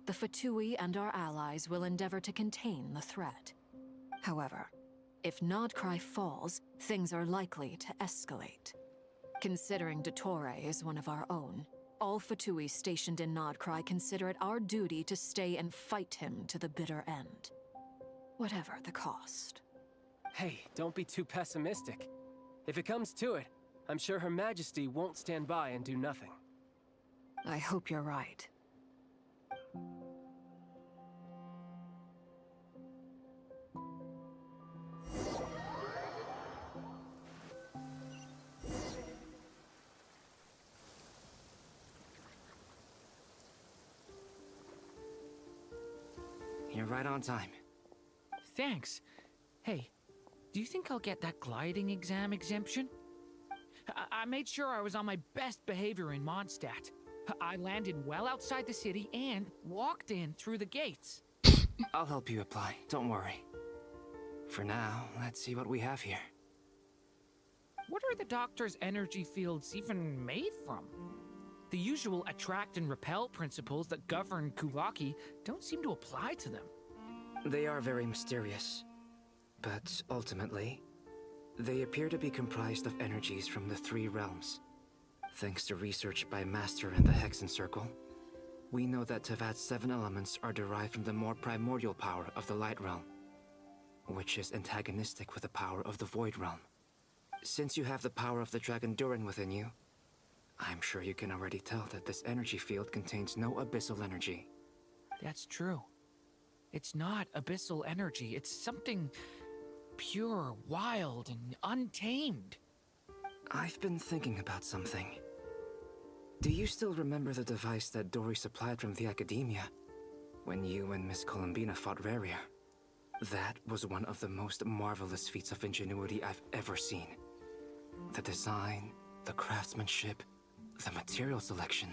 The Fatui and our allies will endeavor to contain the threat. However, if Nodcry falls, things are likely to escalate. Considering Dottore is one of our own, all Fatui stationed in Nodcry consider it our duty to stay and fight him to the bitter end. Whatever the cost. Hey, don't be too pessimistic. If it comes to it, I'm sure Her Majesty won't stand by and do nothing. I hope you're right. You're right on time. Thanks. Hey, do you think I'll get that gliding exam exemption? I made sure I was on my best behavior in Mondstadt. I landed well outside the city and walked in through the gates. I'll help you apply, don't worry. For now, let's see what we have here. What are the doctor's energy fields even made from? The usual attract and repel principles that govern Kuvaki don't seem to apply to them. They are very mysterious, but ultimately, they appear to be comprised of energies from the three realms. Thanks to research by Master and the Hexen Circle, we know that Teyvat's 7 elements are derived from the more primordial power of the Light Realm, which is antagonistic with the power of the Void Realm. Since you have the power of the Dragon Durin within you, I'm sure you can already tell that this energy field contains no abyssal energy. That's true. It's not abyssal energy, it's something pure, wild, and untamed. I've been thinking about something. Do you still remember the device that Dory supplied from the Academia when you and Miss Columbina fought Raria? That was one of the most marvelous feats of ingenuity I've ever seen. The design, the craftsmanship, the material selection.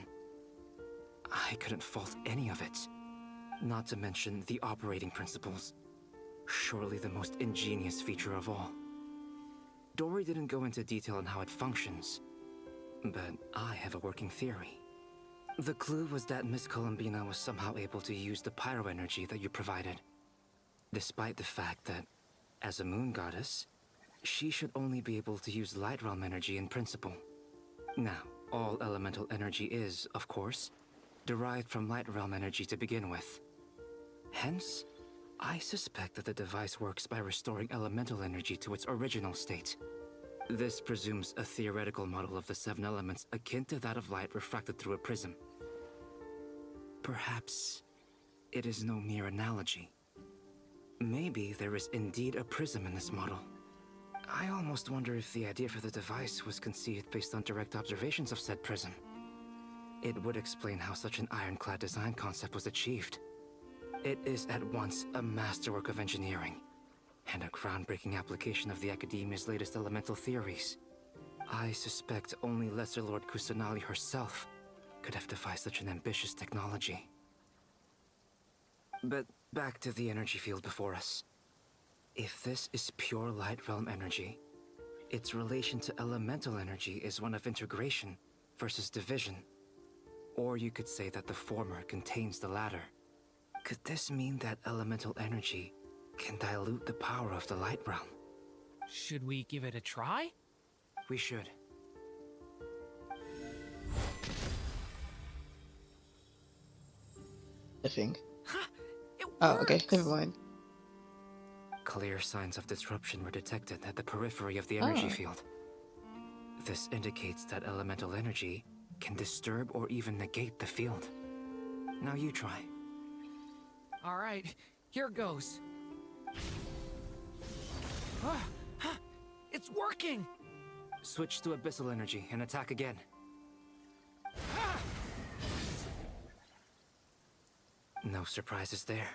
I couldn't fault any of it. Not to mention the operating principles. Surely the most ingenious feature of all. Dory didn't go into detail on how it functions, but I have a working theory. The clue was that Miss Columbina was somehow able to use the pyro energy that you provided, despite the fact that, as a moon goddess, she should only be able to use light realm energy in principle. Now, all elemental energy is, of course, derived from light realm energy to begin with. Hence, I suspect that the device works by restoring elemental energy to its original state. This presumes a theoretical model of the 7 elements akin to that of light refracted through a prism. Perhaps it is no mere analogy. Maybe there is indeed a prism in this model. I almost wonder if the idea for the device was conceived based on direct observations of said prism. It would explain how such an ironclad design concept was achieved. It is at once a masterwork of engineering and a groundbreaking application of the Academia's latest elemental theories. I suspect only Lesser Lord Kusanali herself could have devised such an ambitious technology. But back to the energy field before us. If this is pure light realm energy, its relation to elemental energy is one of integration versus division. Or you could say that the former contains the latter. Could this mean that elemental energy can dilute the power of the light realm? Should we give it a try? We should. I think. Oh, okay, never mind. Clear signs of disruption were detected at the periphery of the energy field. This indicates that elemental energy can disturb or even negate the field. Now you try. All right, here goes. It's working! Switch to abyssal energy and attack again. No surprises there.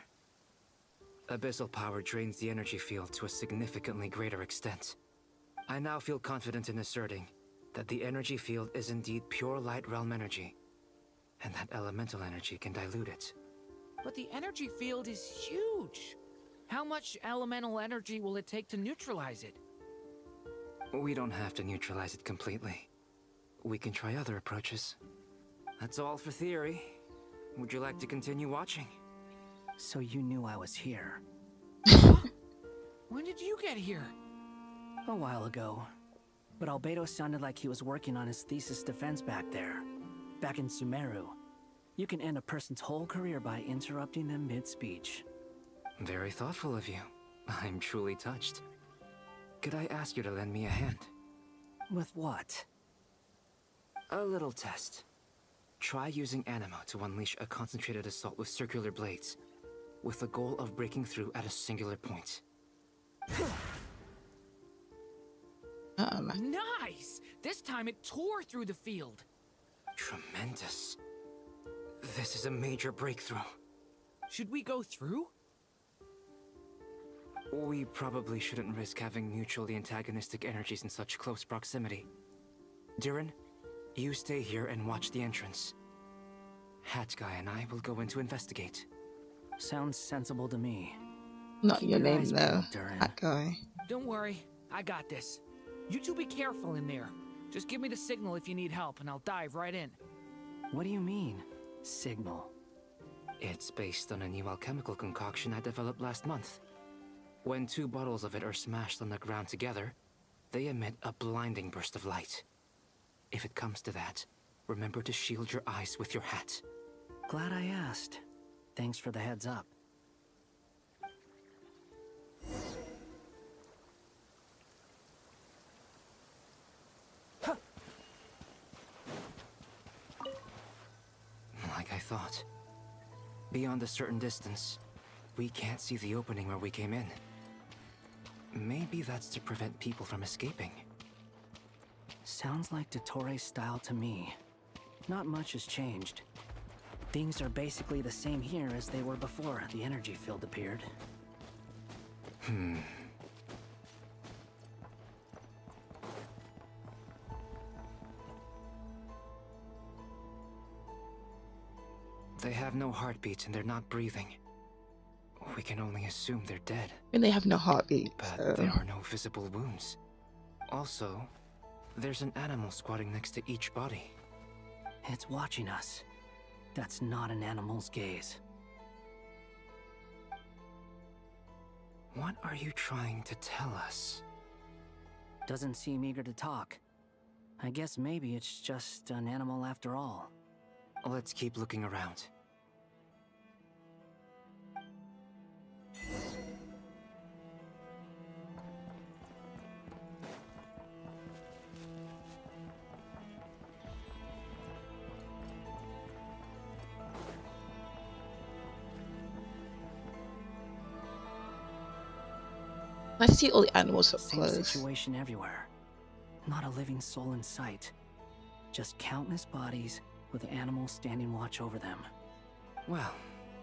Abyssal power drains the energy field to a significantly greater extent. I now feel confident in asserting that the energy field is indeed pure light realm energy, and that elemental energy can dilute it. But the energy field is huge. How much elemental energy will it take to neutralize it? We don't have to neutralize it completely. We can try other approaches. That's all for theory. Would you like to continue watching? So you knew I was here. When did you get here? A while ago. But Albedo sounded like he was working on his thesis defense back there. Back in Sumeru. You can end a person's whole career by interrupting them mid-speech. Very thoughtful of you. I'm truly touched. Could I ask you to lend me a hand? With what? A little test. Try using Animo to unleash a concentrated assault with circular blades, with the goal of breaking through at a singular point. Nice! This time it tore through the field. Tremendous. This is a major breakthrough. Should we go through? We probably shouldn't risk having mutually antagonistic energies in such close proximity. Durin, you stay here and watch the entrance. Hat Guy and I will go in to investigate. Sounds sensible to me. Not Keep your your name eyes though, peeled, Durin. that guy. Don't worry, I got this. You two be careful in there. Just give me the signal if you need help, and I'll dive right in. What do you mean, signal? It's based on a new alchemical concoction I developed last month. When 2 bottles of it are smashed on the ground together, they emit a blinding burst of light. If it comes to that, remember to shield your eyes with your hat. Glad I asked. Thanks for the heads up. Like I thought. Beyond a certain distance, we can't see the opening where we came in. Maybe that's to prevent people from escaping. Sounds like Dottore's style to me. Not much has changed. Things are basically the same here as they were before the energy field appeared. They have no heartbeats and they're not breathing. We can only assume they're dead. And they have no heartbeat. But there are no visible wounds. Also, there's an animal squatting next to each body. It's watching us. That's not an animal's gaze. What are you trying to tell us? Doesn't seem eager to talk. I guess maybe it's just an animal after all. Let's keep looking around. I see all the animals up Same close. situation everywhere. Not a living soul in sight. Just countless bodies with animals standing watch over them. Well,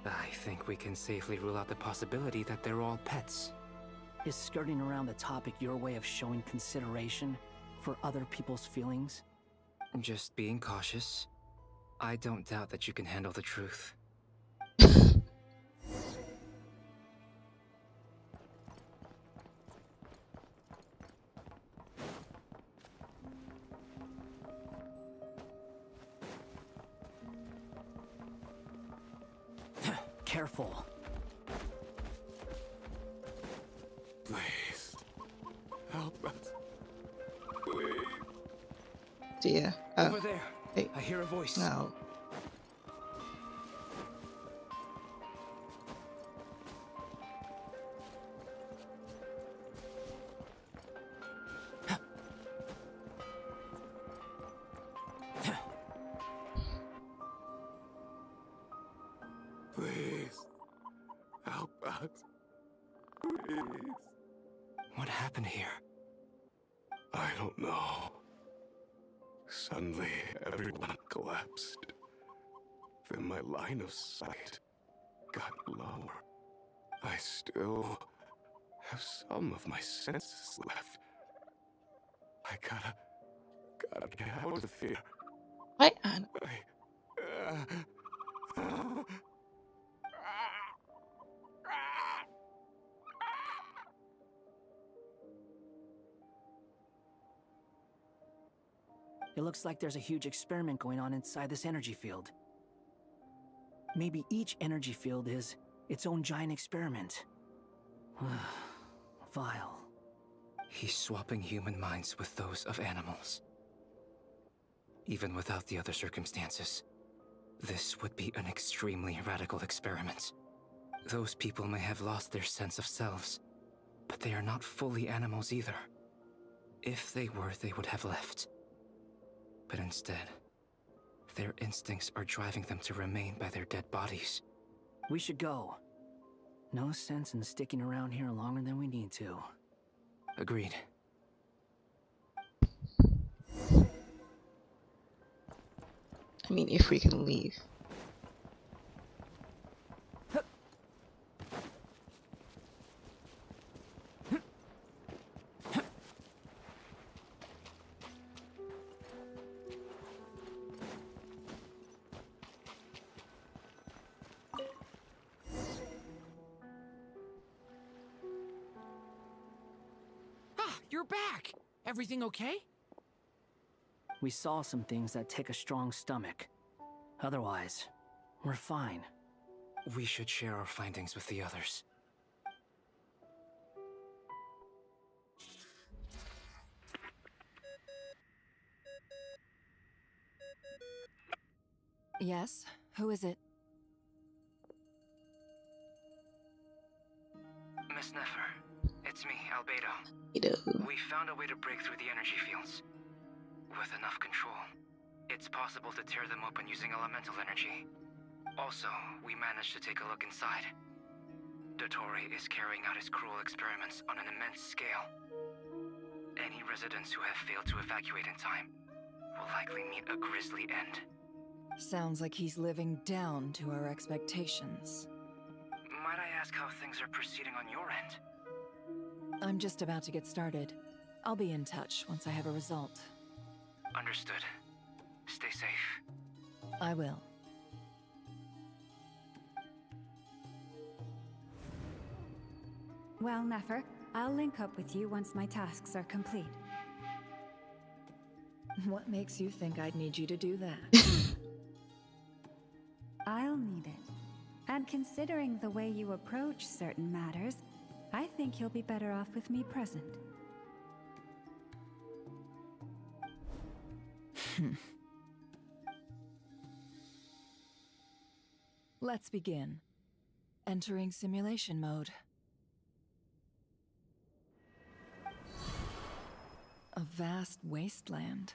I think we can safely rule out the possibility that they're all pets. Is skirting around the topic your way of showing consideration for other people's feelings? Just being cautious. I don't doubt that you can handle the truth. Careful. Please. Help us. Please. Dear. Over there. Hey. I hear a voice. No. Please. Help us. Please. What happened here? I don't know. Suddenly, everyone collapsed. Then my line of sight. got lower, I still have some of my senses left. I gotta get out of here. Right, Anne. It looks like there's a huge experiment going on inside this energy field. Maybe each energy field is its own giant experiment. Vile. He's swapping human minds with those of animals. Even without the other circumstances, this would be an extremely radical experiment. Those people may have lost their sense of selves, but they are not fully animals either. If they were, they would have left. But instead, their instincts are driving them to remain by their dead bodies. We should go. No sense in sticking around here longer than we need to. Agreed. I mean, if we can leave. You're back! Everything okay? We saw some things that take a strong stomach. Otherwise, we're fine. We should share our findings with the others. Yes? Who is it? Miss Nefer, it's me, Albedo. We found a way to break through the energy fields. With enough control, it's possible to tear them open using elemental energy. Also, we managed to take a look inside. Dottore is carrying out his cruel experiments on an immense scale. Any residents who have failed to evacuate in time will likely meet a grisly end. Sounds like he's living down to our expectations. Might I ask how things are proceeding on your end? I'm just about to get started. I'll be in touch once I have a result. Understood. Stay safe. I will. Well, Nefer, I'll link up with you once my tasks are complete. What makes you think I'd need you to do that? I'll need it. And considering the way you approach certain matters, I think you'll be better off with me present. Let's begin. Entering simulation mode. A vast wasteland.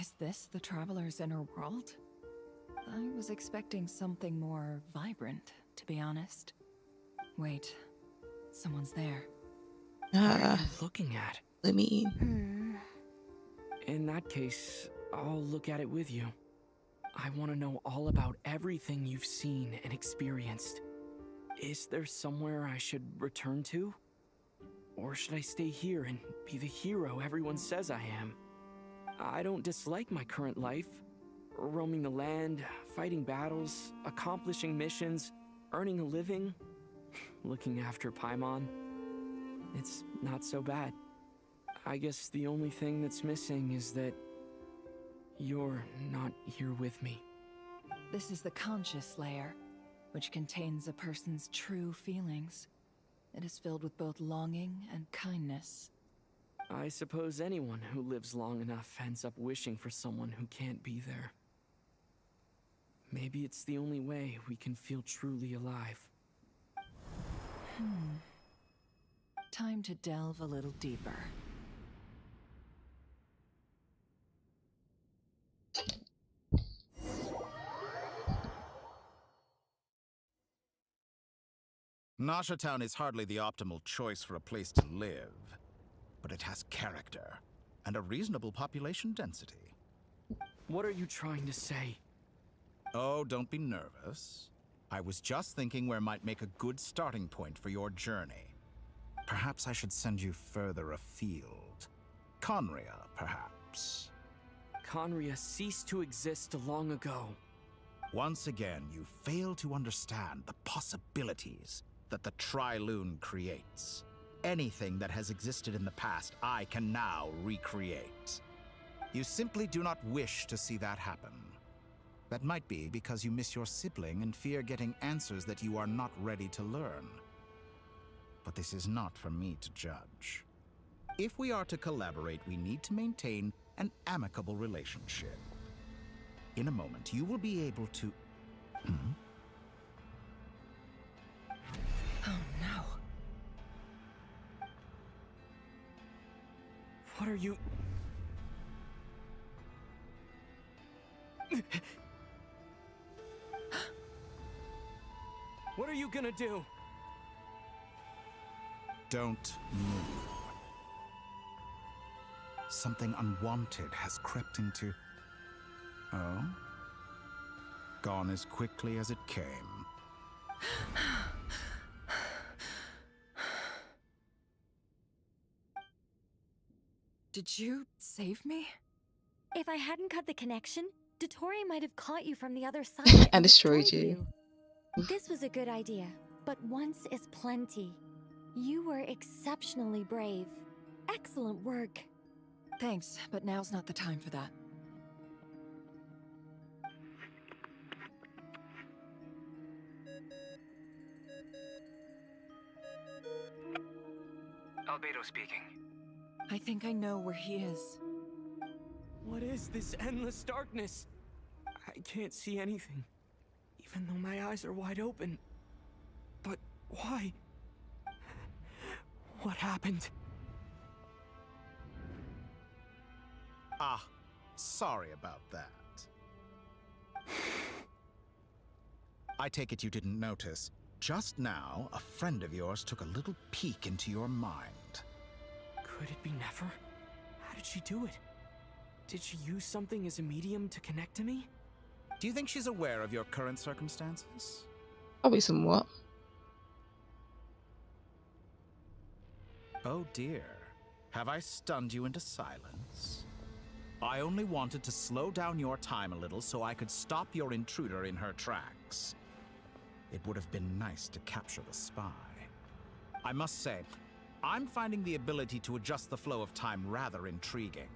Is this the Traveler's inner world? I was expecting something more vibrant, to be honest. Wait, someone's there. What are you looking at? Let me. In that case, I'll look at it with you. I want to know all about everything you've seen and experienced. Is there somewhere I should return to? Or should I stay here and be the hero everyone says I am? I don't dislike my current life. Roaming the land, fighting battles, accomplishing missions, earning a living, looking after Paimon. It's not so bad. I guess the only thing that's missing is that you're not here with me. This is the conscious layer, which contains a person's true feelings. It is filled with both longing and kindness. I suppose anyone who lives long enough ends up wishing for someone who can't be there. Maybe it's the only way we can feel truly alive. Time to delve a little deeper. Nasha Town is hardly the optimal choice for a place to live, but it has character and a reasonable population density. What are you trying to say? Oh, don't be nervous. I was just thinking where might make a good starting point for your journey. Perhaps I should send you further afield. Conria, perhaps. Conria ceased to exist long ago. Once again, you fail to understand the possibilities that the Tri-Lune creates. Anything that has existed in the past, I can now recreate. You simply do not wish to see that happen. That might be because you miss your sibling and fear getting answers that you are not ready to learn. But this is not for me to judge. If we are to collaborate, we need to maintain an amicable relationship. In a moment, you will be able to... Oh no. What are you... What are you gonna do? Don't move. Something unwanted has crept into... Oh? Gone as quickly as it came. Did you save me? If I hadn't cut the connection, Dottore might have caught you from the other side And destroyed you. This was a good idea, but once is plenty. You were exceptionally brave. Excellent work. Thanks, but now's not the time for that. Albedo speaking. I think I know where he is. What is this endless darkness? I can't see anything, even though my eyes are wide open. But why? What happened? Ah, sorry about that. I take it you didn't notice. Just now, a friend of yours took a little peek into your mind. Could it be Nefer? How did she do it? Did she use something as a medium to connect to me? Do you think she's aware of your current circumstances? Probably somewhat. Oh dear. Have I stunned you into silence? I only wanted to slow down your time a little so I could stop your intruder in her tracks. It would have been nice to capture the spy. I must say, I'm finding the ability to adjust the flow of time rather intriguing.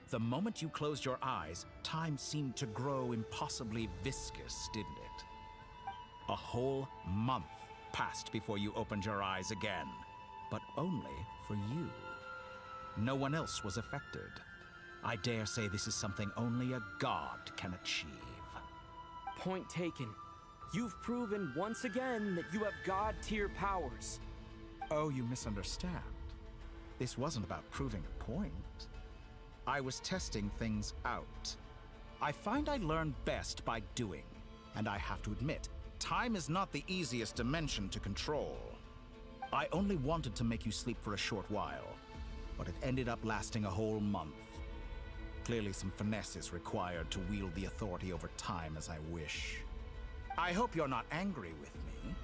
The moment you closed your eyes, time seemed to grow impossibly viscous, didn't it? A whole month passed before you opened your eyes again, but only for you. No one else was affected. I dare say this is something only a god can achieve. Point taken. You've proven once again that you have god-tier powers. Oh, you misunderstand. This wasn't about proving a point. I was testing things out. I find I learn best by doing, and I have to admit, time is not the easiest dimension to control. I only wanted to make you sleep for a short while, but it ended up lasting a whole month. Clearly some finesse is required to wield the authority over time as I wish. I hope you're not angry with me.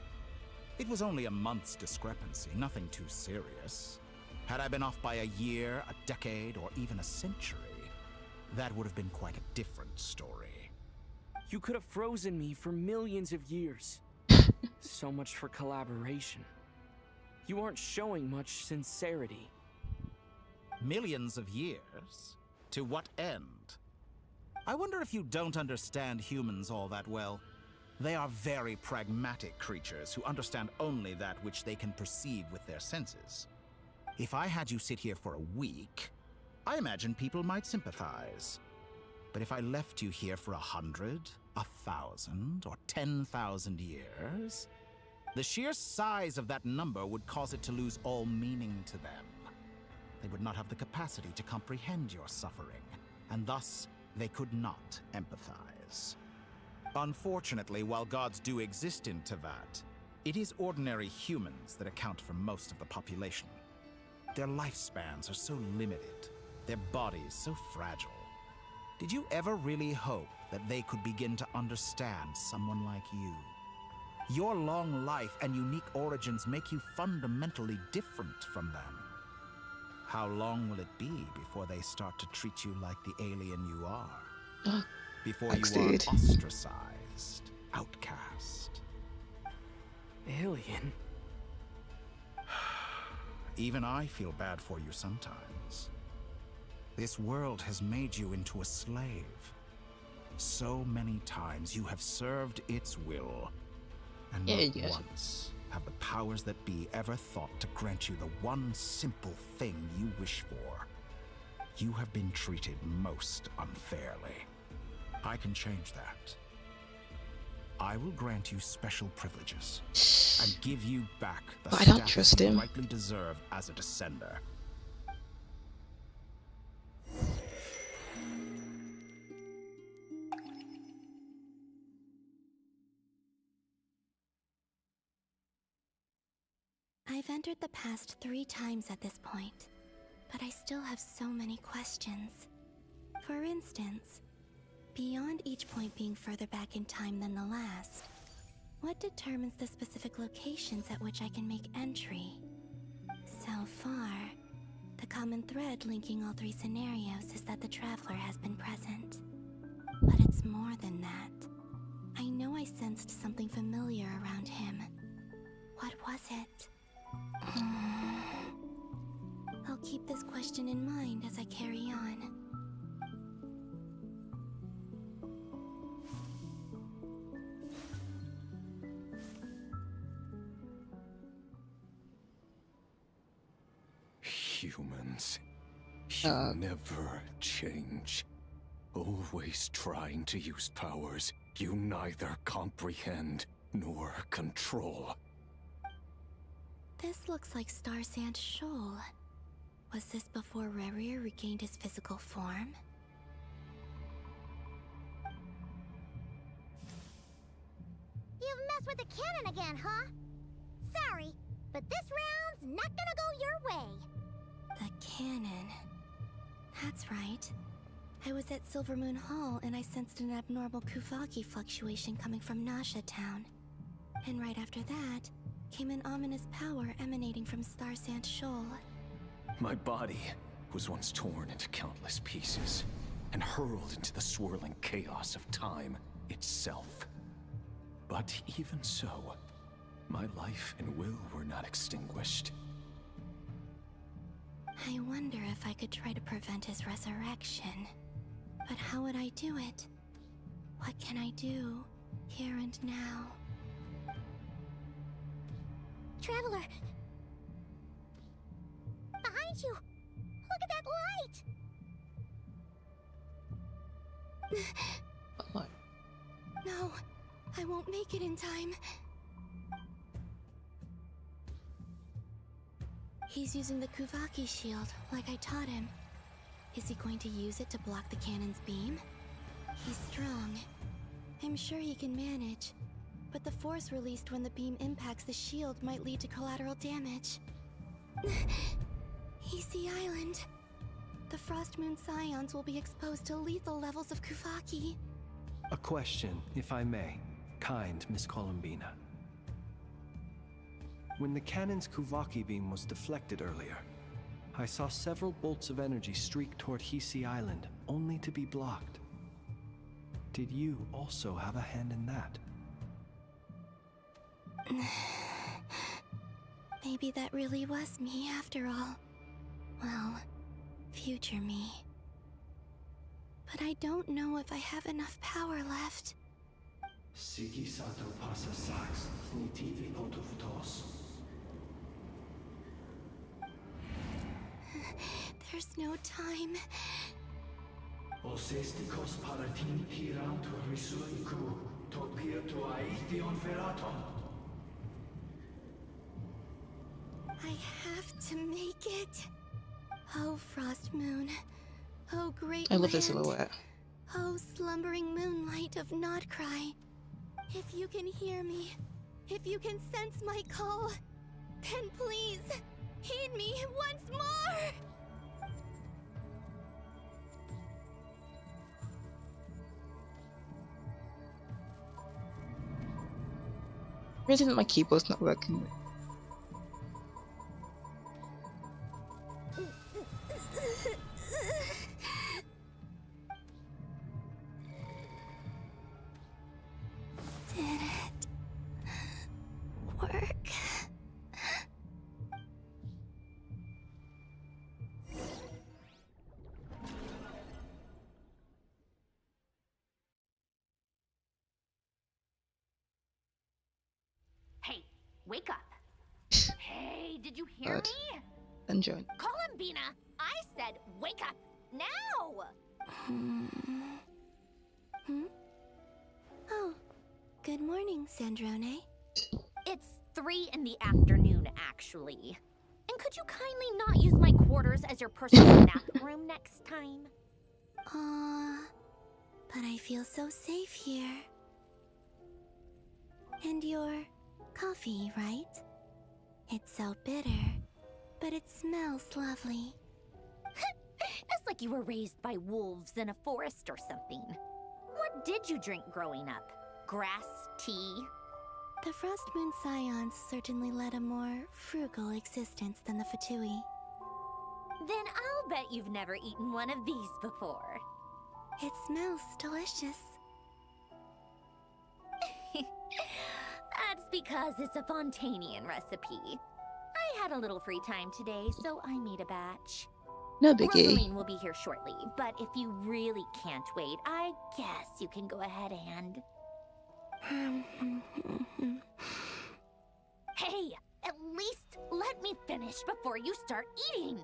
It was only a month's discrepancy, nothing too serious. Had I been off by a year, a decade, or even a century, that would have been quite a different story. You could have frozen me for millions of years. So much for collaboration. You aren't showing much sincerity. Millions of years? To what end? I wonder if you don't understand humans all that well. They are very pragmatic creatures who understand only that which they can perceive with their senses. If I had you sit here for a week, I imagine people might sympathize. But if I left you here for 100, 1,000, or 10,000 years, the sheer size of that number would cause it to lose all meaning to them. They would not have the capacity to comprehend your suffering, and thus they could not empathize. Unfortunately, while gods do exist in Tevat, it is ordinary humans that account for most of the population. Their lifespans are so limited, their bodies so fragile. Did you ever really hope that they could begin to understand someone like you? Your long life and unique origins make you fundamentally different from them. How long will it be before they start to treat you like the alien you are? Before Thanks, you are dude. ostracized, outcast. Alien? Even I feel bad for you sometimes. This world has made you into a slave. So many times you have served its will, and not once have the powers that be ever thought to grant you the one simple thing you wish for. You have been treated most unfairly. I can change that. I will grant you special privileges and give you back the But I don't status trust you him. rightly deserve as a descender. I've entered the past 3 times at this point, but I still have so many questions. For instance, beyond each point being further back in time than the last, what determines the specific locations at which I can make entry? So far, the common thread linking all 3 scenarios is that the Traveler has been present. But it's more than that. I know I sensed something familiar around him. What was it? I'll keep this question in mind as I carry on. Humans, you never change. Always trying to use powers you neither comprehend nor control. This looks like Star Sand Shoal. Was this before Rerir regained his physical form? You've messed with the cannon again, huh? Sorry, but this round's not gonna go your way. The cannon. That's right. I was at Silvermoon Hall and I sensed an abnormal Kuvaki fluctuation coming from Nasha Town. And right after that, came an ominous power emanating from Star Sand Shoal. My body was once torn into countless pieces and hurled into the swirling chaos of time itself. But even so, my life and will were not extinguished. I wonder if I could try to prevent his resurrection. But how would I do it? What can I do, here and now? Traveler! Behind you! Look at that light! No, I won't make it in time. He's using the Kuvaki shield, like I taught him. Is he going to use it to block the cannon's beam? He's strong. I'm sure he can manage. But the force released when the beam impacts the shield might lead to collateral damage. EC Island. The Frost Moon Scions will be exposed to lethal levels of Kuvaki. A question, if I may, kind Miss Columbina. When the cannon's Kuvaki beam was deflected earlier, I saw several bolts of energy streak toward Hisi Island, only to be blocked. Did you also have a hand in that? Maybe that really was me after all. Well, future me. But I don't know if I have enough power left. Siki Sato Pasa Sax, Snitivi Potoftos. There's no time. Osestikos Paratini Kiranto Risuiku, Topirto Aithion Feraton. I have to make it. Oh, Frost Moon. Oh, great I love this land. silhouette. Oh, slumbering moonlight of Nodcry. If you can hear me, if you can sense my call, then please, heed me once more! reason that my keyboard's not working. Did it work? Hey, wake up. Hey, did you hear God. me? Enjoy. Call him, Bina. I said wake up now. Oh, good morning, Sandrone. It's 3 in the afternoon, actually. And could you kindly not use my quarters as your personal nap room next time? But I feel so safe here. And your coffee, right? It's so bitter, but it smells lovely. It's like you were raised by wolves in a forest or something. What did you drink growing up? Grass tea? The Frost Moon Scions certainly led a more frugal existence than the Fatui. Then I'll bet you've never eaten one of these before. It smells delicious. That's because it's a Fontanian recipe. I had a little free time today, so I made a batch. No biggie. Rosaline will be here shortly, but if you really can't wait, I guess you can go ahead and... Hey, at least let me finish before you start eating!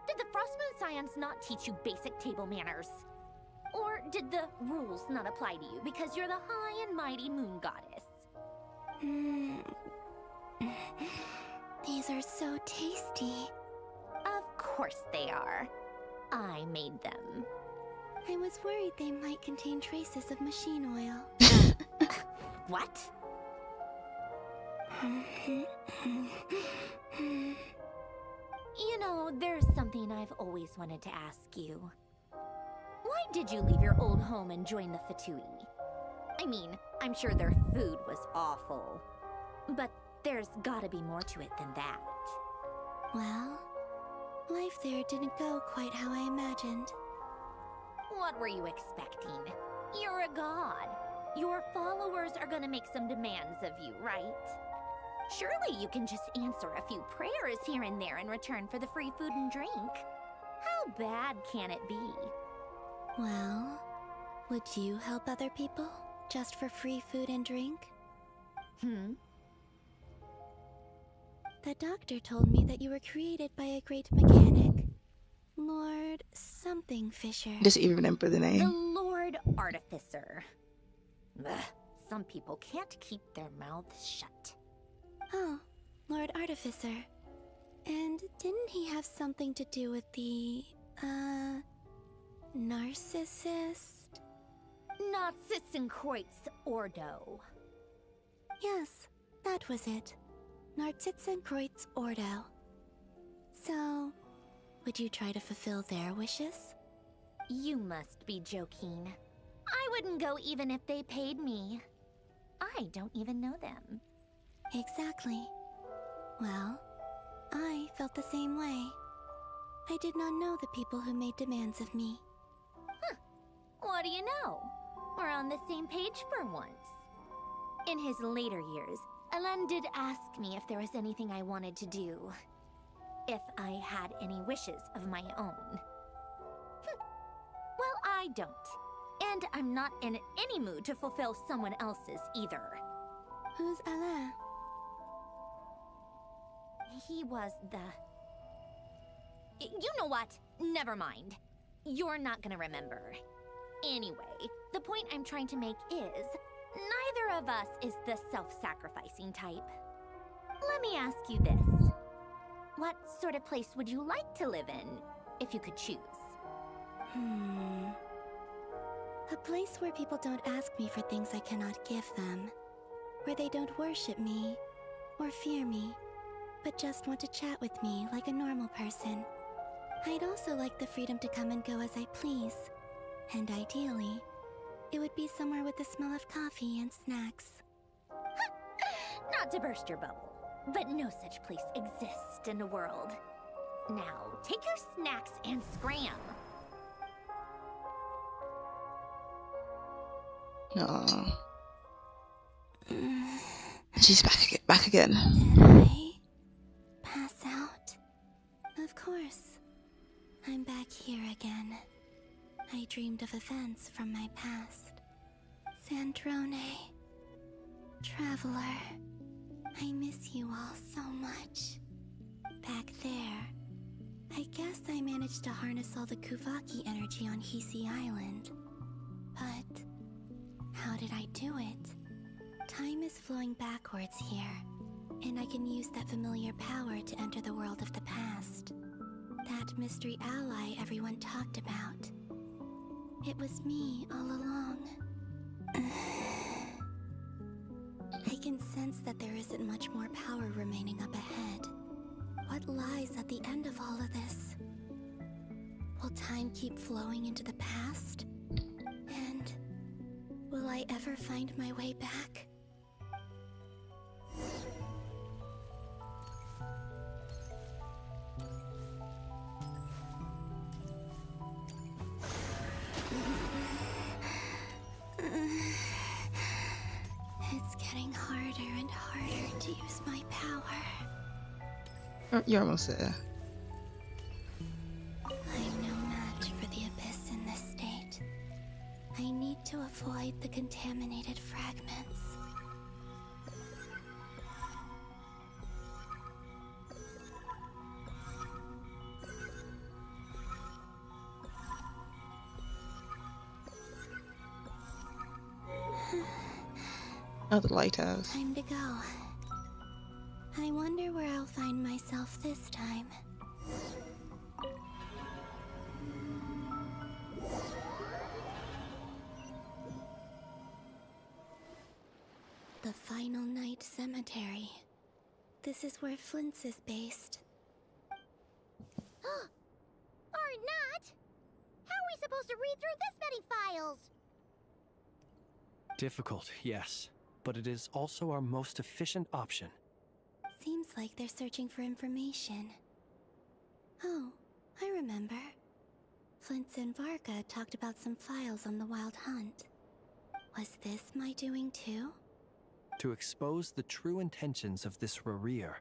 Did the Frostmoon Scions not teach you basic table manners? Or did the rules not apply to you because you're the high and mighty moon goddess? These are so tasty. Of course they are. I made them. I was worried they might contain traces of machine oil. What? You know, there's something I've always wanted to ask you. Why did you leave your old home and join the Fatui? I mean, I'm sure their food was awful. But there's gotta be more to it than that. Well, life there didn't go quite how I imagined. What were you expecting? You're a god. Your followers are gonna make some demands of you, right? Surely you can just answer a few prayers here and there in return for the free food and drink. How bad can it be? Well, would you help other people just for free food and drink? The doctor told me that you were created by a great mechanic. Lord something Fisher. Doesn't even remember the name. The Lord Artificer. Ugh, some people can't keep their mouths shut. Oh, Lord Artificer. And didn't he have something to do with the, narcissist? Narcissenkreuz Ordo. Yes, that was it. Narcissenkreuz Ordo. So, would you try to fulfill their wishes? You must be joking. I wouldn't go even if they paid me. I don't even know them. Exactly. Well, I felt the same way. I did not know the people who made demands of me. Huh. What do you know? We're on the same page for once. In his later years, Alain did ask me if there was anything I wanted to do. If I had any wishes of my own. Well, I don't. And I'm not in any mood to fulfill someone else's either. Who's Alain? He was the... You know what? Never mind. You're not gonna remember. Anyway, the point I'm trying to make is, neither of us is the self-sacrificing type. Let me ask you this. What sort of place would you like to live in, if you could choose? A place where people don't ask me for things I cannot give them. Where they don't worship me, or fear me, but just want to chat with me like a normal person. I'd also like the freedom to come and go as I please. And ideally, it would be somewhere with the smell of coffee and snacks. Not Not to burst your bubble, but no such place exists in the world. Now, take your snacks and scram. Aww. She's back again. Did I pass out? Of course. I'm back here again. I dreamed of events from my past. Sandrone. Traveler. I miss you all so much. Back there. I guess I managed to harness all the Kuvaki energy on Hisi Island. But how did I do it? Time is flowing backwards here, and I can use that familiar power to enter the world of the past. That mystery ally everyone talked about. It was me all along. I can sense that there isn't much more power remaining up ahead. What lies at the end of all of this? Will time keep flowing into the past? And will I ever find my way back? It's getting harder and harder to use my power. You're almost there. I'm no match for the Abyss in this state. I need to avoid the contaminated fragments. Oh, the lighthouse. Time to go. I wonder where I'll find myself this time. The Final Night Cemetery. This is where Flint's is based. Or not! How are we supposed to read through this many files? Difficult, yes, but it is also our most efficient option. Seems like they're searching for information. Oh, I remember. Flint's and Varga talked about some files on the Wild Hunt. Was this my doing too? To expose the true intentions of this Rarir,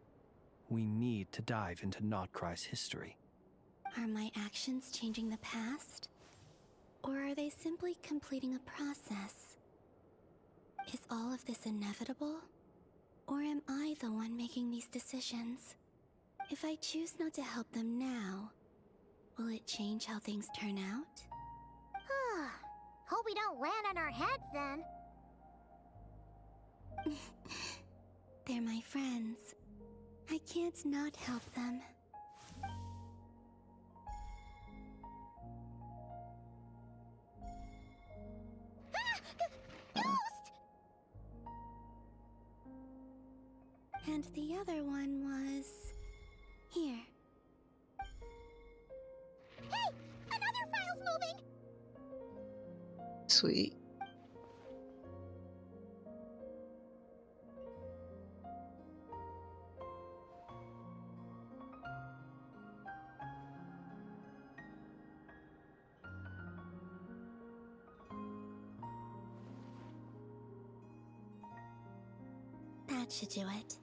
we need to dive into Notcry's history. Are my actions changing the past? Or are they simply completing a process? Is all of this inevitable? Or am I the one making these decisions? If I choose not to help them now, will it change how things turn out? Hope we don't land on our heads then. They're my friends. I can't not help them. And the other one was... here. Hey! Another file's moving! Sweet. That should do it.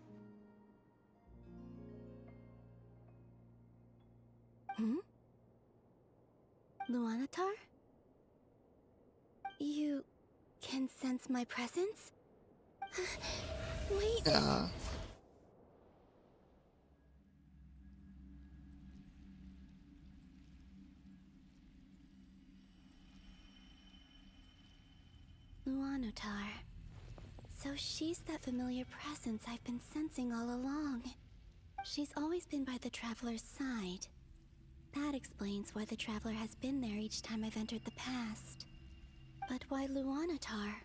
Luanatar? You can sense my presence? Wait. Luanatar. So she's that familiar presence I've been sensing all along. She's always been by the Traveler's side. That explains why the Traveler has been there each time I've entered the past. But why Luanatar?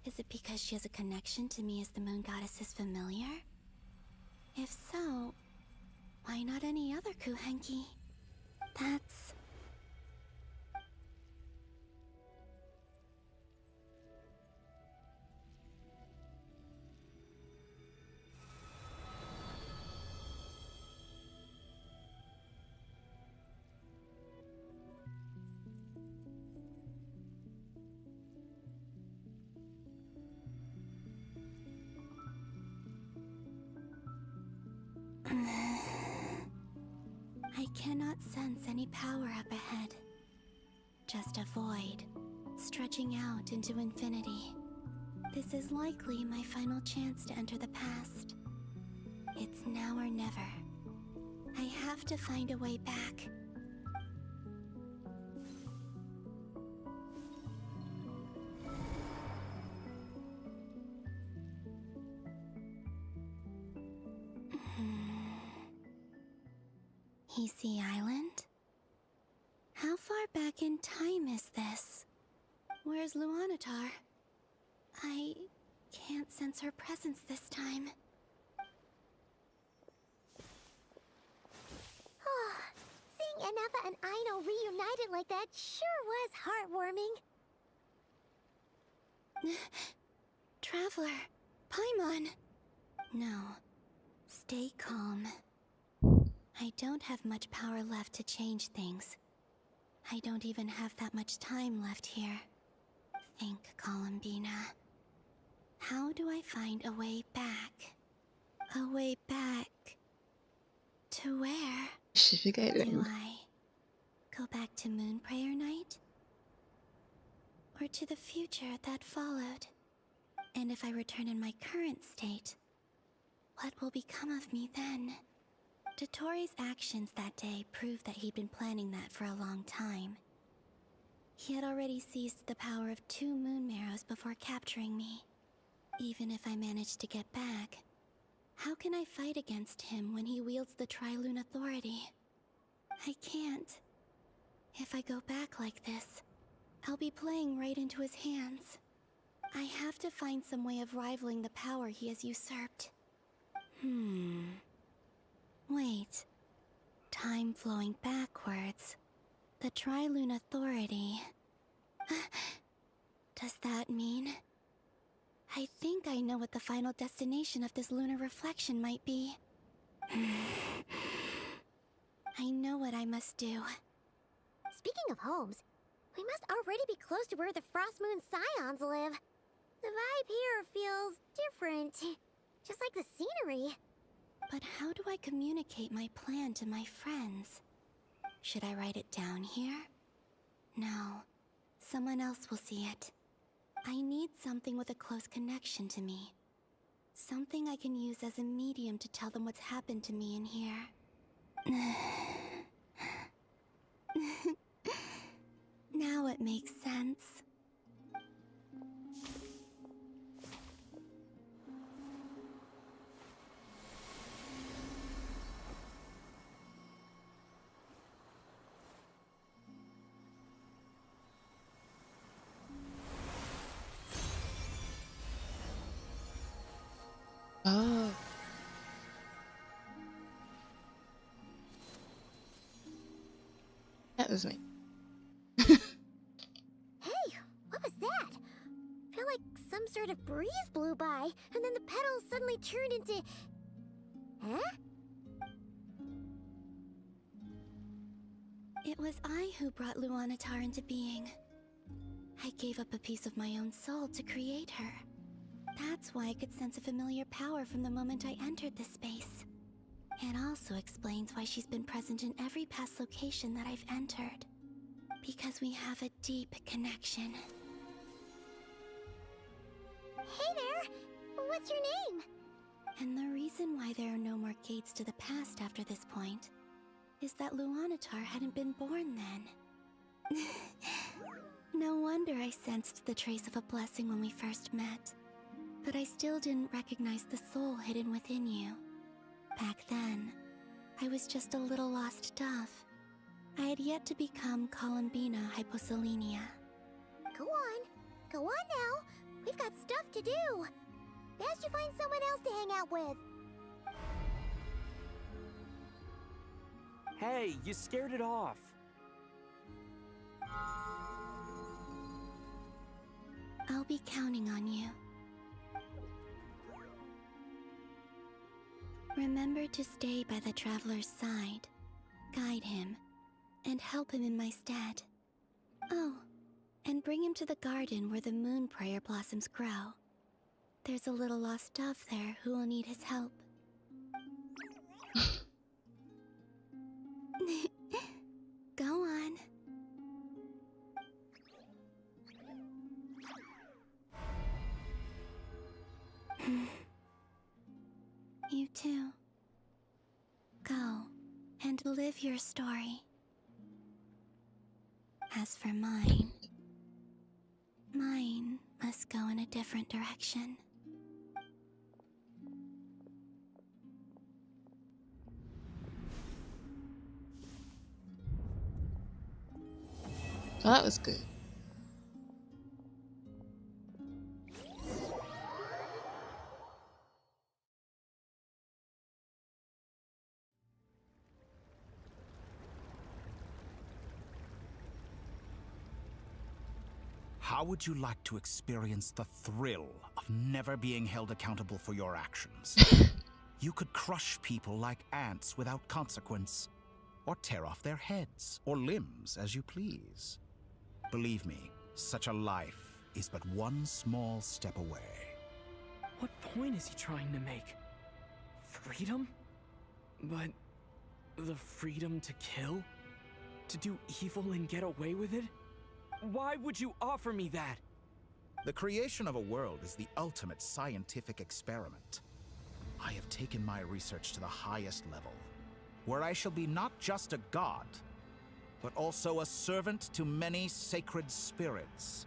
Is it because she has a connection to me as the Moon Goddess's familiar? If so, why not any other Kuhenki? That's... cannot sense any power up ahead. Just a void, stretching out into infinity. This is likely my final chance to enter the past. It's now or never. I have to find a way back. VII Island? How far back in time is this? Where's Luanatar? I can't sense her presence this time. Oh, seeing Anafa and Aino reunited like that sure was heartwarming. Traveler, Paimon. No, stay calm. I don't have much power left to change things. I don't even have that much time left here. Think, Columbina. How do I find a way back? A way back... to where? Do I go back to Moon Prayer Night? Or to the future that followed? And if I return in my current state, what will become of me then? Dotori's actions that day proved that he'd been planning that for a long time. He had already seized the power of 2 moon marrows before capturing me. Even if I managed to get back, how can I fight against him when he wields the Tri-Lune Authority? I can't. If I go back like this, I'll be playing right into his hands. I have to find some way of rivaling the power he has usurped. Wait. Time flowing backwards. The Tri-Lune Authority. Does that mean... I think I know what the final destination of this lunar reflection might be. I know what I must do. Speaking of homes, we must already be close to where the Frost Moon Scions live. The vibe here feels different, just like the scenery. But how do I communicate my plan to my friends? Should I write it down here? No. Someone else will see it. I need something with a close connection to me. Something I can use as a medium to tell them what's happened to me in here. Now it makes sense. Oh. That was me. Hey, what was that? I feel like some sort of breeze blew by, and then the petals suddenly turned into... Huh? It was I who brought Luanatar into being. I gave up a piece of my own soul to create her. That's why I could sense a familiar power from the moment I entered this space. It also explains why she's been present in every past location that I've entered. Because we have a deep connection. Hey there! What's your name? And the reason why there are no more gates to the past after this point is that Luanatar hadn't been born then. No wonder I sensed the trace of a blessing when we first met. But I still didn't recognize the soul hidden within you. Back then, I was just a little lost dove. I had yet to become Columbina Hyposelenia. Go on now. We've got stuff to do. Best you find someone else to hang out with. Hey, you scared it off. I'll be counting on you. Remember to stay by the traveler's side, guide him, and help him in my stead. Oh, and bring him to the garden where the moon prayer blossoms grow. There's a little lost dove there who will need his help. You too. Go and live your story. As for mine must go in a different direction. Oh, that was good. How would you like to experience the thrill of never being held accountable for your actions? You could crush people like ants without consequence, or tear off their heads or limbs as you please. Believe me, such a life is but one small step away. What point is he trying to make? Freedom? But the freedom to kill? To do evil and get away with it? Why would you offer me that? The creation of a world is the ultimate scientific experiment. I have taken my research to the highest level, where I shall be not just a god, but also a servant to many sacred spirits.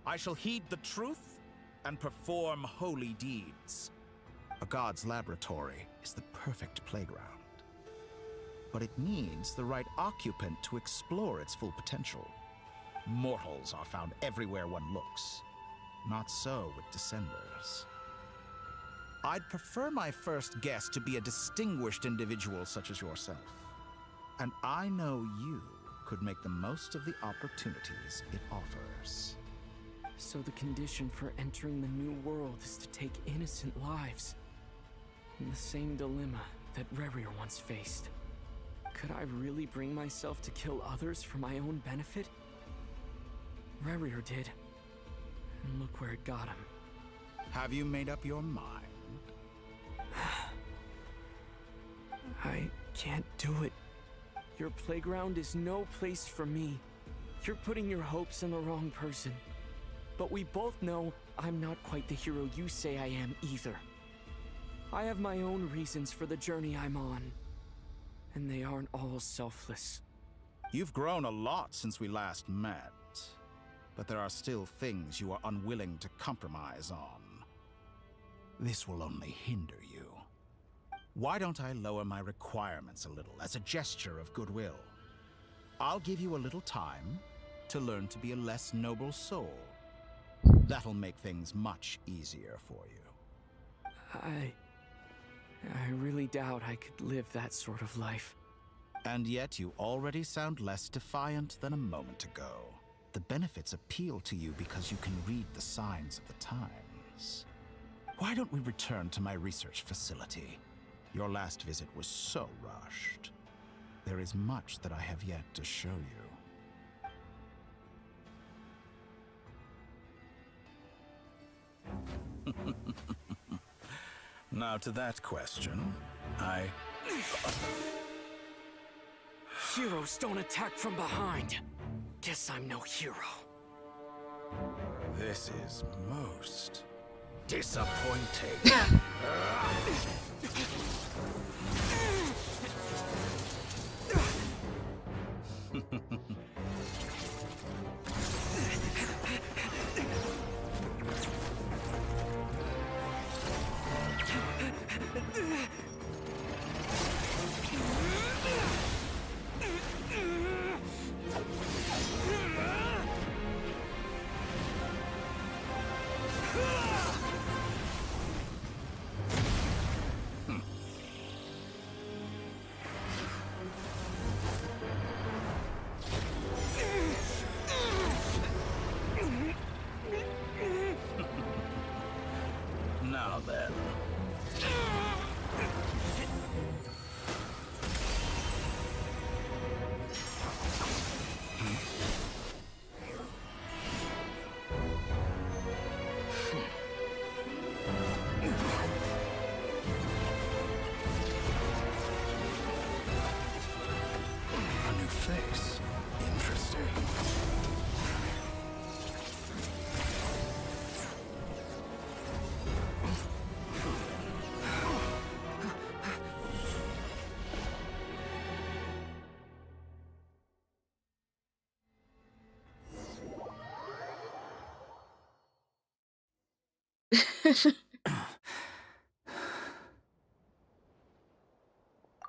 I shall heed the truth and perform holy deeds. A god's laboratory is the perfect playground, but it needs the right occupant to explore its full potential. Mortals are found everywhere one looks. Not so with Descenders. I'd prefer my first guest to be a distinguished individual such as yourself. And I know you could make the most of the opportunities it offers. So the condition for entering the new world is to take innocent lives. The same dilemma that Rerir once faced. Could I really bring myself to kill others for my own benefit? Rerir did. And look where it got him. Have you made up your mind? I can't do it. Your playground is no place for me. You're putting your hopes in the wrong person. But we both know I'm not quite the hero you say I am either. I have my own reasons for the journey I'm on. And they aren't all selfless. You've grown a lot since we last met. But there are still things you are unwilling to compromise on. This will only hinder you. Why don't I lower my requirements a little as a gesture of goodwill? I'll give you a little time to learn to be a less noble soul. That'll make things much easier for you. I really doubt I could live that sort of life. And yet you already sound less defiant than a moment ago. The benefits appeal to you because you can read the signs of the times. Why don't we return to my research facility? Your last visit was so rushed. There is much that I have yet to show you. Now to that question, Heroes don't attack from behind. Guess I'm no hero. This is most disappointing.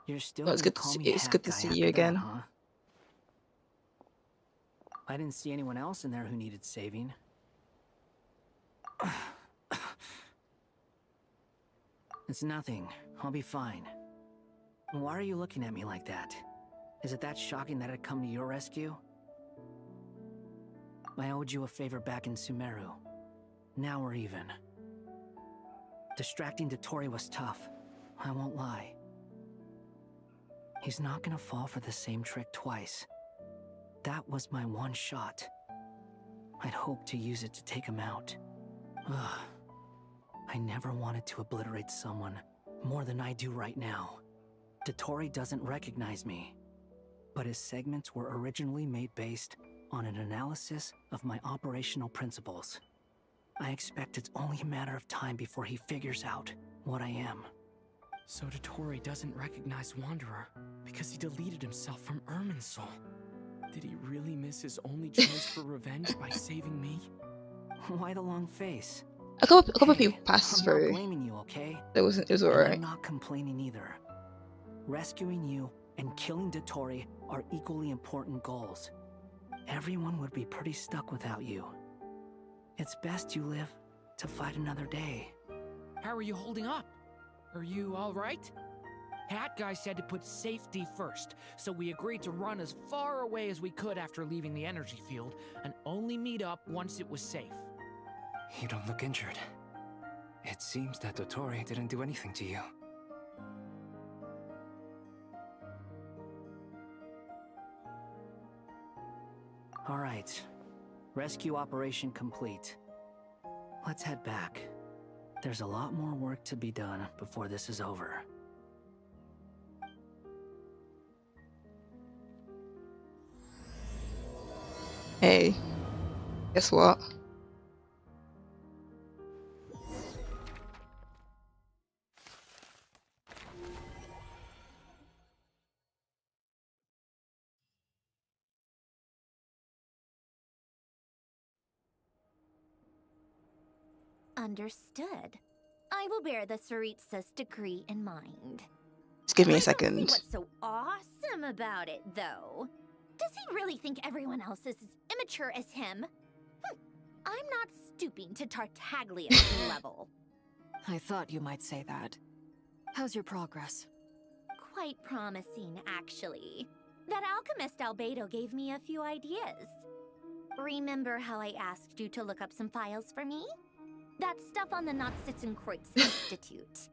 You're still Well, it's gonna good to call see, me it's hat good to guy see after you that, again. huh? I didn't see anyone else in there who needed saving. It's nothing. I'll be fine. Why are you looking at me like that? Is it that shocking that I'd come to your rescue? I owed you a favor back in Sumeru. Now we're even. Distracting Dotori was tough. I won't lie. He's not gonna fall for the same trick twice. That was my one shot. I'd hoped to use it to take him out. Ugh. I never wanted to obliterate someone more than I do right now. Dotori doesn't recognize me, but his segments were originally made based on an analysis of my operational principles. I expect it's only a matter of time before he figures out what I am. So Dotori doesn't recognize Wanderer because he deleted himself from Irminsul. Did he really miss his only choice for revenge by saving me? Why the long face? A couple of people passed I'm through. not blaming you, okay? It was And alright. I'm not complaining either. Rescuing you and killing Dotori are equally important goals. Everyone would be pretty stuck without you. It's best you live to fight another day. How are you holding up? Are you alright? Hat Guy said to put safety first, so we agreed to run as far away as we could after leaving the energy field, and only meet up once it was safe. You don't look injured. It seems that Dotori didn't do anything to you. All right. Rescue operation complete. Let's head back. There's a lot more work to be done before this is over. Hey, guess what? Understood. I will bear the Tsaritsa's decree in mind. Just give me a I don't see second. what's so awesome about it, though. Does he really think everyone else is as immature as him? I'm not stooping to Tartaglia's level. I thought you might say that. How's your progress? Quite promising, actually. That alchemist Albedo gave me a few ideas. Remember how I asked you to look up some files for me? That stuff on the Nachtschitzenkreuz Institute.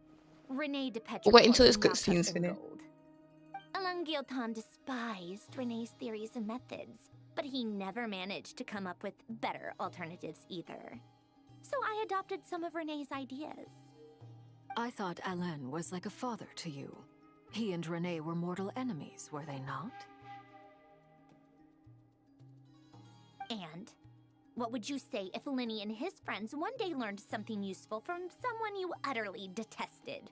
Renee de Petrichor Wait until this locked up cutscene's in finished. gold. Alain Guillotin despised Renee's theories and methods, but he never managed to come up with better alternatives either. So I adopted some of Renee's ideas. I thought Alain was like a father to you. He and Renee were mortal enemies, were they not? And what would you say if Linny and his friends one day learned something useful from someone you utterly detested?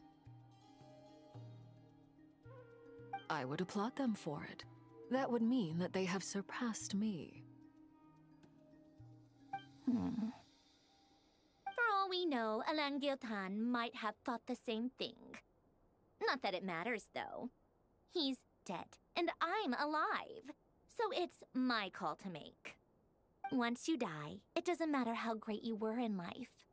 I would applaud them for it. That would mean that they have surpassed me. For all we know, Alain Guillotin might have thought the same thing. Not that it matters, though. He's dead, and I'm alive. So it's my call to make. Once you die, it doesn't matter how great you were in life.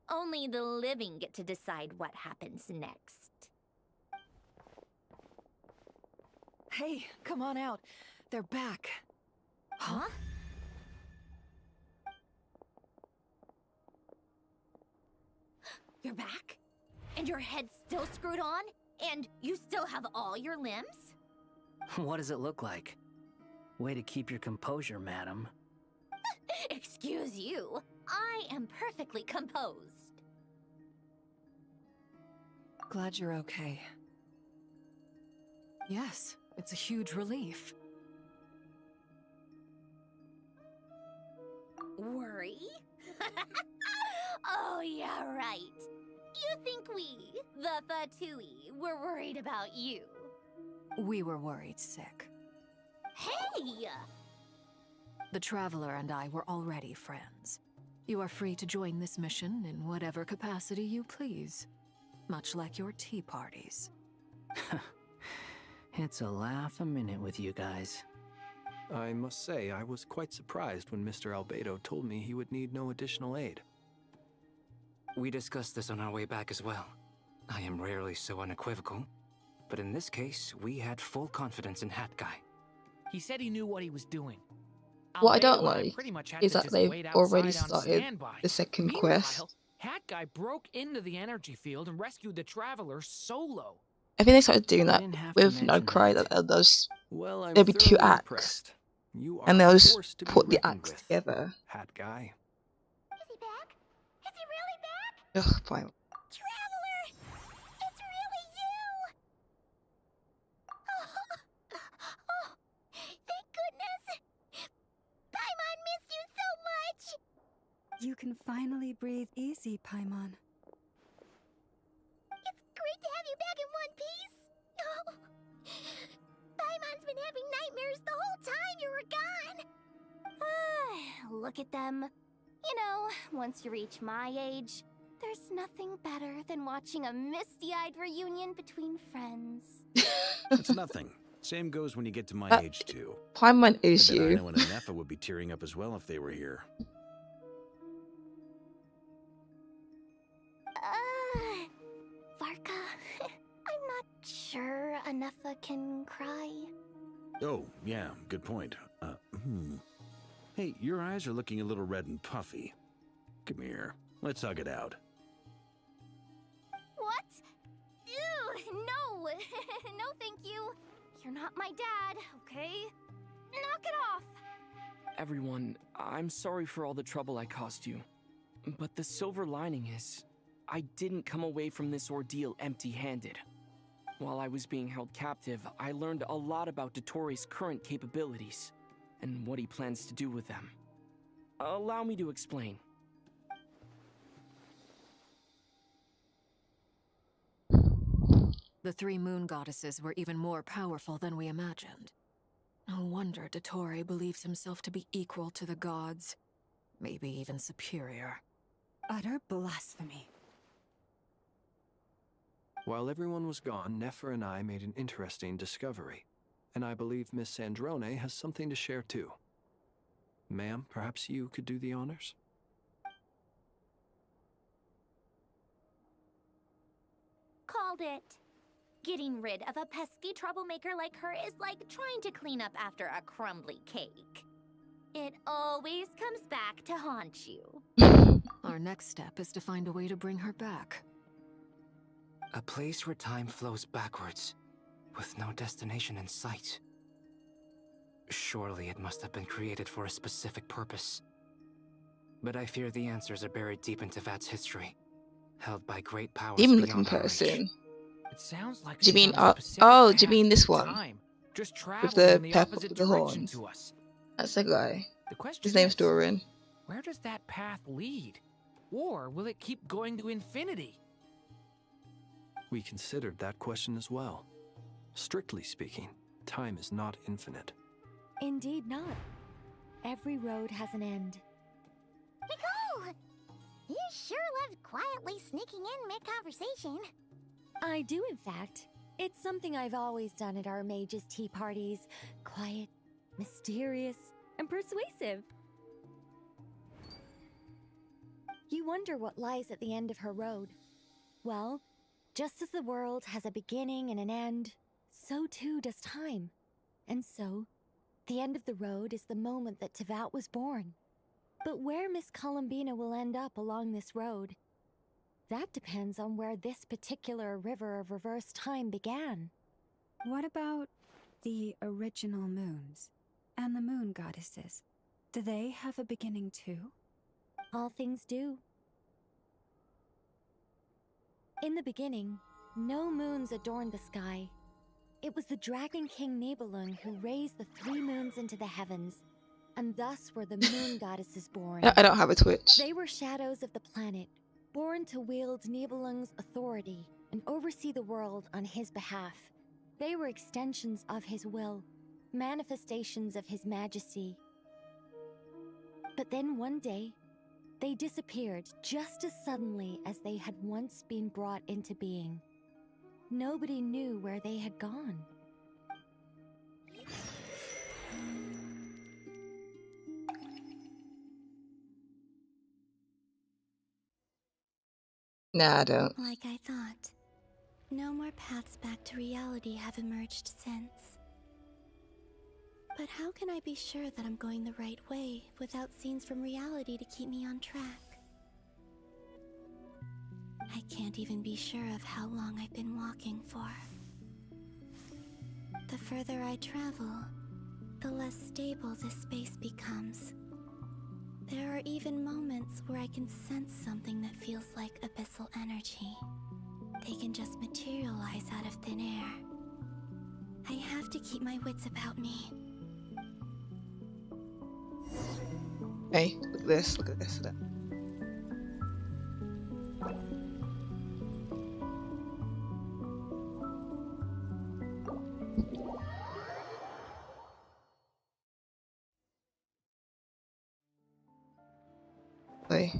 Only the living get to decide what happens next. Hey, come on out. They're back. Huh? You're back? And your head's still screwed on? And you still have all your limbs? What does it look like? Way to keep your composure, madam. Excuse you. I am perfectly composed. Glad you're okay. Yes, it's a huge relief. Worry? Oh, yeah, right. You think we, the Fatui, were worried about you? We were worried sick. Hey! The Traveler and I were already friends. You are free to join this mission in whatever capacity you please, much like your tea parties. It's a laugh a minute with you guys. I must say, I was quite surprised when Mr. Albedo told me he would need no additional aid. We discussed this on our way back as well. I am rarely so unequivocal, but in this case, we had full confidence in Hat Guy. He said he knew what he was doing. What I don't Albedo and I like pretty much had is to that just they've wait already outside on started standby. the second Meanwhile, quest. Hat Guy broke into the energy field and rescued the traveler solo. I think they started doing that didn't have to with No mention Cry, that. that Well, I'm there'll be two thoroughly acts, impressed. You and are they'll a just force to be put the reckoned acts with, together. Hat Guy. Is he back? Is he really back? Ugh, fine. Traveler! It's really you! Oh, thank goodness! Paimon missed you so much! You can finally breathe easy, Paimon. It's great to have you back in one piece! Oh, Paimon's been having nightmares the whole time you were gone! Look at them. You know, once you reach my age, there's nothing better than watching a misty-eyed reunion between friends. It's nothing. Same goes when you get to my age, too. Paimon is I bet you. Ino and Anefa would be tearing up as well if they were here. Varka, I'm not sure Anefa can cry. Oh, yeah, good point. Hey, your eyes are looking a little red and puffy. Come here, let's hug it out. What? Ew, no! No, thank you. You're not my dad, okay? Knock it off! Everyone, I'm sorry for all the trouble I caused you. But the silver lining is, I didn't come away from this ordeal empty-handed. While I was being held captive, I learned a lot about Dottoro's current capabilities, and what he plans to do with them. Allow me to explain. The three moon goddesses were even more powerful than we imagined. No wonder Dottore believes himself to be equal to the gods, maybe even superior. Utter blasphemy. While everyone was gone, Nefer and I made an interesting discovery, and I believe Miss Sandrone has something to share too. Ma'am, perhaps you could do the honors? Called it. Getting rid of a pesky troublemaker like her is like trying to clean up after a crumbly cake. It always comes back to haunt you. Our next step is to find a way to bring her back. A place where time flows backwards, with no destination in sight. Surely it must have been created for a specific purpose. But I fear the answers are buried deep into Vat's history, held by great powers Demon looking beyond our reach. person. It sounds like Do you she's mean on a specific oh, do you path mean this through one? time, just With traveling the in the purple opposite with the direction horns? to us. That's the guy. The question His name's is, Doran. where does that path lead? Or will it keep going to infinity? We considered that question as well. Strictly speaking, time is not infinite. Indeed not. Every road has an end. Nicole! You sure loved quietly sneaking in mid-conversation. I do, in fact. It's something I've always done at our mages' tea parties. Quiet, mysterious, and persuasive. You wonder what lies at the end of her road. Well, just as the world has a beginning and an end, so too does time. And so, the end of the road is the moment that Teyvat was born. But where Miss Columbina will end up along this road, that depends on where this particular river of reverse time began. What about the original moons and the moon goddesses? Do they have a beginning too? All things do. In the beginning, no moons adorned the sky. It was the Dragon King Nibelung who raised the 3 moons into the heavens, and thus were the moon goddesses born. I don't have a Twitch. They were shadows of the planet, born to wield Nibelung's authority and oversee the world on his behalf. They were extensions of his will, manifestations of his majesty. But then one day, They disappeared just as suddenly as they had once been brought into being. Nobody knew where they had gone. Nah, I don't. Like I thought, no more paths back to reality have emerged since. But how can I be sure that I'm going the right way without scenes from reality to keep me on track? I can't even be sure of how long I've been walking for. The further I travel, the less stable this space becomes. There are even moments where I can sense something that feels like abyssal energy. They can just materialize out of thin air. I have to keep my wits about me. Hey, look at this, look at this. Look. Hey.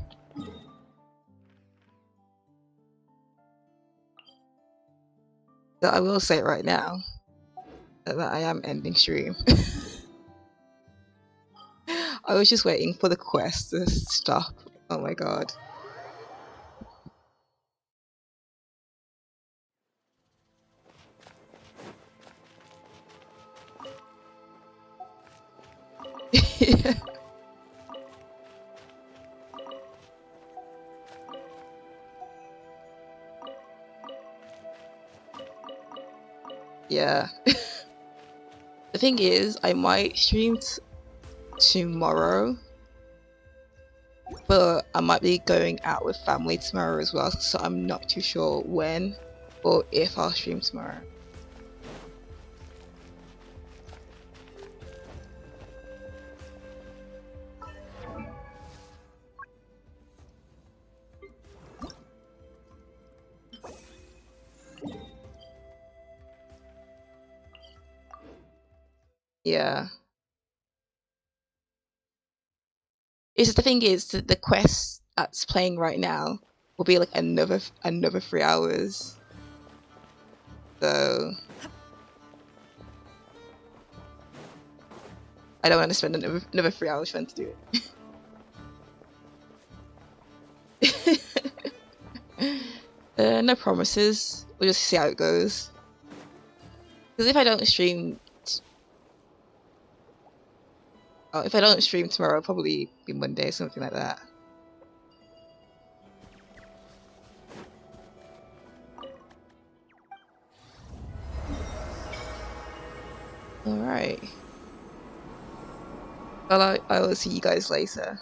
So I will say it right now that I am ending stream. I was just waiting for the quest to stop. Oh my god. Yeah. The thing is, I might stream tomorrow, but I might be going out with family tomorrow as well, so I'm not too sure when or if I'll stream tomorrow. Yeah. Is the thing is that the quest that's playing right now will be like another 3 hours. So I don't want to spend another 3 hours trying to do it. No promises. We'll just see how it goes. Because if I don't stream tomorrow, it'll probably be Monday, something like that. Alright. Well, I will see you guys later.